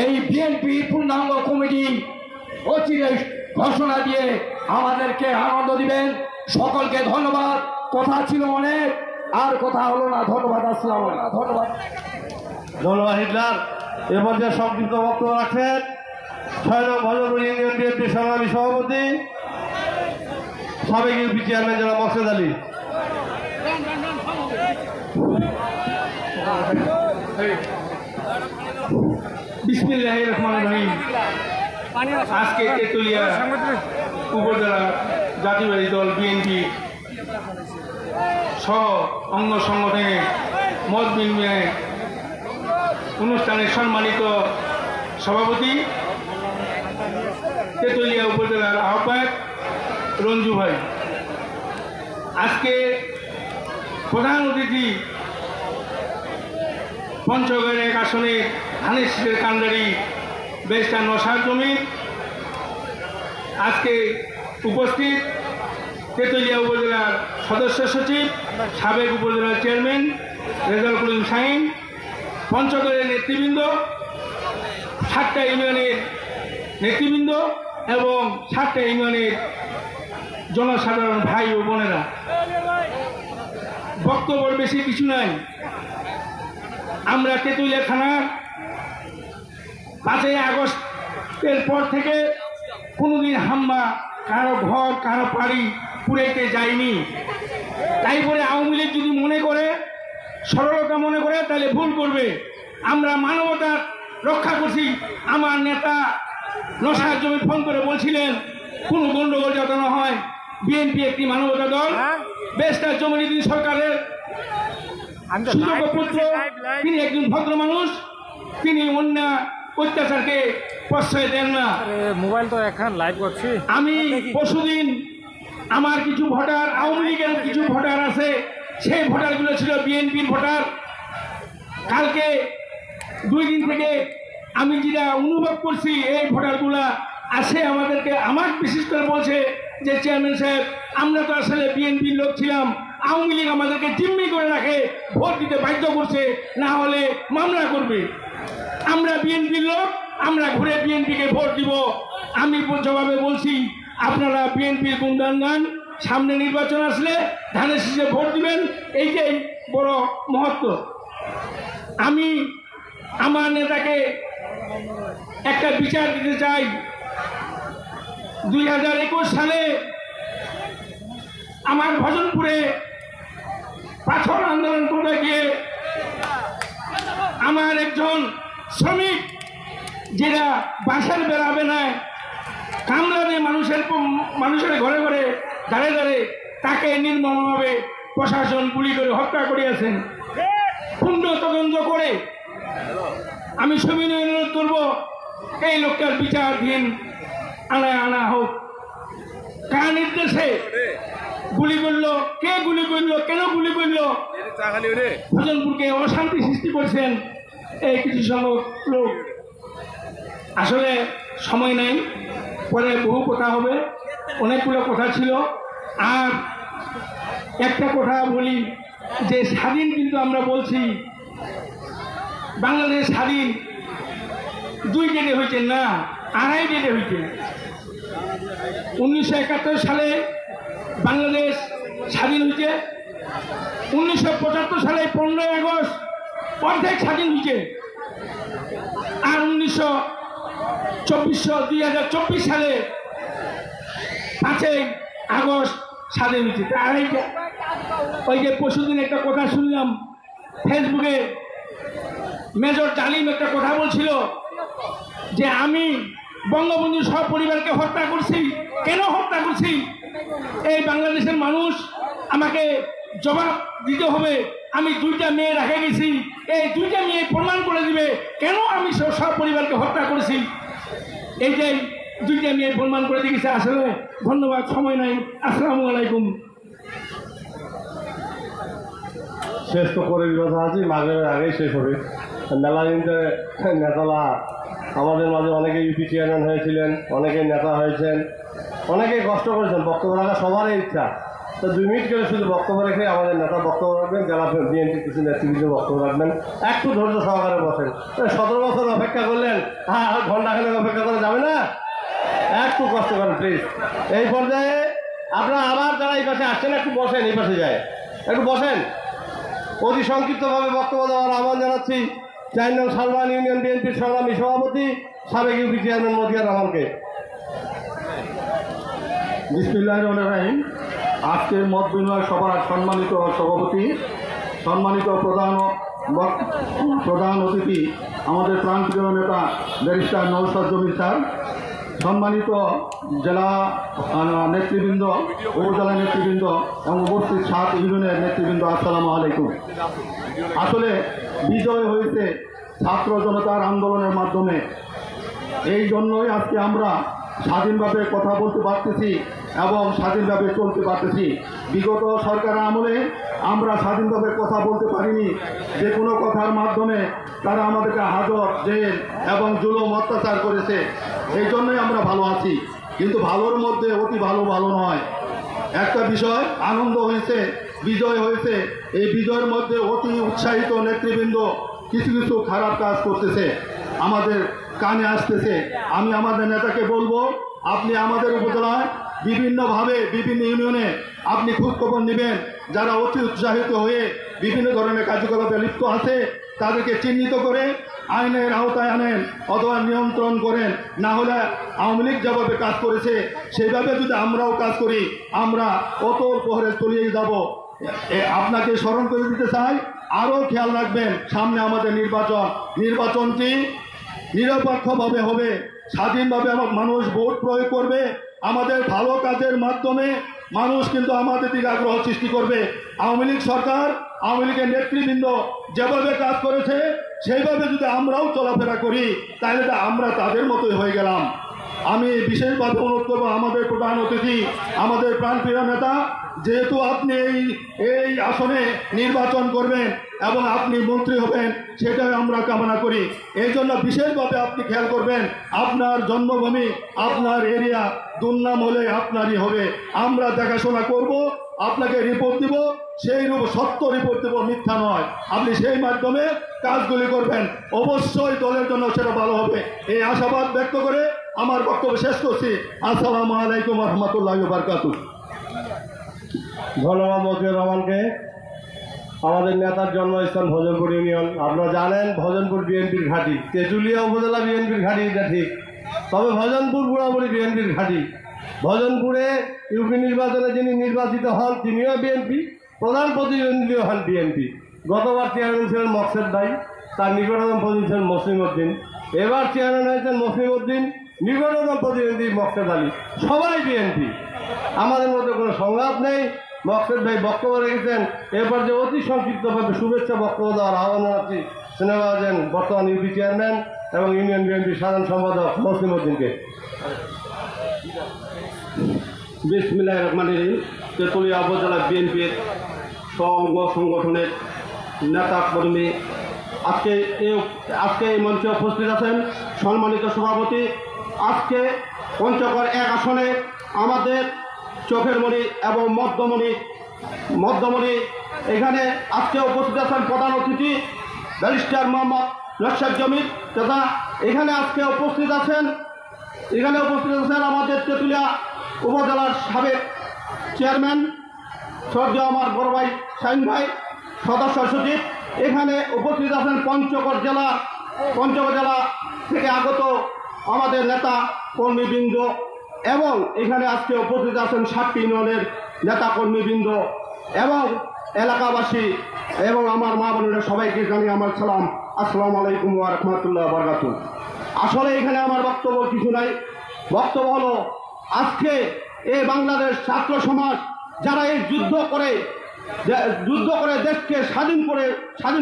Speaker 14: এই বিএনপি পূর্ণাঙ্গ কমিটি অচিরে ঘোষণা দিয়ে আমাদেরকে আনন্দ দিবেন। সকলকে ধন্যবাদ। কথা ছিল অনেক, আর কথা হলো না। ধন্যবাদ। আসসালামু আলাইকুম। ধন্যবাদ।
Speaker 2: ধন্যবাদ হিটলার। এরপর যে সংক্ষিপ্ত বক্তব্য রাখছেন 6 নং ভজনপুর ইউনিয়ন বিএনপির সংগ্রামী সভাপতি সাবেক ইউপি চেয়ারম্যান জনাব মকসেদ আলী।
Speaker 15: বিসমিল্লাহির রহমানির রহিম। আজকে তেতুলিয়া উপজেলা জাতীয়বাদী দল বিএনপি সহ অঙ্গ সংগঠনের মত বিনিময় অনুষ্ঠানের সম্মানিত সভাপতি তেতুলিয়া উপজেলার আহ্বায়ক রঞ্জু ভাই, আজকে প্রধান অতিথি পঞ্চগড় 1 আসনে ধানের শীষের কান্ডারি ব্যারিস্টার নওশাদ জমির, আজকে উপস্থিত তেতুলিয়া উপজেলার সদস্য সচিব সাবেক উপজেলার চেয়ারম্যান রেজাউল করিম শাহীন, পঞ্চগড়ের নেতৃবৃন্দ, 7টা ইউনিয়নের নেতৃবৃন্দ এবং 7টা ইউনিয়নের জনসাধারণ ভাই ও বোনেরা, বক্তব্য বেশি কিছু নাই। আমরা তেতুলিয়া থানার 5ই আগস্টের পর থেকে কোনোদিন হামলা, কারো ঘর, কারো বাড়ি পুড়াইতে যায়নি। তাই বলে আওয়ামী লীগ যদি মনে করে, সরলতা মনে করে, তাহলে ভুল করবে। আমরা মানবতা রক্ষা করছি। আমার নেতা নওশাদ জমি ফোন করে বলছিলেন কোনো গণ্ডগোল যাতে না হয়। বিএনপি একটি মানবতা দল। ব্যারিস্টার জমিরুদ্দিন সরকারের সুযোগ্য পুত্র, তিনি একজন ভদ্র মানুষ, তিনি অন্য অত্যাচারকে প্রশ্রয় দেন না।
Speaker 16: মোবাইল তো এখন লাইভ করছি।
Speaker 15: আমি পরশুদিন আমার কিছু ভোটার, আওয়ামী লীগের কিছু ভোটার আছে, সেই ভোটারগুলো ছিল বিএনপির ভোটার। কালকে 2 দিন থেকে আমি যেটা অনুভব করছি, এই ভোটারগুলা আসে আমাদেরকে, আমার বিশেষ করে বলছে যে চেয়ারম্যান সাহেব, আমরা তো আসলে বিএনপির লোক ছিলাম, আওয়ামী লীগ আমাদেরকে জিম্মি করে রাখে, ভোট দিতে বাধ্য করছে, না হলে মামলা করবে। আমরা বিএনপির লোক, আমরা ঘুরে বিএনপিকে ভোট দিব। আমি জবাবে বলছি, আপনারা বিএনপির গুণগান গান, সামনে নির্বাচন আসলে ধানের শীষে ভোট দিবেন, এইটাই বড় মহত্ব। আমি আমার নেতাকে একটা বিচার দিতে চাই। 2021 সালে আমার ভজনপুরে পাথর আন্দোলন করতে গিয়ে আমার একজন শ্রমিক, যেটা বাসার বেড়াবে না, কামরাতে মানুষের ঘরে ঘরে দাঁড়ে দাঁড়ে, তাকে নির্মমভাবে প্রশাসন গুলি করে হত্যা করিয়াছেন। পূর্ণ তদন্ত করে আমি সবিনয় অনুরোধ করব, এই লোকটার বিচারাধীন আনা হোক। কার নির্দেশে গুলি করলো, কে গুলি করলো, কেন গুলি করলো, ভজনপুরকে অশান্তি সৃষ্টি করছেন এই কিছু সংখ্যক লোক। আসলে সময় নাই, পরে বহু কথা হবে, অনেকগুলো কথা ছিল। আর একটা কথা বলি যে স্বাধীন, কিন্তু আমরা বলছি বাংলাদেশ স্বাধীন 2 ডেটে হয়েছে না, 2.5 ডেটে হয়েছে। 1971 সালে বাংলাদেশ স্বাধীন হয়েছে, 1975 সালে 15ই আগস্ট অর্ধেক স্বাধীন হয়েছে, আর 2024 সালে 5ই আগস্ট স্বাধীন হয়েছে। ওই যে পরশুদিন একটা কথা শুনলাম ফেসবুকে, মেজর জালিম একটা কথা বলছিল যে আমি বঙ্গবন্ধু সব পরিবারকে হত্যা করছি। কেন হত্যা করছি, এই বাংলাদেশের মানুষ আমাকে জবাব দিতে হবে। আমি 2টা মেয়ে রেখে গেছি, এই 2টা মেয়ে প্রমাণ করে দিবে কেন আমি সব পরিবারকে হত্যা করেছি। এইটাই দুইটা মেয়ে প্রমাণ করে দিয়েছে। আসলে ধন্যবাদ, সময় নাই। আসসালামু আলাইকুম।
Speaker 2: শেষ তো করে কথা আছি, মাগরেবের আগেই শেষ হবে। মেলা দিনতে নেতারা আমাদের মাঝে অনেকে ইউপি চেয়ারম্যান হয়েছিলেন, অনেকেই নেতা হয়েছেন, অনেকেই কষ্ট করেছেন। বক্তব্য রাখা সবারই ইচ্ছা। তো 2 মিনিট করে শুধু বক্তব্য রেখে আমাদের নেতা বক্তব্য রাখবেন, যারা বিএনপি কিছু নেতৃবৃন্দ বক্তব্য রাখবেন। একটু ধৈর্য সহকারে বসেন। 17 বছর অপেক্ষা করলেন, আর ঘন্টাখানেক অপেক্ষা করা যাবে না? একটু কষ্ট করেন প্লিজ। এই পর্যায়ে আপনারা আবার যারা এই পাশে আসছেন একটু বসেন, এই পাশে যায় একটু বসেন। অতি সংক্ষিপ্তভাবে বক্তব্য দেওয়ার আহ্বান জানাচ্ছি 4 নং সালমান ইউনিয়ন বিএনপির সংগ্রামী সভাপতি সাবেক ইউপি চেয়ারম্যান মতিয়ার রহমানকে।
Speaker 8: বিসমিল্লাহির রহমানির রহিম। আজকের মত বিনিময় সভার সম্মানিত সভাপতি, সম্মানিত প্রধান অতিথি আমাদের প্রাণপ্রিয় নেতা ব্যারিস্টার নওশাদ জমির স্যার, সম্মানিত জেলা নেতৃবৃন্দ, উপজেলা নেতৃবৃন্দ এবং উপস্থিত 7 ইউনিয়নের নেতৃবৃন্দ, আসসালামু আলাইকুম। আসলে বিজয় হয়েছে ছাত্র জনতার আন্দোলনের মাধ্যমে। এই জন্যই আজকে আমরা স্বাধীনভাবে কথা বলতে পারতেছি এবং স্বাধীনভাবে চলতে পারতেছি। বিগত সরকার আমলে আমরা স্বাধীনভাবে কথা বলতে পারিনি। যে কোনো কথার মাধ্যমে তারা আমাদেরকে হাজত, জেল এবং জুলুম অত্যাচার করেছে। এই জন্যই আমরা ভালো আছি। কিন্তু ভালোর মধ্যে অতি ভালো ভালো নয়। একটা বিষয় আনন্দ হয়েছে, বিজয় হয়েছে। এই বিজয়ের মধ্যে অতি উৎসাহিত নেতৃবৃন্দ কিছু কিছু খারাপ কাজ করতেছে, আমাদের কানে আসতেছে। আমি আমাদের নেতাকে বলবো, আপনি আমাদের উপজেলায় বিভিন্নভাবে বিভিন্ন ইউনিয়নে আপনি খোঁজখবর নেবেন। যারা অতি উৎসাহিত হয়ে বিভিন্ন ধরনের কার্যকলাপে লিপ্ত আছে তাদেরকে চিহ্নিত করে আইনের আওতায় আনেন অথবা নিয়ন্ত্রণ করেন। না হলে আওয়ামী লীগ যেভাবে কাজ করেছে সেইভাবে যদি আমরাও কাজ করি, আমরা অতল প্রহরে তলিয়ে যাব। আপনাকে স্মরণ করে দিতে চাই, আরও খেয়াল রাখবেন, সামনে আমাদের নির্বাচনটি নিরপেক্ষভাবে হবে, স্বাধীনভাবে মানুষ ভোট প্রয়োগ করবে। আমাদের ভালো কাজের মাধ্যমে মানুষ কিন্তু আমাদের দিকে আগ্রহ সৃষ্টি করবে। আওয়ামী লীগ সরকার, আওয়ামী লীগের নেতৃবৃন্দ যেভাবে কাজ করেছে সেইভাবে যদি আমরাও চলাফেরা করি তাহলে আমরা তাদের মতোই হয়ে গেলাম। আমি বিশেষভাবে অনুরোধ করবো আমাদের প্রধান অতিথি, আমাদের প্রাণপ্রিয় নেতা, যেহেতু আপনি এই আসনে নির্বাচন করবেন এবং আপনি মন্ত্রী হবেন, সেটাই আমরা কামনা করি। এই জন্য বিশেষভাবে আপনি খেয়াল করবেন, আপনার জন্মভূমি, আপনার এরিয়া দুর্নাম হলে আপনারই হবে। আমরা দেখাশোনা করব, আপনাকে রিপোর্ট দিব, সেই সত্য রিপোর্ট দেব, মিথ্যা নয়। আপনি সেই মাধ্যমে কাজগুলি করবেন, অবশ্যই দলের জন্য সেটা ভালো হবে। এই আশাবাদ ব্যক্ত করে আমার বক্তব্য শেষ করছি। আসসালামু আলাইকুম ওয়া রাহমাতুল্লাহি ওয়া বারাকাতুহু।
Speaker 2: ধন্যবাদ মতিয়ার রহমানকে। আমাদের নেতার জন্মস্থান ভজনপুর ইউনিয়ন। আপনারা জানেন ভজনপুর বিএনপির ঘাঁটি, তেঁতুলিয়া উপজেলা বিএনপির ঘাঁটি, এটা ঠিক। তবে ভজনপুর পুরোপুরি বিএনপির ঘাঁটি। ভজনপুরে ইউপি নির্বাচনে যিনি নির্বাচিত হন তিনিও বিএনপি, প্রধান প্রতিদ্বন্দ্বীও হন বিএনপি। গতবার চেয়ারম্যান ছিলেন মকসেদ ভাই, তার নিকটতম প্রতিনিধি ছিলেন মসলিম উদ্দিন। এবার চেয়ারম্যান হয়েছেন মসলিম উদ্দিন, নিকটতম প্রতিনিধি মকসেদ আলী। সবাই বিএনপি, আমাদের মধ্যে কোনো সংঘাত নেই। মকসেদ ভাই বক্তব্য রেখেছেন। এরপর যে অতি সংক্ষিপ্তভাবে শুভেচ্ছা বক্তব্য দেওয়ার আহ্বান জানাচ্ছি স্নেহভাজন বর্তমান ইউপি চেয়ারম্যান এবং ইউনিয়ন বিএনপির সাধারণ সম্পাদক মসলিম উদ্দিনকে।
Speaker 8: বিসমিল্লাহির রহমানির রহিম। তেঁতুলিয়া উপজেলা বিএনপির সঙ্গ সংগঠনের নেতা কর্মী আজকে এই মঞ্চে উপস্থিত আছেন সম্মানিত সভাপতি। আজকে পঞ্চগড় 1 আসনে আমাদের চোখের মণি এবং মধ্যমণি এখানে আজকে উপস্থিত আছেন প্রধান অতিথি ব্যারিস্টার মোহাম্মদ নওশাদ জমির তথা এখানে আজকে উপস্থিত আছেন আমাদের তেঁতুলিয়া উপজেলার সাবেক চেয়ারম্যান সর্দার আমার বড় ভাই শাহিন ভাই, সদস্য সচিব। এখানে উপস্থিত আছেন পঞ্চগড় জেলা থেকে আগত আমাদের নেতা কর্মীবৃন্দ এবং এখানে আজকে উপস্থিত আছেন 7টি ইউনিয়নের নেতা কর্মীবৃন্দ এবং এলাকাবাসী এবং আমার মা বোনেরা, সবাইকে জানি আমার সালাম। আসসালামু আলাইকুম ওয়া রাহমাতুল্লাহি ওয়া বারাকাতুহু। আসলে এখানে আমার বক্তব্য কিছু নাই। বক্তব্য হলো, আজকে এই বাংলাদেশ ছাত্র সমাজ যারা এই যুদ্ধ করে দেশকে স্বাধীন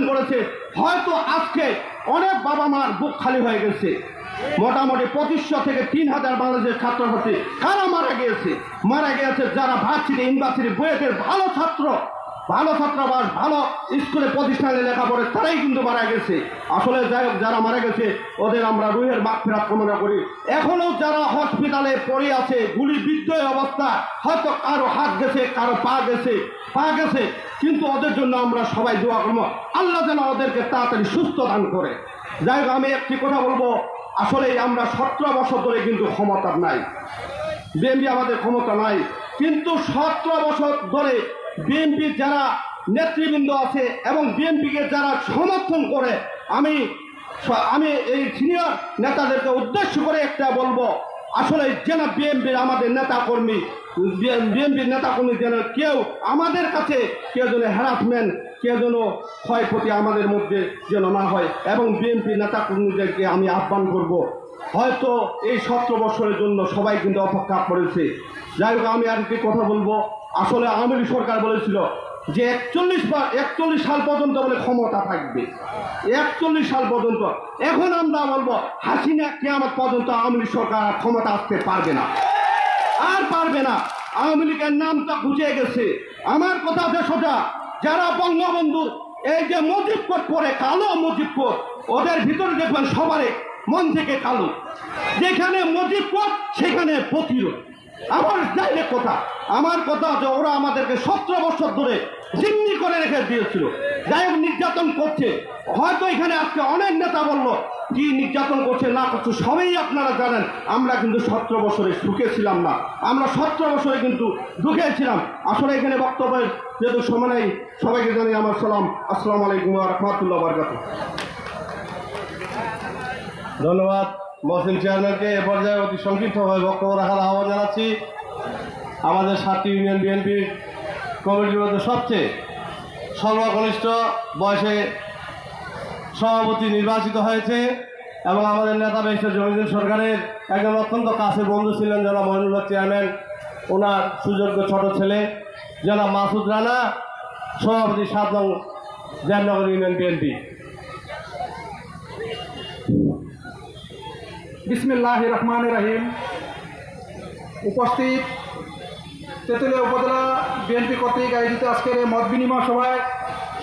Speaker 8: করেছে, হয়তো আজকে অনেক বাবা মার বুক খালি হয়ে গেছে।
Speaker 5: মোটামুটি 2500 থেকে 3000 বাংলাদেশের ছাত্রছাত্রী কারা মারা গিয়েছে যারা ভার্সিটি ইউনিভার্সিটি বুয়েটের ভালো ছাত্রাবাস ভালো স্কুলে প্রতিষ্ঠানে লেখাপড়ে তারাই কিন্তু মারা গেছে। আসলে যাই হোক, যারা মারা গেছে ওদের আমরা রুহের মাগফিরাত কামনা করি। এখনো যারা হসপিটালে পড়ে আছে গুলিবিদ্ধ অবস্থা, হয়তো কারো হাত গেছে, কারো পা গেছে, কিন্তু ওদের জন্য আমরা সবাই দোয়া করবো, আল্লাহ যেন ওদেরকে তাড়াতাড়ি সুস্থ দান করে। যাই হোক, আমি একটি কথা বলবো, আসলে আমরা 17 বছর ধরে কিন্তু ক্ষমতা নাই, বিএনপি আমাদের ক্ষমতা নাই, কিন্তু 17 বছর ধরে বিএনপি যারা নেতৃবৃন্দ আছে এবং বিএনপিকে যারা সমর্থন করে, আমি এই সিনিয়র নেতাদেরকে উদ্দেশ্য করে একটা বলবো, আসলে যেন বিএনপির আমাদের বিএনপির নেতাকর্মী যেন কেউ আমাদের কাছে কেউ যেন হ্যারাসমেন্ট, কেউ যেন ক্ষয়ক্ষতি আমাদের মধ্যে যেন না হয়, এবং বিএনপির নেতাকর্মীদেরকে আমি আহ্বান করব, হয়তো এই 17 বছরের জন্য সবাই কিন্তু অপেক্ষা করেছে। যাই হোক, আমি আর কি কথা বলবো, আসলে আওয়ামী লীগ সরকার বলেছিল যে 41 সাল পর্যন্ত বলে ক্ষমতা থাকবে, 41 সাল পর্যন্ত। এখন আমরা বলবো হাসিনা কিয়ামত পর্যন্ত আওয়ামী লীগ সরকার ক্ষমতা আসতে পারবে না, আর পারবে না। আওয়ামী লীগের নামটা ঘুচে গেছে। আমার কথা আছে সোজা, যারা বঙ্গবন্ধুর এই যে মুজিব কোড পরে, কালো মুজিব কোড, ওদের ভিতরে দেখবেন সবারই মন থেকে কালো, যেখানে মুজিব কোড সেখানে প্রতিরোধ। আমার কথা যে ওরা আমাদেরকে 17 বছর ধরে জিম্মি করে রেখে দিয়েছিল, যাই হোক নির্যাতন করছে। হয়তো এখানে আজকে অনেক নেতা বললো কি নির্যাতন করছে না করছে, সবাই আপনারা জানেন। আমরা কিন্তু 17 বছরে সুখে ছিলাম না, আমরা 17 বছরে কিন্তু দুঃখে ছিলাম। আসলে এখানে বক্তব্যের যেহেতু সময় নেই, সবাইকে জানি আমার সালাম, আসসালামু আলাইকুম ওয়া রাহমাতুল্লাহি ওয়া বারাকাতুহু।
Speaker 2: ধন্যবাদ মহসিন চেয়ারম্যানকে। এ পর্যায়ে অতি সংক্ষিপ্তভাবে বক্তব্য রাখার আহ্বান জানাচ্ছি আমাদের 7টি ইউনিয়ন বিএনপি কমিটির মধ্যে সবচেয়ে সর্বকনিষ্ঠ বয়সে সভাপতি নির্বাচিত হয়েছে এবং আমাদের নেতা ব্যারিস্টার জমিরুদ্দিন সরকারের একজন অত্যন্ত কাছের বন্ধু ছিলেন জনাব মইনুল চেয়ারম্যান, ওনার সুযোগ্য ছোট ছেলে জনাব মাসুদ রানা, সভাপতি 7 নং জয়নগর ইউনিয়ন বিএনপি।
Speaker 17: বিসমিল্লাহির রহমানির রহিম। উপস্থিত তেঁতুলিয়া উপজেলা বিএনপি কর্তৃক আয়োজিত আজকের এই মত বিনিময় সভায়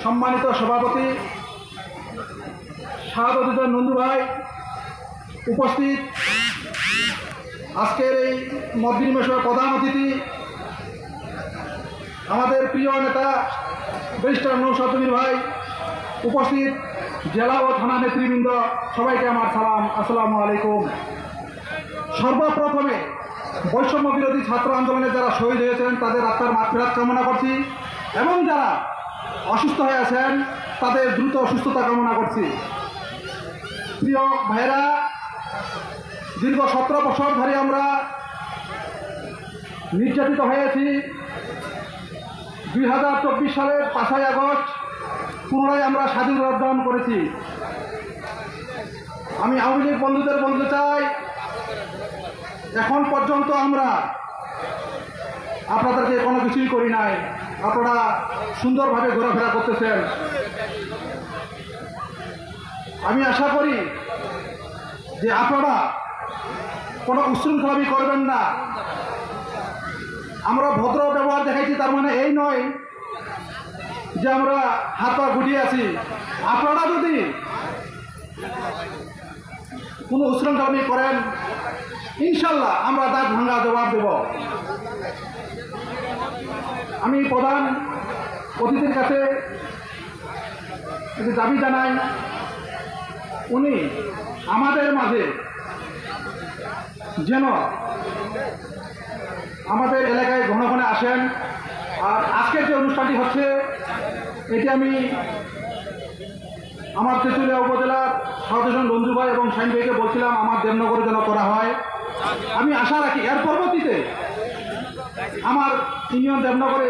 Speaker 17: সম্মানিত সভাপতি শাহাদুজ্জামান নন্দু ভাই, উপস্থিত আজকের এই মত বিনিময় সভার প্রধান অতিথি আমাদের প্রিয় নেতা ব্যারিস্টার নৌশাদ জমির ভাই, উপস্থিত জেলা ও থানা নেতৃবৃন্দ, সবাইকে আমার সালাম, আসসালামু আলাইকুম। সর্বপ্রথমে বৈষম্য বিরোধী ছাত্র আন্দোলনে যারা শহীদ হয়েছেন তাদের আত্মার মাগফিরাত কামনা করছি এবং যারা অসুস্থ হয়ে আছেন তাদের দ্রুত সুস্থতা কামনা করছি। প্রিয় ভাইরা, দীর্ঘ 17 বছর ধরে আমরা নির্যাতিত হয়েছি। 2024 সালের 5ই আগস্ট পুনরায় আমরা স্বাধীনতা অর্জন করেছি। আমি আওয়ামী লীগ বন্ধুদের বলতে চাই, এখন পর্যন্ত আমরা আপনাদেরকে কোনো কিছুই করি নাই, আপনারা সুন্দরভাবে ঘোরাফেরা করতেছেন। আমি আশা করি যে আপনারা কোনো উশৃঙ্খলামি করবেন না। আমরা ভদ্র ব্যবহার দেখাইছি, তার মানে এই নয় যে আমরা হাত পা গুটিয়ে আছি। আপনারা যদি কোনো উশৃঙ্খলামি করেন, ইনশাল্লাহ আমরা দাঁত ভাঙা জবাব দেব। আমি প্রধান অতিথির কাছে একটি দাবি জানাই, উনি আমাদের মাঝে যেন আমাদের এলাকায় ঘন ঘন আসেন। আর আজকের যে অনুষ্ঠানটি হচ্ছে এটি আমি আমার তেঁতুলিয়া উপজেলার শাহাদুজ্জামান নন্দু ভাই এবং শাহিন ভাইকে বলছিলাম আমার দেবনগরে যেন করা হয়। আমি আশা রাখি এর পরবর্তীতে আমার ইউনিয়ন দেবনগরে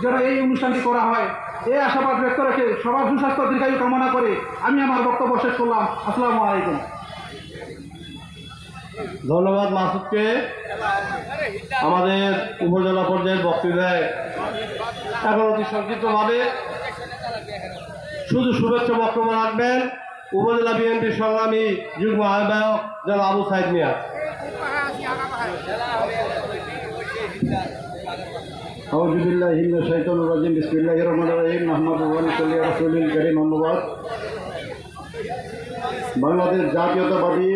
Speaker 17: যেন এই অনুষ্ঠানটি করা হয়, এই আশাবাদ ব্যক্ত রেখে সবার সুস্বাস্থ্য দীর্ঘায়ু কামনা করে আমি আমার বক্তব্য শেষ করলাম। আসসালামু আলাইকুম।
Speaker 2: ধন্যবাদ মাসুদকে আমাদের উপজেলা পর্যায়ের বক্তৃতায়। এখন অতি সংক্ষিপ্তভাবে শুধু শুভেচ্ছা বক্তব্য রাখবেন উপজেলা বিএনপির সংগ্রামী যুগ্ম আহ্বায়ক জনাব আবু সাইদ মিয়া।
Speaker 10: আউযুবিল্লাহি মিনাশ শাইতানির রাজিম বিসমিল্লাহির রহমানির রহিম মুহাম্মাদুর রাসূলুল্লাহ রাসূলুল কারীম ধন্যবাদ। বাংলাদেশ জাতীয়তাবাদী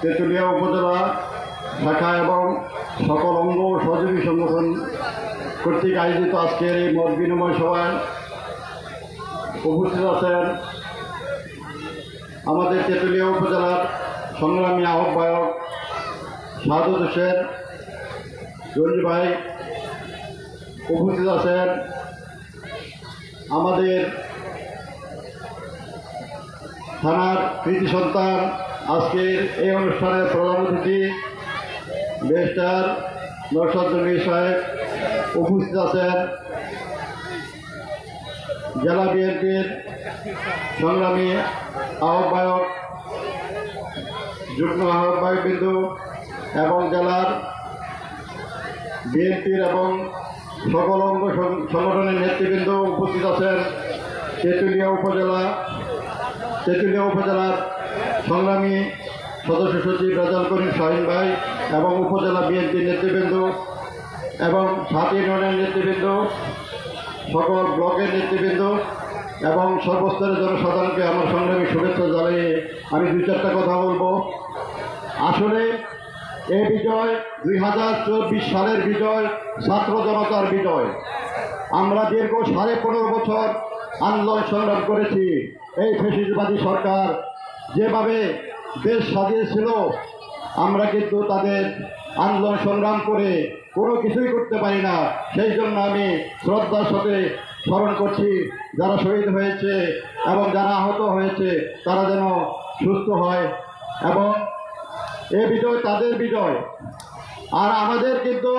Speaker 10: তেঁতুলিয়া উপজেলা শাখা এবং সকল অঙ্গ ও সহযোগী সংগঠন কর্তৃক আয়োজিত আজকের এই মত বিনিময় সভায় উপস্থিত আছেন আমাদের তেঁতুলিয়া উপজেলার সংগ্রামী আহ্বায়ক শাহাদত হোসেন জলি ভাই, উপস্থিত আছেন আমাদের থানার কৃতি সন্তান, আজকের এই অনুষ্ঠানের প্রধান অতিথি ব্যারিস্টার নওশাদ জমির সাহেব, উপস্থিত আছেন জেলা বিএনপির সংগ্রামী আহ্বায়ক যুগ্ম আহ্বায়কবৃন্দ এবং জেলার বিএনপির এবং সকল অঙ্গ সংগঠনের নেতৃবৃন্দ, উপস্থিত আছেন তেঁতুলিয়া উপজেলার সংগ্রামী সদস্য সচিব রেজাল করিম শাহিন ভাই এবং উপজেলা বিএনপির নেতৃবৃন্দ এবং 7 ইউনিয়নের নেতৃবৃন্দ, সকল ব্লকের নেতৃবৃন্দ এবং সর্বস্তরের জনসাধারণকে আমার সংগ্রামী শুভেচ্ছা জানিয়ে আমি 2-4টা কথা বলবো। আসলে এই বিজয় 2024 সালের বিজয়, ছাত্র জনতার বিজয়। আমরা দীর্ঘ 15.5 বছর আন্দোলন সংগ্রাম করেছি। এই ফ্যাসিস্টবাদী সরকার যেভাবে দেশ সাজিয়েছিল, আমরা কিন্তু তাদের আন্দোলন সংগ্রাম করে কোনো কিছুই করতে পারি না। সেই জন্য আমি শ্রদ্ধার সাথে স্মরণ করছি যারা শহীদ হয়েছে এবং যারা আহত হয়েছে, তারা যেন সুস্থ হয় এবং এ বিজয় তাদের বিজয়। আর আমাদের কিন্তু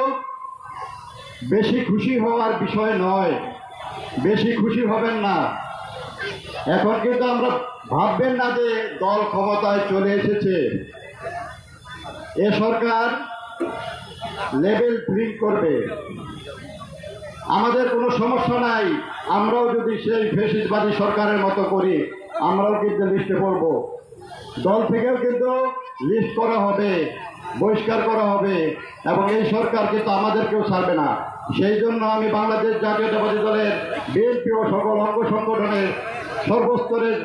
Speaker 10: বেশি খুশি হওয়ার বিষয় নয়, বেশি খুশি হবেন না। এখন কিন্তু আমরা ভাববেন না যে দল ক্ষমতায় চলে এসেছে। এ সরকার লেভেল ফিলিং করবে, আমাদের কোনো সমস্যা নাই। আমরাও যদি সেই ফ্যাসিস্টবাদী সরকারের মতো করি, আমরাও কিন্তু লিস্টে পড়ব। দল থেকেও কিন্তু লিস্ট করা হবে, বহিষ্কার করা হবে এবং এই সরকার কিন্তু আমাদেরকেও ছাড়বে না। সেই জন্য আমি বাংলাদেশ জাতীয়তাবাদী দলের বিএনপি ও সকল অঙ্গ সংগঠনের সর্বস্তরের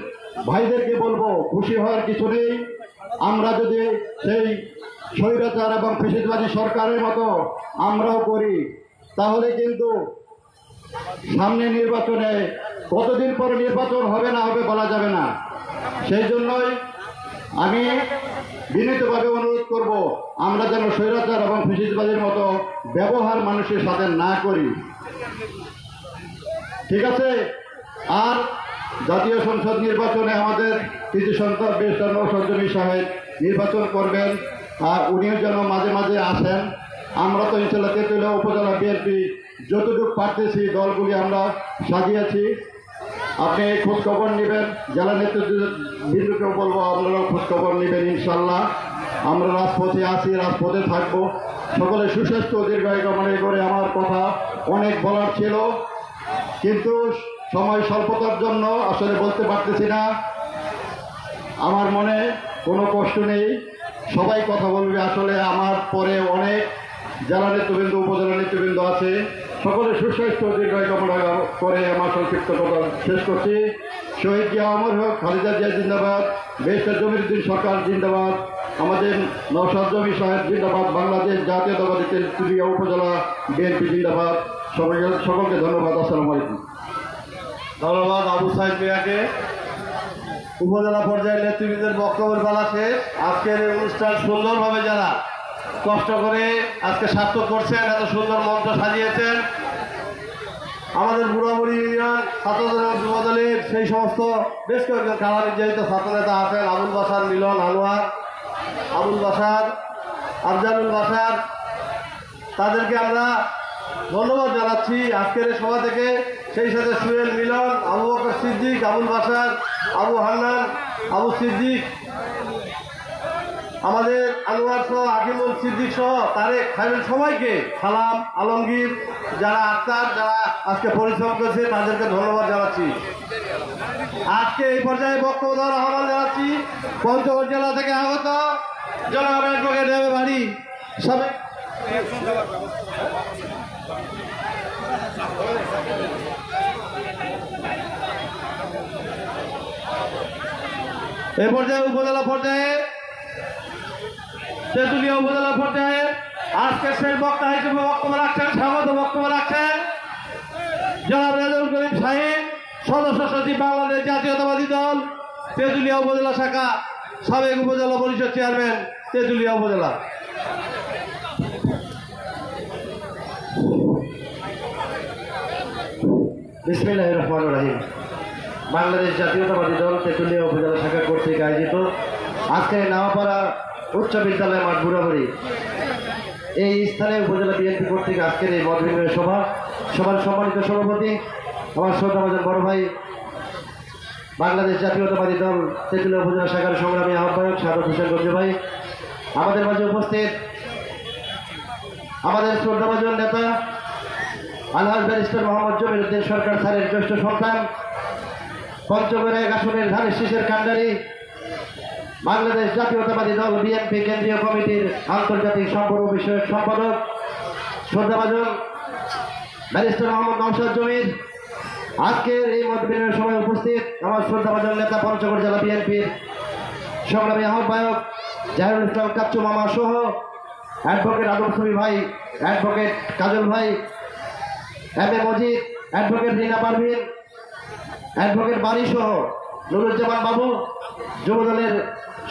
Speaker 10: ভাইদেরকে বলবো, খুশি হওয়ার কিছু নেই। আমরা যদি সেই স্বৈরাচার এবং ফ্যাসিস্টবাদী সরকারের মতো আমরাও করি, তাহলে কিন্তু সামনে নির্বাচনে কতদিন পরে নির্বাচন হবে না হবে বলা যাবে না। সেই জন্যই আমি বিনীতভাবে অনুরোধ করব, আমরা যেন স্বৈরাচার এবং ফ্যাসিস্টবাদীর মতো ব্যবহার মানুষের সাথে না করি, ঠিক আছে? আর জাতীয় সংসদ নির্বাচনে আমাদের কৃতি সন্তান ব্যারিস্টার নওশাদ জমির সাহেব নির্বাচন করবেন, আর উনিও যেন মাঝে মাঝে আসেন। আমরা তো ইনশাল্লাহ তেঁতুলিয়া উপজেলা বিএনপি যতটুকু পারতেছি দলগুলি আমরা সাজিয়েছি। আপনি খোঁজখবর নেবেন, জেলা নেতৃবৃন্দকেও বলবো আপনারাও খোঁজখবর নেবেন। ইনশাল্লাহ আমরা রাজপথে আছি, রাজপথে থাকবো। সকলে সুস্বাস্থ্য দীর্ঘায়ু কামনা করে আমার কথা অনেক বলার ছিল, কিন্তু সময় স্বল্পতার জন্য আসলে বলতে পারতেছি না। আমার মনে কোনো কষ্ট নেই, সবাই কথা বলবে। আসলে আমার পরে অনেক জেলা নেতৃবৃন্দ, উপজেলা নেতৃবৃন্দ আছে। সকলে সুস্বাস্থ্য দীর্ঘায়ু কামনা করে আমার সংক্ষিপ্ত কথা শেষ করছি। শহীদ জিয়া অমর হোক, খালেদা জিয়া জিন্দাবাদ, ব্যারিস্টার জমিরুদ্দিন সরকার জিন্দাবাদ, আমাদের নওশাদ জমি সাহেব জিন্দাবাদ, বাংলাদেশ জাতীয়তাবাদী তেঁতুলিয়া উপজেলা বিএনপি জিন্দাবাদ। সকলকে ধন্যবাদ। আসসালামু আলাইকুম।
Speaker 2: ধন্যবাদ আবু সাইদ মিয়াকে। উপজেলা পর্যায়ের নেতৃবৃন্দের বক্তব্যের বেলা শেষ। আজকের এই অনুষ্ঠান সুন্দরভাবে যারা কষ্ট করে আজকে সার্থক করছেন, এত সুন্দর মঞ্চ সাজিয়েছেন, আমাদের বুড়াবুড়ি ইউনিয়ন ছাত্রদল যুবদলের সেই সমস্ত বেশ কয়েকজন কারা নির্যাতিত ছাত্রনেতা আছেন, আবুল বাসার, মিলন, আনোয়ার, আবুল বাসার, আফজালুল বাসার, তাদেরকে আমরা ধন্যবাদ জানাচ্ছি আজকের এই সভা থেকে। সেই সাথে সুয়েল, মিলন, আবু বকর সিদ্দিক, আবুল বাসার, আবু হান্নান, আবু সিদ্দিক, আমাদের আনোয়ার সহ আকিমুল সিদ্দিক সহ তারেক খায়রুল সবাইকে সালাম আলমগীর যারা আক্তার যারা আজকে পরিশ্রম করেছে তাদেরকে ধন্যবাদ জানাচ্ছি। আজকে এই পর্যায়ে বক্তব্য দেওয়ার আহ্বান জানাচ্ছি পঞ্চগড় জেলা থেকে আগত জনাব অ্যাডভোকেট এম এ বাড়ি সবাই। এই পর্যায়ে উপজেলা পর্যায়ে তেঁতুলিয়া উপজেলা পর্যায়ে আজকে শেষ বক্তা হিসেবে বক্তব্য রাখছেন, স্বাগত বক্তব্য রাখছেন জনাব রেজাউল করিম শাহীন, সদস্য সচিব বাংলাদেশ জাতীয়তাবাদী দল তেঁতুলিয়া উপজেলা শাখা, সাবেক উপজেলা পরিষদ চেয়ারম্যান তেঁতুলিয়া উপজেলা।
Speaker 11: বিসমিল্লাহির রহমানির রহিম। বাংলাদেশ জাতীয়তাবাদী দল তেঁতুলিয়া উপজেলা শাখা কর্তৃক আয়োজিত আজকে নাওয়াপাড়া উচ্চ বিদ্যালয় মাঠ বরাবরই এই স্থানে উপজেলা বিএনপি কর্তৃক আজকের এই মত বিনিময় সভার সম্মানিত সভাপতি আমার শ্রদ্ধাভাজন বড় ভাই বাংলাদেশ জাতীয়তাবাদী দল তেঁতুলিয়া উপজেলা শাখার সংগ্রামী আহ্বায়ক সাদত হোসেন গঞ্জু ভাই, আমাদের মাঝে উপস্থিত আমাদের শ্রদ্ধাভাজন নেতা আলহাজ ব্যারিস্টার মোহাম্মদ জমির উদ্দিন সরকার স্যারের জ্যেষ্ঠ সন্তান, পঞ্চগড় ১ আসনের ধানের শীষের কাণ্ডারি, বাংলাদেশ জাতীয়তাবাদী দল বিএনপি কেন্দ্রীয় কমিটির আন্তর্জাতিক সম্পর্ক বিষয়ক সম্পাদক শ্রদ্ধাভাজন ব্যারিস্টার মোহাম্মদ নওশাদ জমির, আজকের এই মত বিনিময় সভায় উপস্থিত আমার শ্রদ্ধাভাজন নেতা পঞ্চগড় জেলা বিএনপির সংগ্রামী আহ্বায়ক জাহিরুল ইসলাম কাচ্চু মামা সহ অ্যাডভোকেট আদম ছবি ভাই, অ্যাডভোকেট কাজল ভাই, M A Majid, advocate Rina Parvin, advocate বাড়ি সহ নুরুজ্জামান বাবু, যুবদলের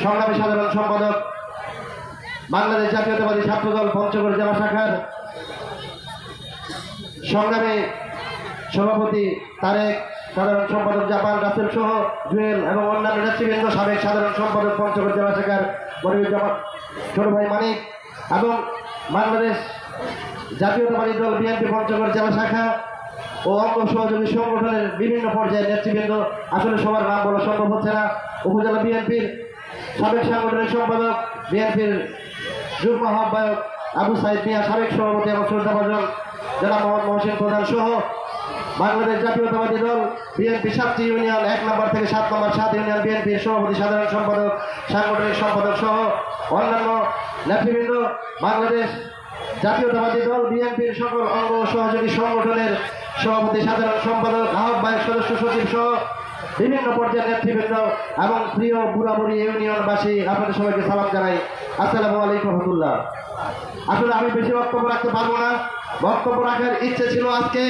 Speaker 11: সংগ্রামী সাধারণ সম্পাদক বাংলাদেশ জাতীয়তাবাদী ছাত্রদল পঞ্চগড় জেলা শাখার সংগ্রামী সভাপতি তারেক, সাধারণ সম্পাদক জাপান রাসেল সহ জুয়েল এবং অন্যান্য নেতৃবৃন্দ, সাবেক সাধারণ সম্পাদক পঞ্চগড় জেলা শাখার মনিরুজ্জামান ছোট ভাই মানিক এবং বাংলাদেশ জাতীয়তাবাদী দল বিএনপি পঞ্চগড় জেলা শাখা ও অঙ্গ সহযোগী সংগঠনের বিভিন্ন পর্যায়ের নেতৃবৃন্দ, আসলে সবার নাম বলা সম্ভব হচ্ছে না, উপজেলা বিএনপির সাবেক সাংগঠনিক সম্পাদক, বিএনপির যুগ্ম আহ্বায়ক আবু সাইদ মিয়া, সাবেক সভাপতি এবং শ্রদ্ধাভাজন জনাব মোহাম্মদ মহসিন প্রধান সহ বাংলাদেশ জাতীয়তাবাদী দল বিএনপি 7টি ইউনিয়ন 1 নম্বর থেকে 7 নম্বর 7 ইউনিয়ন বিএনপির সভাপতি সাধারণ সম্পাদক সাংগঠনিক সম্পাদক সহ অন্যান্য নেতৃবৃন্দ, বাংলাদেশ জাতীয়তাবাদী দল বিএনপির সকল অঙ্গ সহযোগী সংগঠনের সভাপতি সাধারণ সম্পাদক আহ্বায়ক সদস্য সচিব সহ বিভিন্ন পর্যায়ের নেতৃবৃন্দ এবং প্রিয় বুড়াবুড়ি ইউনিয়নবাসী, আপনাদের সবাইকে সালাম জানাই। আসসালামু আলাইকুম রহমতুল্লাহ। আসলে আমি বেশি বক্তব্য রাখতে পারবো না, বক্তব্য রাখার ইচ্ছে ছিল আজকে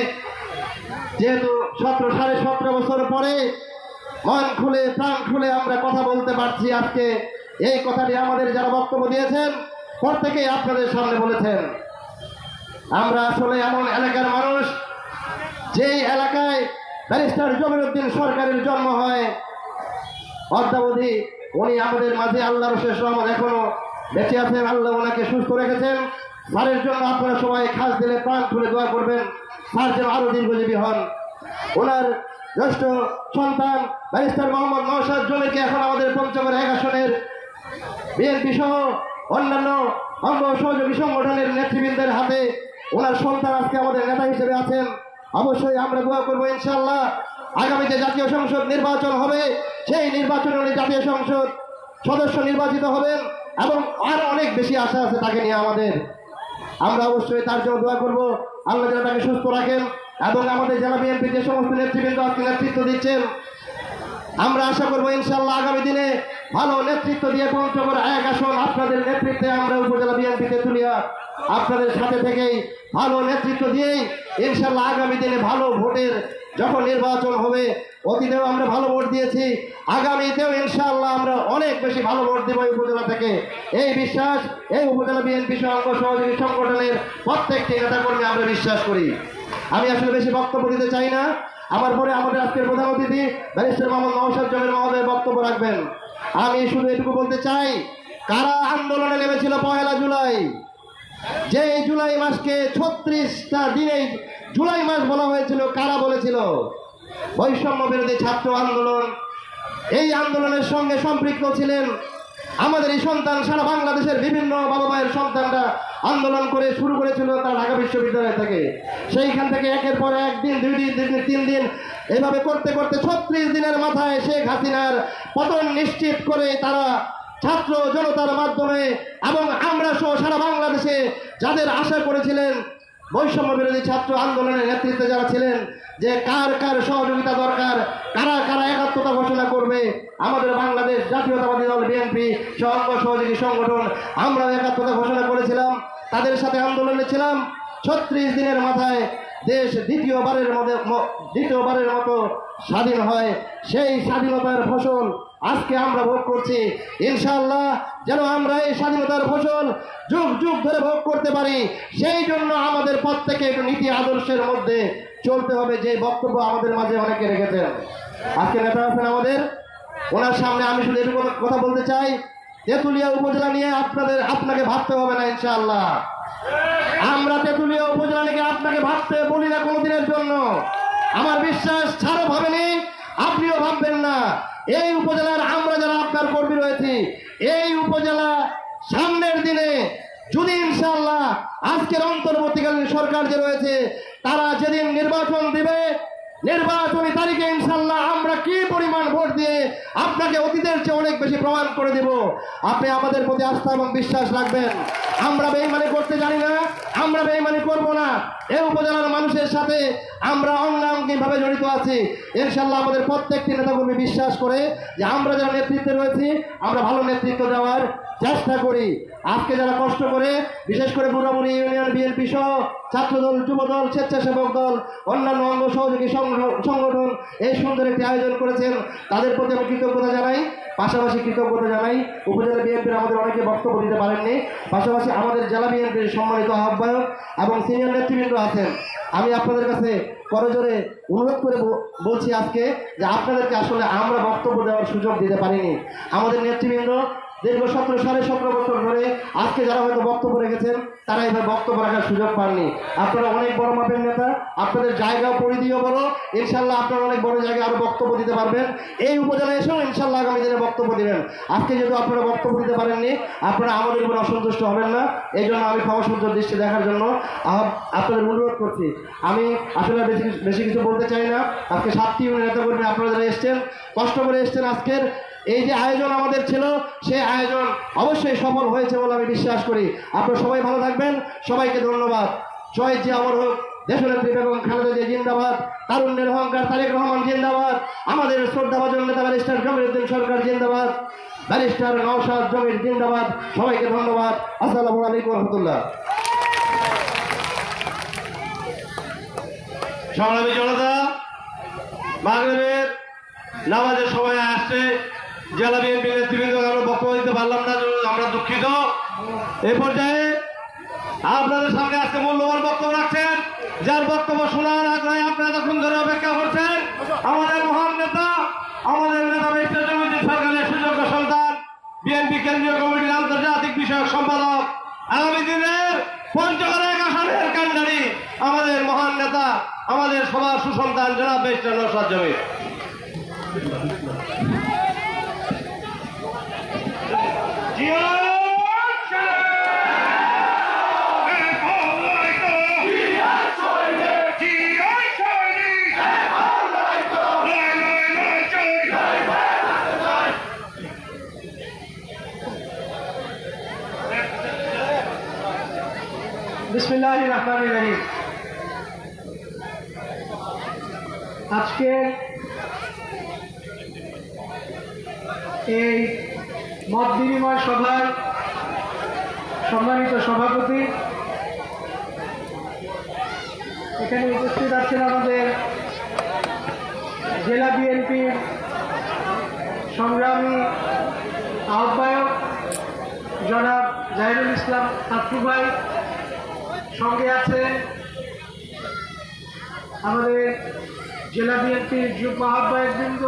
Speaker 11: যেহেতু 17 বছর পরে মন খুলে প্রাণ খুলে আমরা কথা বলতে পারছি। আজকে এই কথাটি আমাদের যারা বক্তব্য দিয়েছেন প্রত্যেকেই আপনাদের সামনে বলেছেন। আমরা আসলে এমন এলাকার মানুষ যেই এলাকায় ব্যারিস্টার জমির উদ্দিন সরকারের জন্ম হয়, অদ্যাবধি উনি আমাদের মাঝে আল্লাহর শেষ রহমত এখনো বেঁচে আছেন, আল্লাহ ওনাকে সুস্থ রেখেছেন। স্যারের জন্য আপনারা সবাই খাস দিলে প্রাণ খুলে দোয়া করবেন, স্যার যেন আরো দীর্ঘজীবী হন। ওনার জ্যেষ্ঠ সন্তান ব্যারিস্টার মোহাম্মদ নওশাদ জমিকে এখন আমাদের পঞ্চগড় 1 আসনের বিএনপি সহ অন্যান্য অঙ্গ সহযোগী সংগঠনের নেতৃবৃন্দের হাতে ওনার সন্তান আজকে আমাদের নেতা হিসেবে আছেন। অবশ্যই আমরা দোয়া করবো ইনশাআল্লাহ আগামীতে জাতীয় সংসদ নির্বাচন হবে, সেই নির্বাচনে উনি জাতীয় সংসদ সদস্য নির্বাচিত হবেন এবং আরো অনেক বেশি আশা আছে তাকে নিয়ে আমাদের। আমরা অবশ্যই তার জন্য দোয়া করবো, আল্লাহ যেন তাকে সুস্থ রাখেন এবং আমাদের জেলা বিএনপির যে সমস্ত নেতৃবৃন্দ আজকে নেতৃত্ব দিচ্ছেন, আমরা আশা করবো ইনশাআল্লাহ আগামী দিনে ভালো নেতৃত্ব দিয়ে পঞ্চগড় 1 আসন আপনাদের নেতৃত্বে আমরা উপজেলা বিএনপি তেঁতুলিয়া আপনাদের সাথে থেকেই ভালো নেতৃত্ব দিয়েই ইনশাআল্লাহ আগামী দিনে ভালো ভোটের যখন নির্বাচন হবে, অতীতেও আমরা ভালো ভোট দিয়েছি, আগামীতেও ইনশাআল্লাহ আমরা অনেক বেশি ভালো ভোট দেব এই উপজেলা থেকে। এই বিশ্বাস এই উপজেলা বিএনপি অঙ্গ সহযোগী সংগঠনের প্রত্যেকটি নেতাকর্মী আমরা বিশ্বাস করি। আমি আসলে বেশি বক্তব্য দিতে চাই না, আমার পরে আমাদের আজকের প্রধান অতিথি ব্যারিস্টার মোহাম্মদ নওশাদ জমির মহোদয় বক্তব্য রাখবেন। আমি শুধু এটুকু বলতে চাই, কারা আন্দোলনে নেমেছিল 1 জুলাই, যে জুলাই মাসকে 36টা দিনেই জুলাই মাস বলা হয়েছিল, কারা বলেছিল? বৈষম্য বিরোধী ছাত্র আন্দোলন। এই আন্দোলনের সঙ্গে সম্পৃক্ত ছিলেন
Speaker 5: আমাদের এই সন্তান সারা বাংলাদেশের বিভিন্ন বাবা মায়ের সন্তানরা আন্দোলন করে শুরু করেছিল তারা ঢাকা বিশ্ববিদ্যালয় থেকে। সেইখান থেকে একের পর একদিন, 2 দিন, 3 দিন, 3 দিন এভাবে করতে করতে 36 দিনের মাথায় শেখ হাসিনার পতন নিশ্চিত করে তারা ছাত্র জনতার মাধ্যমে এবং আমরা সহ সারা বাংলাদেশে যাদের আশা করেছিলেন বৈষম্য বিরোধী ছাত্র আন্দোলনের নেতৃত্বে যারা ছিলেন যে কার কার সহযোগিতা দরকার, কারা কারা একাত্মতা ঘোষণা করবে, আমাদের বাংলাদেশ জাতীয়তাবাদী দল বিএনপি সহ সহযোগী সংগঠন আমরাও একাত্মতা ঘোষণা করেছিলাম, তাদের সাথে আন্দোলনে ছিলাম। 36 দিনের মাথায় দেশ দ্বিতীয়বারের মতো স্বাধীন হয়। সেই স্বাধীনতার ফসল আজকে আমরা ভোগ করছি। ইনশাআল্লাহ যেন আমরা এই স্বাধীনতার ফসল যুগ যুগ ধরে ভোগ করতে পারি, সেই জন্য আমাদের প্রত্যেকে একটু নীতি আদর্শের মধ্যে চলতে হবে, যে বক্তব্য আমাদের মাঝে অনেকে রেখেছেন। আজকে নেতা আছেন আমাদের, ওনার সামনে আমি শুধু একটু কথা বলতে চাই। তেঁতুলিয়া উপজেলা নিয়ে আপনাকে ভাবতে হবে না ইনশাআল্লাহ। আমরা তেঁতুলিয়া উপজেলা নিয়ে আপনাকে ভাবতে বলি না কোনোদিনের জন্য। আমার বিশ্বাস ছাড়ো ভাবেনি, আপনিও ভাববেন না। এই উপজেলার আমরা যারা আপনার কর্মী রয়েছি, এই উপজেলা সামনের দিনে যদি ইনশাআল্লাহ আজকের অন্তর্বর্তীকালীন সরকার যে রয়েছে তারা যেদিন নির্বাচন দিবে, নির্বাচনী তারিখে ইনশাআল্লাহ আমরা কি পরিমাণ ভোট দিয়ে আপনাকে অতীতের চেয়ে অনেক বেশি প্রমাণ করে দেব। আপনি আমাদের প্রতি আস্থা এবং বিশ্বাস রাখবেন। আমরা বেঈমানি করতে জানি না, আমরা বেঈমানি করব না। এই উপজেলার মানুষের সাথে আমরা অঙ্গাঙ্গিভাবে জড়িত আছি। ইনশাআল্লাহ আমাদের প্রত্যেকটি নেতাকর্মী বিশ্বাস করে যে আমরা যারা নেতৃত্বে রয়েছি আমরা ভালো নেতৃত্ব দেওয়ার চেষ্টা করি। আজকে যারা কষ্ট করে, বিশেষ করে বুড়াবুড়ি ইউনিয়ন বিএনপি সহ ছাত্রদল, যুবদল, স্বেচ্ছাসেবক দল, অন্যান্য অঙ্গ সহযোগী সংগঠন এই সুন্দর একটি আয়োজন করেছেন, তাদের প্রতি আমি কৃতজ্ঞতা জানাই। পাশাপাশি কৃতজ্ঞতা জানাই উপজেলা বিএনপির আমাদের অনেকে বক্তব্য দিতে পারেননি, পাশাপাশি আমাদের জেলা বিএনপির সম্মানিত আহ্বায়ক এবং সিনিয়র নেতৃবৃন্দ আছেন। আমি আপনাদের কাছে করজোরে অনুরোধ করে বলছি আজকে যে আপনাদেরকে আসলে আমরা বক্তব্য দেওয়ার সুযোগ দিতে পারিনি। আমাদের নেতৃবৃন্দ দীর্ঘ 17 বছর ধরে আজকে যারা হয়তো বক্তব্য রেখেছেন তারা এভাবে বক্তব্য রাখার সুযোগ পাননি। আপনারা অনেক বড় মাপের নেতা, আপনাদের জায়গা পরিধিও বড়, ইনশাল্লাহ আপনারা অনেক বড় জায়গায় আরো বক্তব্য দিতে পারবেন। এই উপজেলায় এসেও ইনশাল্লাহ আগামী দিনে বক্তব্য দিবেন। আজকে যেহেতু আপনারা বক্তব্য দিতে পারেননি, আপনারা আমাদের উপর অসন্তুষ্ট হবেন না, এই জন্য আমি ক্ষমাসুন্দর দৃষ্টি দেখার জন্য আপনাদের অনুরোধ করছি। আমি আসলে বেশি কিছু বলতে চাই না। আজকে 7টি নেতাকর্মী আপনারা যারা এসছেন, কষ্ট করে এসছেন, আজকের এই যে আয়োজন আমাদের ছিল সেই আয়োজন অবশ্যই সফল হয়েছে বলে আমি বিশ্বাস করি। আপনারা সবাই ভালো থাকবেন, সবাইকে ধন্যবাদ। জয় জি অমর হোক দেশনেত্রী বেগম খালেদা জিয়া জিন্দাবাদ, তারুণ্যের অহংকার তারেক রহমান জিন্দাবাদ, আমাদের শ্রদ্ধাভাজন নেতা ব্যারিস্টার জমিরুদ্দিন সরকার জিন্দাবাদ, ব্যারিস্টার নওশাদ জমির জিন্দাবাদ। সবাইকে ধন্যবাদ। আসসালামু আলাইকুম রহমতুল্লাহ।
Speaker 2: সংগ্রামী জনতা, মাগরিবের নামাজের সময় আসছে, জেলা বিএনপি নেতৃবৃন্দ আমরা বক্তব্য দিতে পারলাম না, আমরা দুঃখিত। এই পর্যায়ে আপনাদের সামনে আজকে মূল্যবান বক্তব্য রাখছেন, যার বক্তব্য শোনার আগ্রহে আপনারা এতক্ষণ ধরে অপেক্ষা করছেন, আমাদের মহান নেতা, আমাদের নেতা ব্যারিস্টার জমিরুদ্দিন সরকারের সুযোগ্য সন্তান, বিএনপি কেন্দ্রীয় কমিটির আন্তর্জাতিক বিষয়ক সম্পাদক, আগামী দিনের পঞ্চগড় আসনের কান্ডারি, আমাদের মহান নেতা, আমাদের সবার সুসন্তান জনাব ব্যারিস্টার নওশাদ জমির।
Speaker 17: বিসমিল্লাহির রহমানির রহিম। আজকে এই মত বিনিময় সভায় সম্মানিত সভাপতি, এখানে উপস্থিত আছেন আমাদের জেলা বিএনপির সংগ্রামী আহ্বায়ক জনাব জাহিরুল ইসলাম ছাত্রু ভাই, সঙ্গে আছেন আমাদের জেলা বিএনপির যুগ্ম আহ্বায়কবৃন্দ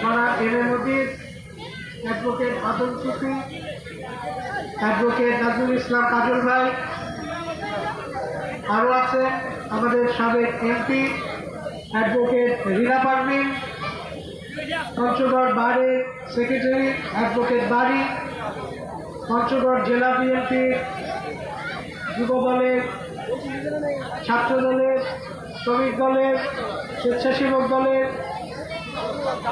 Speaker 17: জনাব M A Majid, advocate Adam Sufi, advocate Nazrul ইসলাম কাজল ভাই, আরও আছেন আমাদের সাবেক এমপি অ্যাডভোকেট রীনা পারভিন,
Speaker 12: পঞ্চগড় বারের সেক্রেটারি অ্যাডভোকেট বাড়ি, পঞ্চগড় জেলা বিএনপির যুব দলের, ছাত্র দলের, শ্রমিক দলের, স্বেচ্ছাসেবক দলের,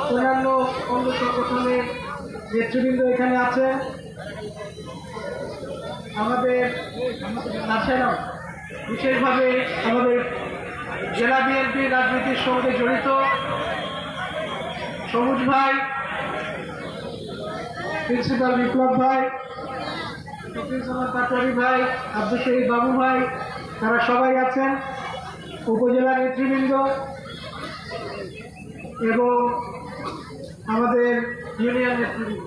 Speaker 12: অন্যান্য অঙ্গ সংগঠনের নেতৃবৃন্দ এখানে আছেন। আমাদের তাছাড়াও বিশেষভাবে আমাদের জেলা বিএনপি রাজনীতির সঙ্গে জড়িত সবুজ ভাই, প্রিন্সিপাল বিপ্লব ভাই, পাটোয়ারি ভাই, আব্দুল শহীদ বাবু ভাই, তারা সবাই আছেন, উপজেলা নেতৃবৃন্দ এবং আমাদের ইউনিয়ন নেতৃবৃন্দ।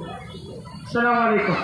Speaker 12: আসসালামু আলাইকুম।